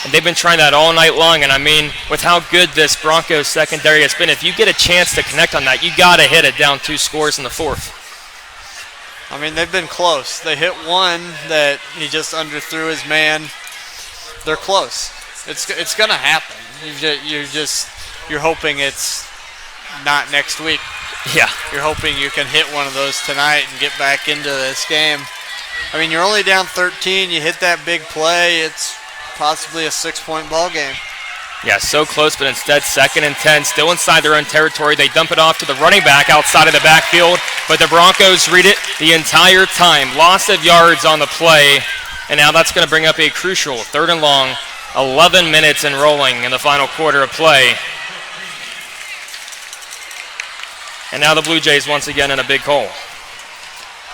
And they've been trying that all night long. And with how good this Broncos secondary has been, if you get a chance to connect on that, you got to hit it down 2 scores in the 4th. They've been close. They hit one that he just underthrew his man. They're close. It's going to happen. You're hoping it's not next week. Yeah. You're hoping you can hit one of those tonight and get back into this game. You're only down 13. You hit that big play. It's possibly a 6-point ball game. Yeah, so close, but instead 2nd and 10, still inside their own territory. They dump it off to the running back outside of the backfield, but the Broncos read it the entire time. Loss of yards on the play, and now that's going to bring up a crucial 3rd and long. 11 minutes and rolling in the final quarter of play. And now the Blue Jays once again in a big hole.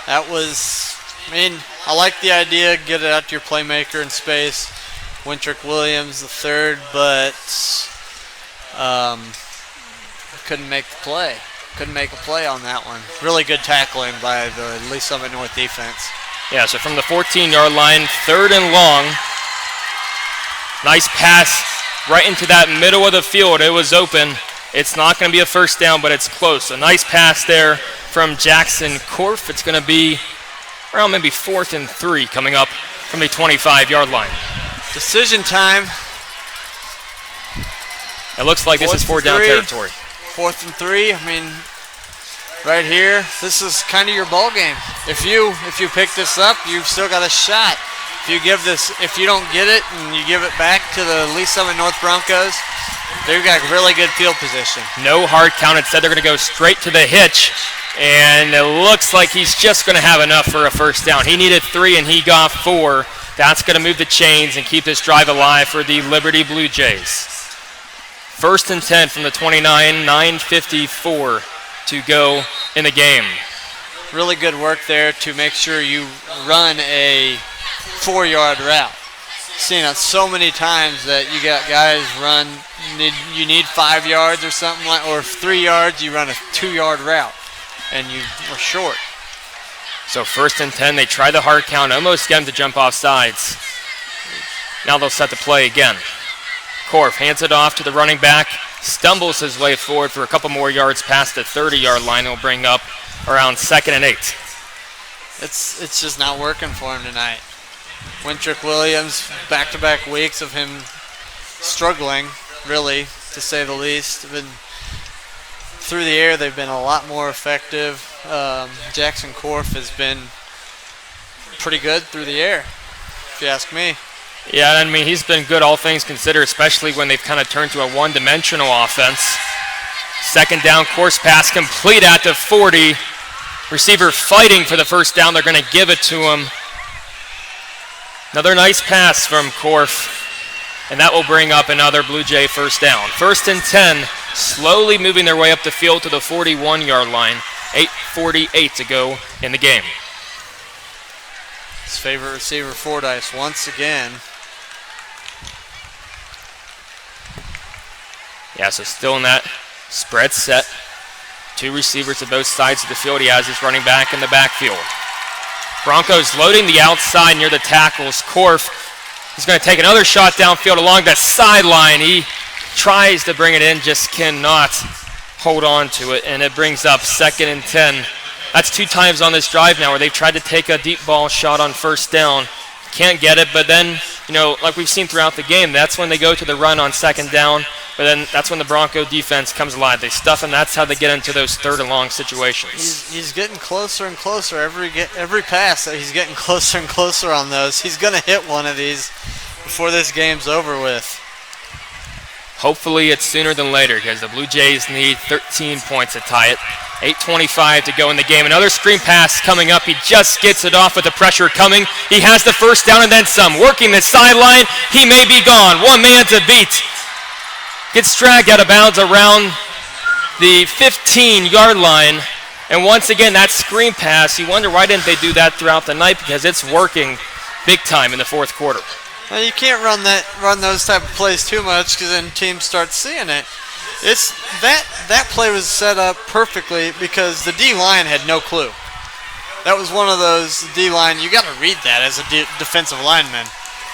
That was, I like the idea, get it out to your playmaker in space. Wintrick Williams the 3rd, but couldn't make the play. Couldn't make a play on that one. Really good tackling by the Lee Summit North defense. Yeah, so from the 14-yard line, 3rd and long. Nice pass right into that middle of the field. It was open. It's not going to be a first down, but it's close. A nice pass there from Jackson Korf. It's going to be around maybe 4th and 3 coming up from the 25-yard line. Decision time. It looks like this is 4th down territory. 4th and 3. Right here, this is kind of your ball game. If you pick this up, you've still got a shot. If you don't get it and you give it back to the Lee Summit North Broncos, they've got really good field position. No hard count. Instead, they're going to go straight to the hitch. And it looks like he's just going to have enough for a first down. He needed 3 and he got 4. That's going to move the chains and keep this drive alive for the Liberty Blue Jays. 1st and 10 from the 29, 9:54 to go in the game. Really good work there to make sure you run a 4-yard route. Seen it so many times that you got guys run, you need 5 yards or something like, or 3 yards, you run a 2-yard route, and you were short. So 1st and 10, they try the hard count, almost get him to jump off sides. Now they'll set the play again. Korf hands it off to the running back, stumbles his way forward for a couple more yards past the 30-yard line. It'll bring up around 2nd and 8. It's just not working for him tonight. Wintrick Williams, back-to-back weeks of him struggling, really, to say the least. Through the air, they've been a lot more effective. Jackson Korf has been pretty good through the air, if you ask me. Yeah, I mean, he's been good all things considered, especially when they've kind of turned to a one-dimensional offense. 2nd down, course pass complete at the 40. Receiver fighting for the first down. They're going to give it to him. Another nice pass from Korf, and that will bring up another Blue Jay first down. 1st and 10, slowly moving their way up the field to the 41-yard line. 8:48 to go in the game. His favorite receiver, Fordyce, once again. Yeah, so still in that spread set. 2 receivers to both sides of the field. He has his running back in the backfield. Broncos loading the outside near the tackles. Korf is going to take another shot downfield along that sideline. He tries to bring it in, just cannot hold on to it, and it brings up 2nd and 10. That's 2 times on this drive now where they've tried to take a deep ball shot on first down. Can't get it, but then, like we've seen throughout the game, that's when they go to the run on 2nd down, but then that's when the Bronco defense comes alive. They stuff, and that's how they get into those 3rd and long situations. He's getting closer and closer. Every pass, he's getting closer and closer on those. He's going to hit one of these before this game's over with. Hopefully it's sooner than later because the Blue Jays need 13 points to tie it. 8:25 to go in the game. Another screen pass coming up. He just gets it off with the pressure coming. He has the first down and then some. Working the sideline. He may be gone. 1 man to beat. Gets dragged out of bounds around the 15-yard line. And once again, that screen pass, you wonder why didn't they do that throughout the night, because it's working big time in the 4th quarter. Well, you can't run those type of plays too much because then teams start seeing it. It's that play was set up perfectly because the D-line had no clue. That was one of those D-line, you got to read that as a defensive lineman.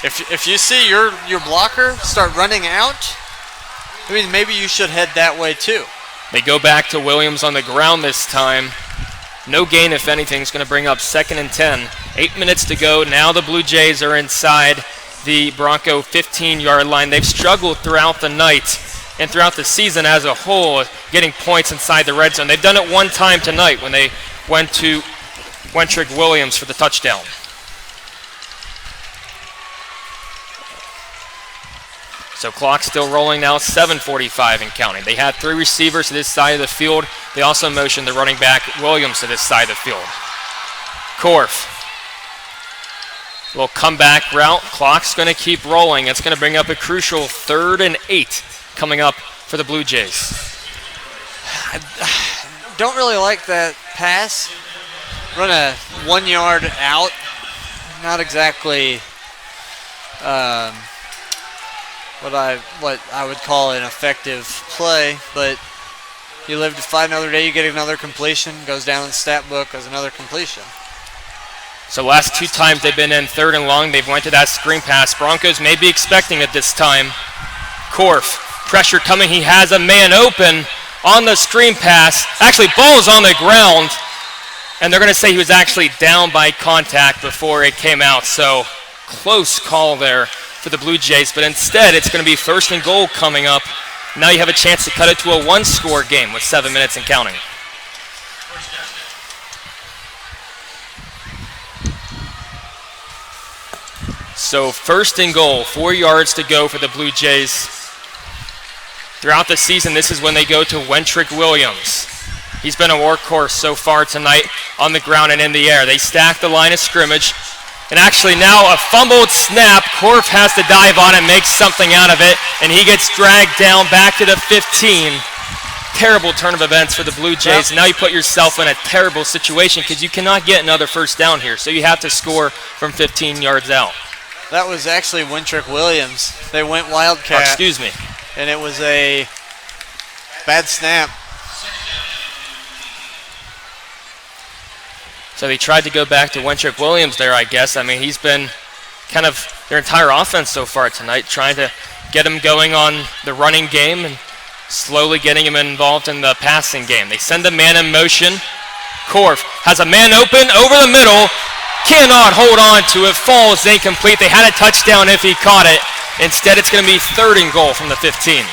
If you see your blocker start running out, I mean, maybe you should head that way too. They go back to Williams on the ground this time. No gain, if anything, is going to bring up 2nd and 10. 8 minutes to go. Now the Blue Jays are inside the Bronco 15-yard line. They've struggled throughout the night and throughout the season as a whole getting points inside the red zone. They've done it one time tonight when they went to Wintrick Williams for the touchdown. So clock still rolling now, 7:45 and counting. They had 3 receivers to this side of the field. They also motioned the running back Williams to this side of the field. Korf. Little comeback route. Clock's going to keep rolling. It's going to bring up a crucial 3rd and 8 coming up for the Blue Jays. I don't really like that pass. Run a 1 yard out. Not exactly what I would call an effective play, but you live to fight another day, you get another completion, goes down in the stat book as another completion. So last 2 times they've been in 3rd and long, they've went to that screen pass. Broncos may be expecting it this time. Korf, pressure coming, he has a man open on the screen pass. Actually, ball's on the ground, and they're going to say he was actually down by contact before it came out, so close call there for the Blue Jays, but instead it's going to be 1st and goal coming up. Now you have a chance to cut it to a 1-score game with 7 minutes and counting. So 1st and goal, 4 yards to go for the Blue Jays. Throughout the season, this is when they go to Wentrick Williams. He's been a workhorse so far tonight on the ground and in the air. They stack the line of scrimmage. And actually now a fumbled snap. Korf has to dive on it, make something out of it, and he gets dragged down back to the 15. Terrible turn of events for the Blue Jays. Now you put yourself in a terrible situation because you cannot get another first down here. So you have to score from 15 yards out. That was actually Wentrick Williams. They went Wildcat. Excuse me. And it was a bad snap. So they tried to go back to Wentrick Williams there, I guess. I mean, he's been kind of their entire offense so far tonight, trying to get him going on the running game and slowly getting him involved in the passing game. They send a man in motion. Korf has a man open over the middle, cannot hold on to it, falls incomplete. They had a touchdown if he caught it. Instead, it's going to be 3rd and goal from the 15.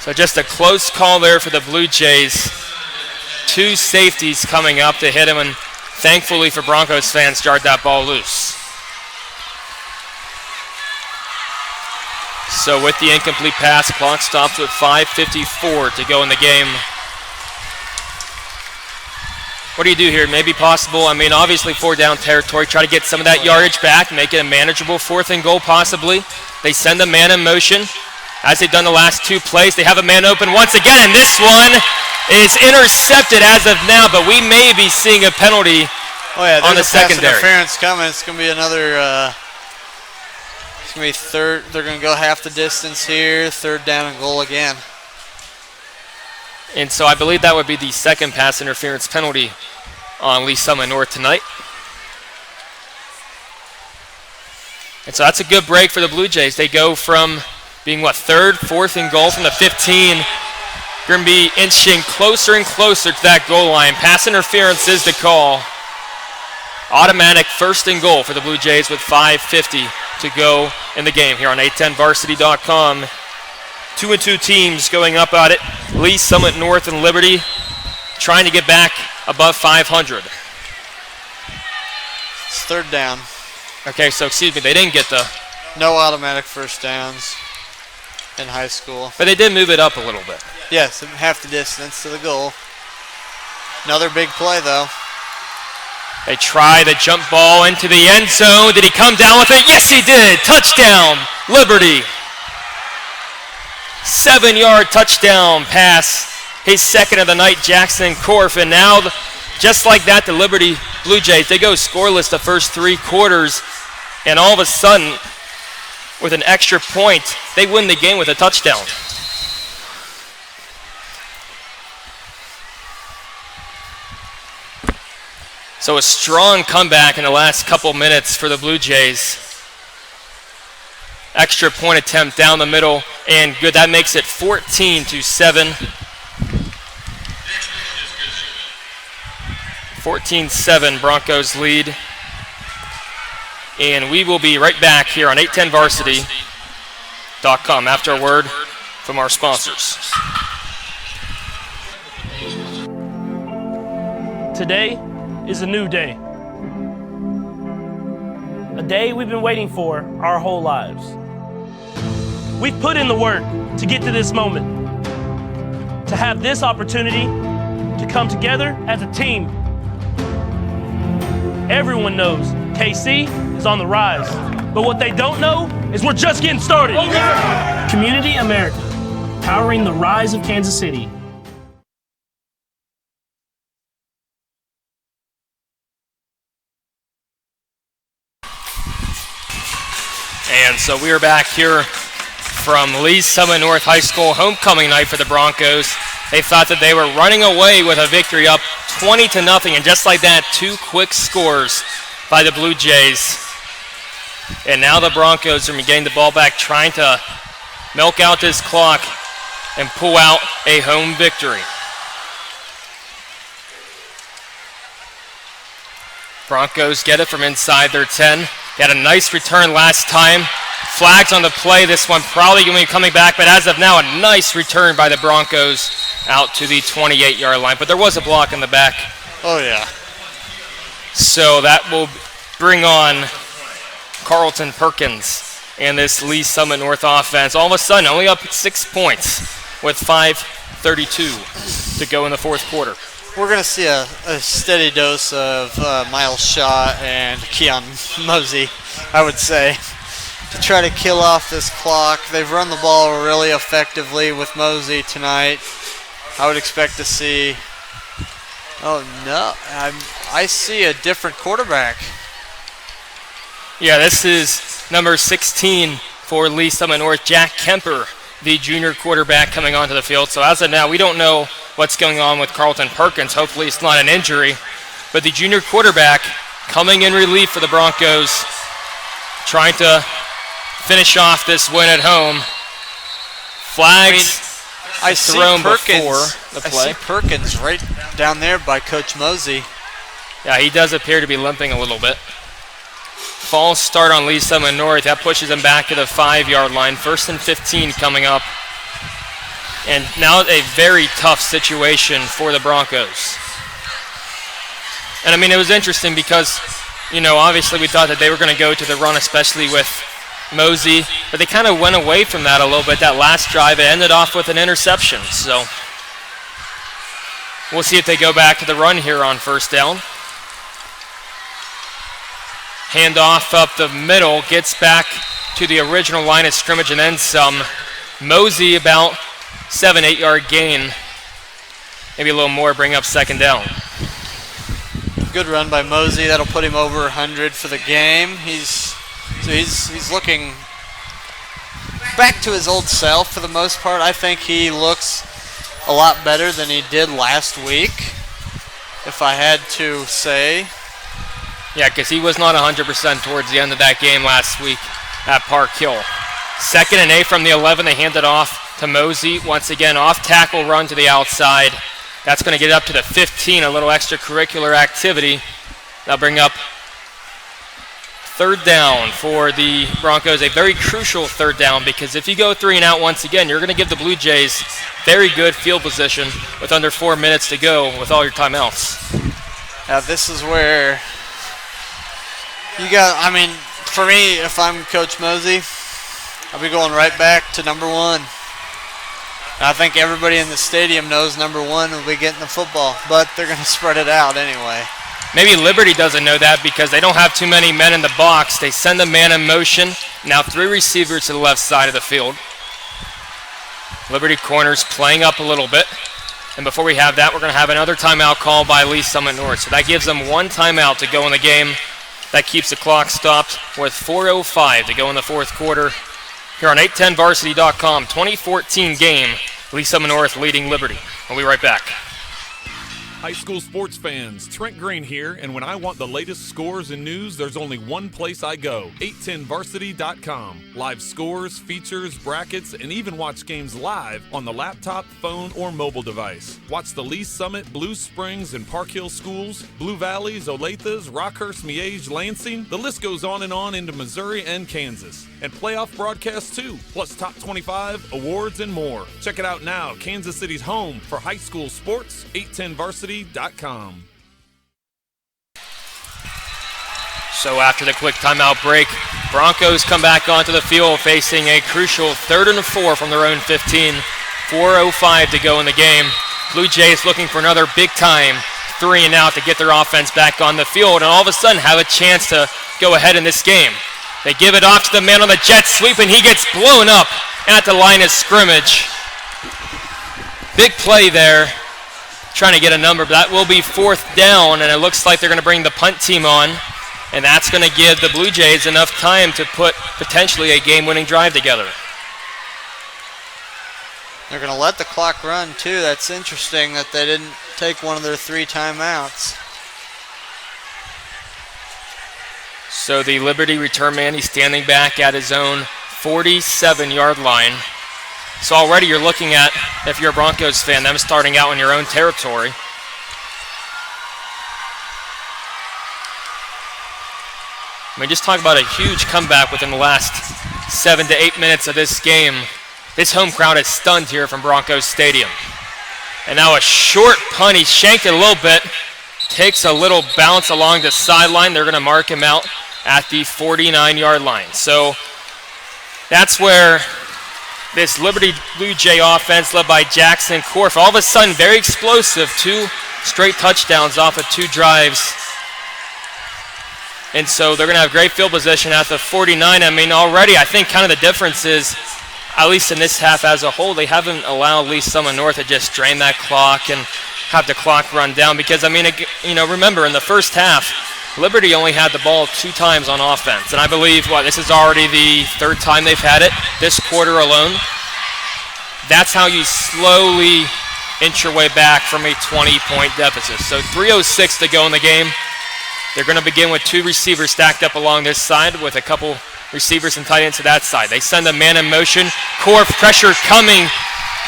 So just a close call there for the Blue Jays. 2 safeties coming up to hit him, and thankfully for Broncos fans, jarred that ball loose. So with the incomplete pass, clock stops with 5:54 to go in the game. What do you do here? Maybe possible, I mean, obviously 4 down territory, try to get some of that yardage back, make it a manageable 4th and goal possibly. They send a man in motion. As they've done the last 2 plays, they have a man open once again, and this one is intercepted as of now, but we may be seeing a penalty on the secondary. Interference coming. It's going to be another, it's going to be third. They're going to go half the distance here, 3rd down and goal again. And so I believe that would be the 2nd pass interference penalty on Lee Summit North tonight. And so that's a good break for the Blue Jays. They go from being, 3rd, 4th and goal from the 15. You're going to be inching closer and closer to that goal line. Pass interference is the call. Automatic 1st and goal for the Blue Jays with 5:50 to go in the game here on 810varsity.com. 2-2 teams going up at it. Lee, Summit North, and Liberty trying to get back above 500. It's 3rd down. Okay, so excuse me, they didn't get the... No automatic first downs in high school. But they did move it up a little bit. Yes, half the distance to the goal. Another big play, though. They try the jump ball into the end zone. Did he come down with it? Yes, he did. Touchdown, Liberty. 7-yard touchdown pass. His 2nd of the night, Jackson Korf. And now, just like that, the Liberty Blue Jays, they go scoreless the first 3 quarters. And all of a sudden, with an extra point, they win the game with a touchdown. So a strong comeback in the last couple minutes for the Blue Jays. Extra point attempt down the middle, and good. That makes it 14-7. 14-7, Broncos lead. And we will be right back here on 810varsity.com after a word from our sponsors. Today is a new day. A day we've been waiting for our whole lives. We've put in the work to get to this moment, to have this opportunity to come together as a team. Everyone knows KC is on the rise, but what they don't know is we're just getting started. Community America, powering the rise of Kansas City. And so we are back here from Lee Summit North High School, homecoming night for the Broncos. They thought that they were running away with a victory up 20-0, and just like that, 2 quick scores by the Blue Jays. And now the Broncos are getting the ball back, trying to milk out this clock and pull out a home victory. Broncos get it from inside their 10. Got a nice return last time. Flags on the play. This one probably going to be coming back, but as of now, a nice return by the Broncos out to the 28-yard line. But there was a block in the back. Oh, yeah. So that will bring on Carlton Perkins and this Lee Summit North offense. All of a sudden, only up 6 points with 5:32 to go in the fourth quarter. We're going to see a steady dose of Miles Shaw and Keon Mosey, I would say, to try to kill off this clock. They've run the ball really effectively with Mosey tonight. I would expect to see... Oh, no. I see a different quarterback. Yeah, this is number 16 for Lee Summit North, Jack Kemper, the junior quarterback coming onto the field. So as of now, we don't know what's going on with Carlton Perkins. Hopefully it's not an injury. But the junior quarterback coming in relief for the Broncos, trying to finish off this win at home. Flags thrown before the play. I see Perkins right down there by Coach Mosey. Yeah, he does appear to be limping a little bit. False start on Lee Summit North. That pushes him back to the 5-yard line. 1st and 15 coming up. And now a very tough situation for the Broncos. And I mean, it was interesting because, you know, obviously we thought that they were going to go to the run, especially with Mosey, but they kind of went away from that a little bit. That last drive, it ended off with an interception. So we'll see if they go back to the run here on first down. Handoff up the middle, gets back to the original line of scrimmage and then some. Mosey about 7-8 yard gain. Maybe a little more, bring up second down. Good run by Mosey. That'll put him over 100 for the game. He's looking back to his old self for the most part. I think he looks a lot better than he did last week, if I had to say. Yeah, because he was not 100% towards the end of that game last week at Park Hill. 2nd and 8 from the 11. They hand it off to Mosey. Once again, off tackle run to the outside. That's going to get up to the 15, a little extracurricular activity. That'll bring up third down for the Broncos, a very crucial third down, because if you go 3 and out once again, you're going to give the Blue Jays very good field position with under 4 minutes to go with all your timeouts. Now this is where you got, I mean, for me, if I'm Coach Mosey, I'll be going right back to number 1. I think everybody in the stadium knows number 1 will be getting the football, but they're going to spread it out anyway. Maybe Liberty doesn't know that because they don't have too many men in the box. They send a man in motion. Now 3 receivers to the left side of the field. Liberty corners playing up a little bit. And before we have that, we're going to have another timeout call by Lee Summit North. So that gives them 1 timeout to go in the game. That keeps the clock stopped with 4:05 to go in the fourth quarter. Here on 810varsity.com, 2014 game, Lee Summit North leading Liberty. We'll be right back. High school sports fans, Trent Green here, and when I want the latest scores and news, there's only one place I go, 810varsity.com. Live scores, features, brackets, and even watch games live on the laptop, phone, or mobile device. Watch the Lee Summit, Blue Springs, and Park Hill schools, Blue Valleys, Olathes, Rockhurst, Miege, Lansing. The list goes on into Missouri and Kansas. And playoff broadcasts too, plus top 25, awards, and more. Check it out now, Kansas City's home for high school sports, 810varsity.com. So after the quick timeout break, Broncos come back onto the field facing a crucial 3rd and 4 from their own 15. 4:05 to go in the game. Blue Jays looking for another big time 3 and out to get their offense back on the field and all of a sudden have a chance to go ahead in this game. They give it off to the man on the jet sweep, and he gets blown up at the line of scrimmage. Big play there, trying to get a number, but that will be 4th down, and it looks like they're going to bring the punt team on, and that's going to give the Blue Jays enough time to put potentially a game-winning drive together. They're going to let the clock run, too. That's interesting that they didn't take one of their 3 timeouts. So the Liberty return man, he's standing back at his own 47-yard line. So already you're looking at, if you're a Broncos fan, them starting out in your own territory. I mean, just talk about a huge comeback within the last 7 to 8 minutes of this game. This home crowd is stunned here from Broncos Stadium. And now a short punt. He shanked it a little bit. Takes a little bounce along the sideline. They're going to mark him out at the 49-yard line. So that's where this Liberty Blue Jay offense led by Jackson Korf, all of a sudden very explosive. 2 straight touchdowns off of 2 drives. And so they're going to have great field position at the 49. I mean, already I think kind of the difference is, at least in this half as a whole, they haven't allowed Lee Summit North to just drain that clock and have the clock run down. Because, I mean, remember, in the first half, Liberty only had the ball 2 times on offense. And I believe, this is already the 3rd time they've had it this quarter alone. That's how you slowly inch your way back from a 20-point deficit. So 3:06 to go in the game. They're going to begin with 2 receivers stacked up along this side with a couple receivers and tight ends to that side. They send a man in motion. Korf, pressure coming,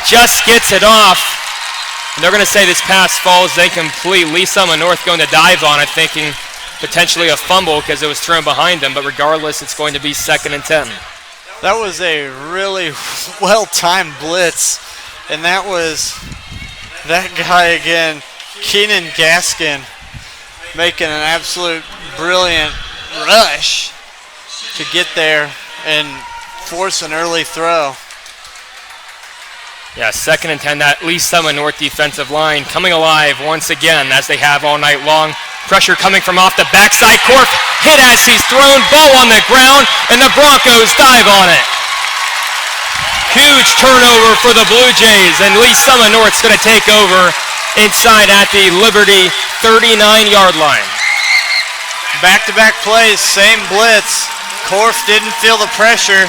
just gets it off. And they're going to say this pass falls incomplete. Lee Summit North going to dive on it, thinking potentially a fumble because it was thrown behind them. But regardless, it's going to be 2nd and 10. That was a really well-timed blitz. And that was that guy again, Keenan Gaskin, making an absolute brilliant rush to get there and force an early throw. Yeah, 2nd and 10. That Lee Summit North defensive line coming alive once again, as they have all night long. Pressure coming from off the backside. Korf hit as he's thrown, ball on the ground, and the Broncos dive on it. Huge turnover for the Blue Jays, and Lee Summit North's going to take over inside at the Liberty 39-yard line. Back-to-back plays, same blitz. Korf didn't feel the pressure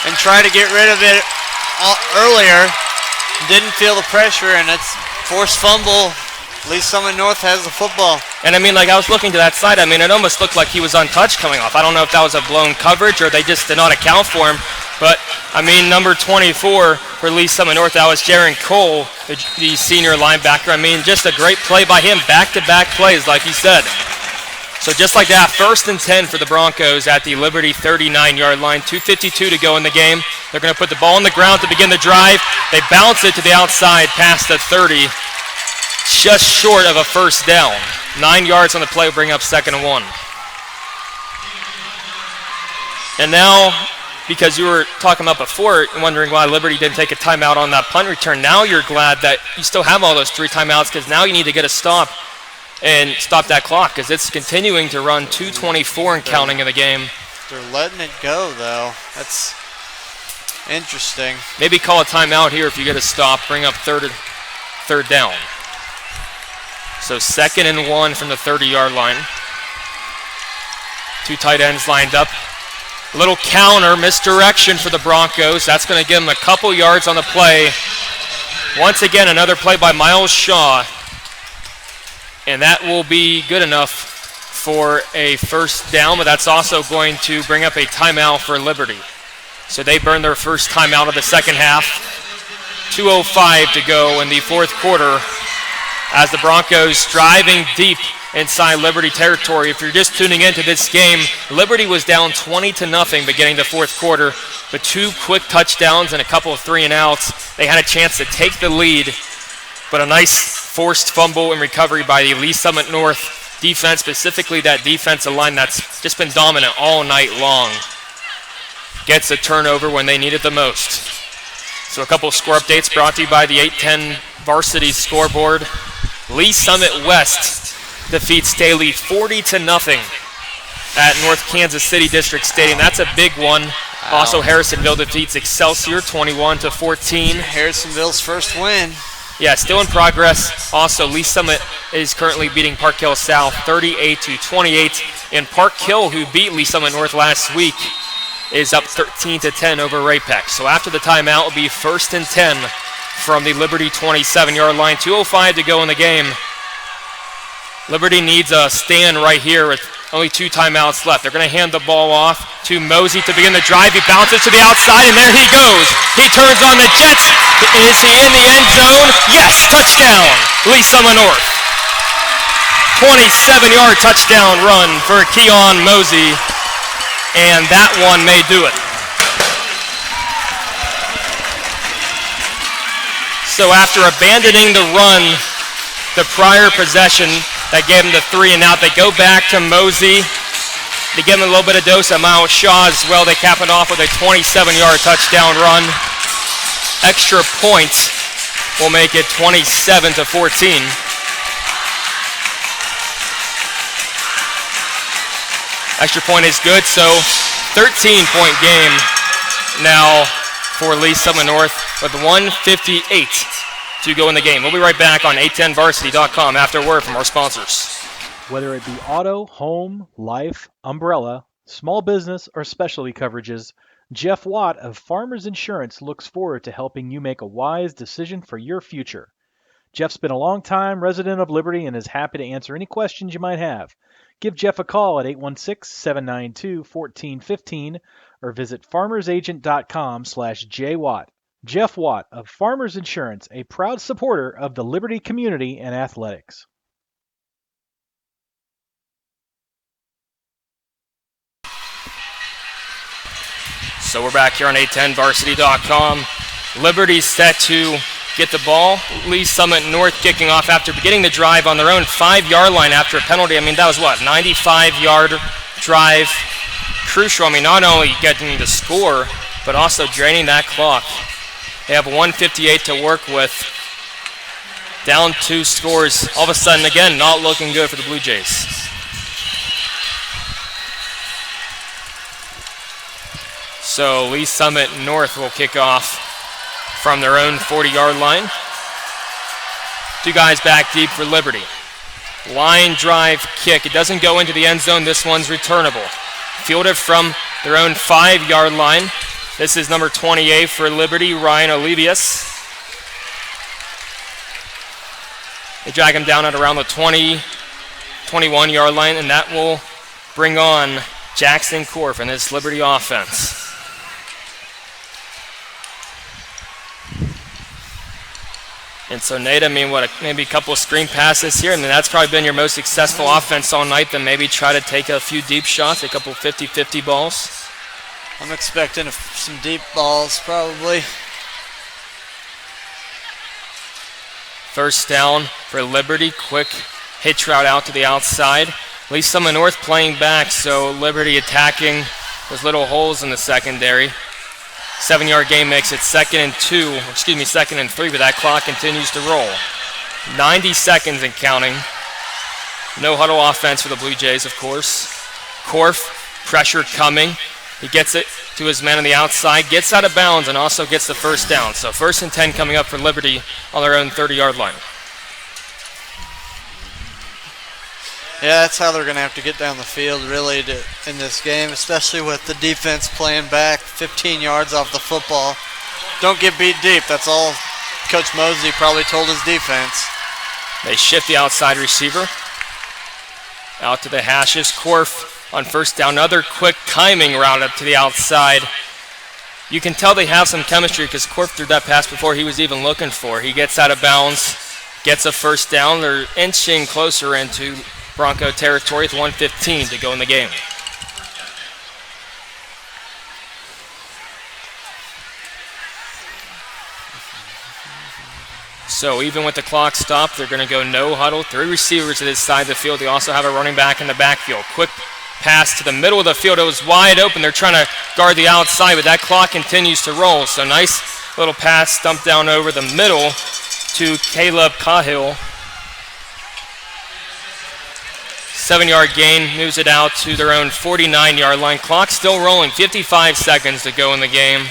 and tried to get rid of it earlier. Didn't feel the pressure, and it's forced fumble. Lee Summit North has the football. And I mean, I was looking to that side. I mean, it almost looked like he was untouched coming off. I don't know if that was a blown coverage or they just did not account for him. But, I mean, number 24 for Lee Summit North, that was Jaron Cole, the senior linebacker. I mean, just a great play by him. Back-to-back plays, like he said. So just like that, 1st and 10 for the Broncos at the Liberty 39-yard line. 2:52 to go in the game. They're going to put the ball on the ground to begin the drive. They bounce it to the outside past the 30. Just short of a 1st down. 9 yards on the play will bring up 2nd and 1. And now, because you were talking about before, wondering why Liberty didn't take a timeout on that punt return, now you're glad that you still have all those 3 timeouts, because now you need to get a stop and stop that clock, because it's continuing to run 2:24 and counting in the game. They're letting it go, though. That's interesting. Maybe call a timeout here if you get a stop, bring up third down. So 2nd and 1 from the 30-yard line. 2 tight ends lined up. A little counter, misdirection for the Broncos. That's going to give them a couple yards on the play. Once again, another play by Miles Shaw. And that will be good enough for a 1st down, but that's also going to bring up a timeout for Liberty. So they burn their first timeout of the 2nd half. 2:05 to go in the 4th quarter as the Broncos driving deep inside Liberty territory. If you're just tuning into this game, Liberty was down 20-0 beginning the 4th quarter, but 2 quick touchdowns and a couple of 3-and-outs. They had a chance to take the lead, but a nice forced fumble and recovery by the Lee Summit North defense, specifically that defensive line that's just been dominant all night long. Gets a turnover when they need it the most. So a couple of score updates brought to you by the 810 Varsity Scoreboard. Lee Summit West defeats Staley 40-0 at North Kansas City District Stadium. That's a big one. Wow. Also, Harrisonville defeats Excelsior 21-14. Harrisonville's first win. Yeah, still in progress. Also, Lee Summit is currently beating Park Hill South 38-28. And Park Hill, who beat Lee Summit North last week, is up 13-10 over Ray-Pec. So after the timeout, will be 1st and 10 from the Liberty 27-yard line. 2:05 to go in the game. Liberty needs a stand right here with only 2 timeouts left. They're going to hand the ball off to Mosey to begin the drive. He bounces to the outside, and there he goes. He turns on the Jets. Is he in the end zone? Yes, touchdown, Lee Summit North. 27-yard touchdown run for Keon Mosey, and that one may do it. So after abandoning the run, the prior possession that gave them the 3 and out, they go back to Mosey. They give him a little bit of dose of Miles Shaw as well. They cap it off with a 27-yard touchdown run. Extra points will make it 27-14. Extra point is good, so 13-point game now for Lee Summit North with 1:58 to go in the game. We'll be right back on 810varsity.com after a word from our sponsors. Whether it be auto, home, life, umbrella, small business, or specialty coverages, Jeff Watt of Farmers Insurance looks forward to helping you make a wise decision for your future. Jeff's been a long-time resident of Liberty and is happy to answer any questions you might have. Give Jeff a call at 816-792-1415 or visit farmersagent.com/jwatt. Jeff Watt of Farmers Insurance, a proud supporter of the Liberty community and athletics. So we're back here on 810varsity.com. Liberty set to get the ball. Lee Summit North kicking off after beginning the drive on their own 5-yard line after a penalty. I mean, that was what, 95-yard drive. Crucial, I mean, not only getting the score, but also draining that clock. They have 1:58 to work with. Down 2 scores. All of a sudden, again, not looking good for the Blue Jays. So Lee Summit North will kick off from their own 40-yard line. 2 guys back deep for Liberty. Line drive kick. It doesn't go into the end zone. This one's returnable. Fielded from their own 5-yard line. This is number 28 for Liberty, Ryan Olivius. They drag him down at around the 20, 21-yard line, and that will bring on Jackson Korf in this Liberty offense. And so Nate, I mean, maybe a couple of screen passes here. I mean, that's probably been your most successful offense all night. Then maybe try to take a few deep shots, a couple 50-50 balls. I'm expecting some deep balls, probably. First down for Liberty. Quick hitch route out to the outside. Lee Summit North playing back, so Liberty attacking those little holes in the secondary. 7-yard gain makes it 2nd and 3, but that clock continues to roll. 90 seconds and counting. No huddle offense for the Blue Jays, of course. Korf, pressure coming. He gets it to his man on the outside, gets out of bounds, and also gets the first down. So 1st and 10 coming up for Liberty on their own 30-yard line. Yeah, that's how they're going to have to get down the field, really, in this game, especially with the defense playing back 15 yards off the football. Don't get beat deep. That's all Coach Mosey probably told his defense. They shift the outside receiver out to the hashes. Korf on first down. Another quick timing route up to the outside. You can tell they have some chemistry because Korf threw that pass before he was even looking for. He gets out of bounds, gets a first down. They're inching closer into Bronco territory with 1:15 to go in the game. So even with the clock stopped, they're going to go no huddle. 3 receivers to this side of the field. They also have a running back in the backfield. Quick pass to the middle of the field. It was wide open. They're trying to guard the outside, but that clock continues to roll. So nice little pass stumped down over the middle to Caleb Cahill. 7-yard gain moves it out to their own 49-yard line. Clock still rolling. 55 seconds to go in the game.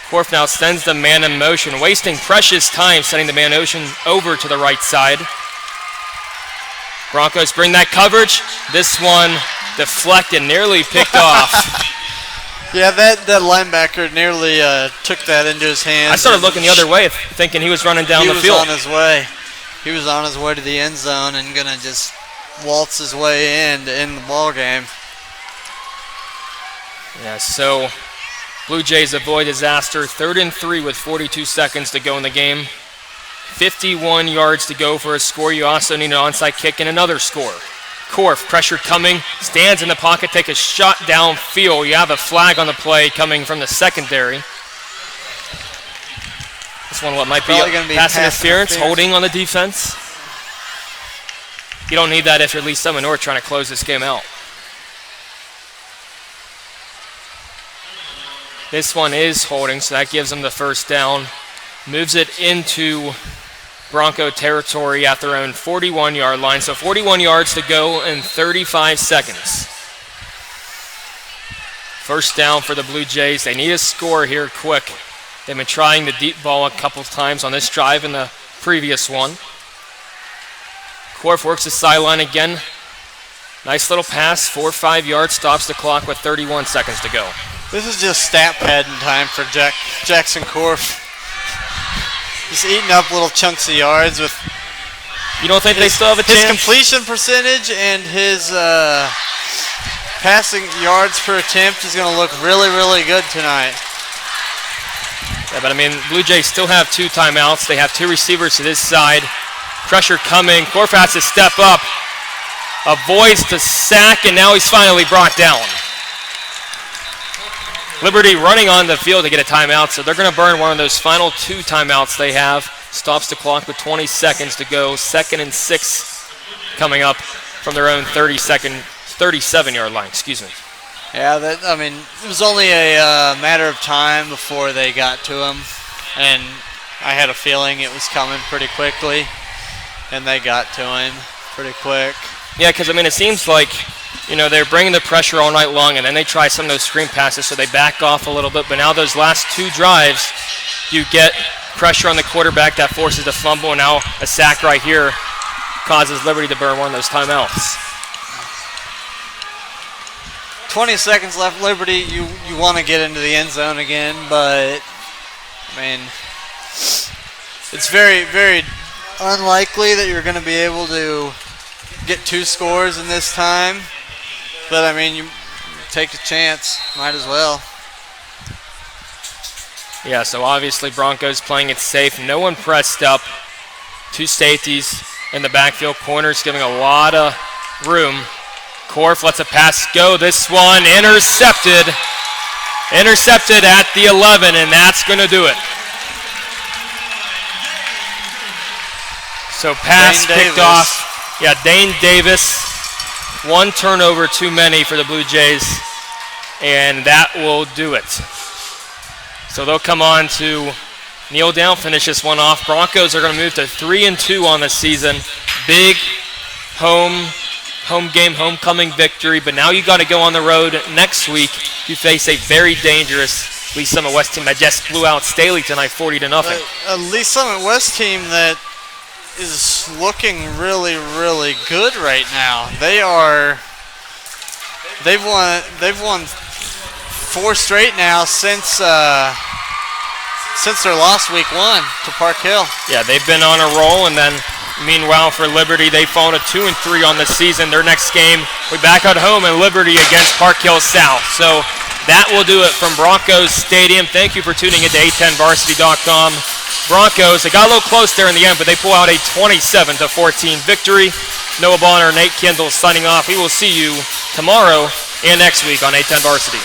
Korf now sends the man in motion, wasting precious time sending the man in motion over to the right side. Broncos bring that coverage. This one deflected, nearly picked off. Yeah, that linebacker nearly took that into his hands. I started looking the other way, thinking he was running down the field. He was on his way. He was on his way to the end zone and going to just waltz his way in to end the ball game. Yeah, so Blue Jays avoid disaster. 3rd and 3 with 42 seconds to go in the game. 51 yards to go for a score. You also need an onside kick and another score. Korf, pressure coming, stands in the pocket, take a shot downfield. You have a flag on the play coming from the secondary. This one might be pass interference, holding on the defense. You don't need that if you're Lee Summit North trying to close this game out. This one is holding, so that gives them the first down. Moves it into Bronco territory at their own 41-yard line. So 41 yards to go in 35 seconds. First down for the Blue Jays. They need a score here quick. They've been trying the deep ball a couple of times on this drive and the previous one. Korf works the sideline again. Nice little pass, 4 or 5 yards, stops the clock with 31 seconds to go. This is just stat padding time for Jackson Korf. Just eating up little chunks of yards with. You don't think they still have a chance? His completion percentage and his passing yards per attempt is going to look really, really good tonight. Yeah, but I mean, Blue Jays still have 2 timeouts. They have 2 receivers to this side. Pressure coming. Korf has to step up. Avoids the sack, and now he's finally brought down. Liberty running on the field to get a timeout, so they're going to burn one of those final 2 timeouts they have. Stops the clock with 20 seconds to go. 2nd and 6 coming up from their own 37-yard line. Excuse me. Yeah, it was only a matter of time before they got to him, and I had a feeling it was coming pretty quickly, and they got to him pretty quick. Yeah, because, it seems like, they're bringing the pressure all night long, and then they try some of those screen passes, so they back off a little bit. But now those last 2 drives, you get pressure on the quarterback that forces the fumble, and now a sack right here causes Liberty to burn one of those timeouts. 20 seconds left, Liberty. You want to get into the end zone again, but, it's very, very unlikely that you're going to be able to get 2 scores in this time. But, you take a chance. Might as well. Yeah, so obviously Broncos playing it safe. No one pressed up. 2 safeties in the backfield. Corners giving a lot of room. Korf lets a pass go. This one intercepted. Intercepted at the 11, and that's going to do it. So pass picked off. Yeah, Dane Davis. 1 turnover too many for the Blue Jays, and that will do it. So they'll come on to kneel down, finish this one off. Broncos are going to move to 3-2 on the season. Big home game, homecoming victory, but now you got to go on the road next week. You face a very dangerous Lee Summit West team that just blew out Staley tonight 40-0. A Lee Summit West team that is looking really, really good right now. They've won 4 straight now since their loss week 1 to Park Hill. Yeah, they've been on a roll, and then meanwhile for Liberty, they've fallen to 2-3 on the season. Their next game, we back at home in Liberty against Park Hill South. So that will do it from Broncos Stadium. Thank you for tuning into A10varsity.com. Broncos, they got a little close there in the end, but they pull out a 27-14 victory. Noah Bonner, Nate Kendall signing off. We will see you tomorrow and next week on A10 Varsity.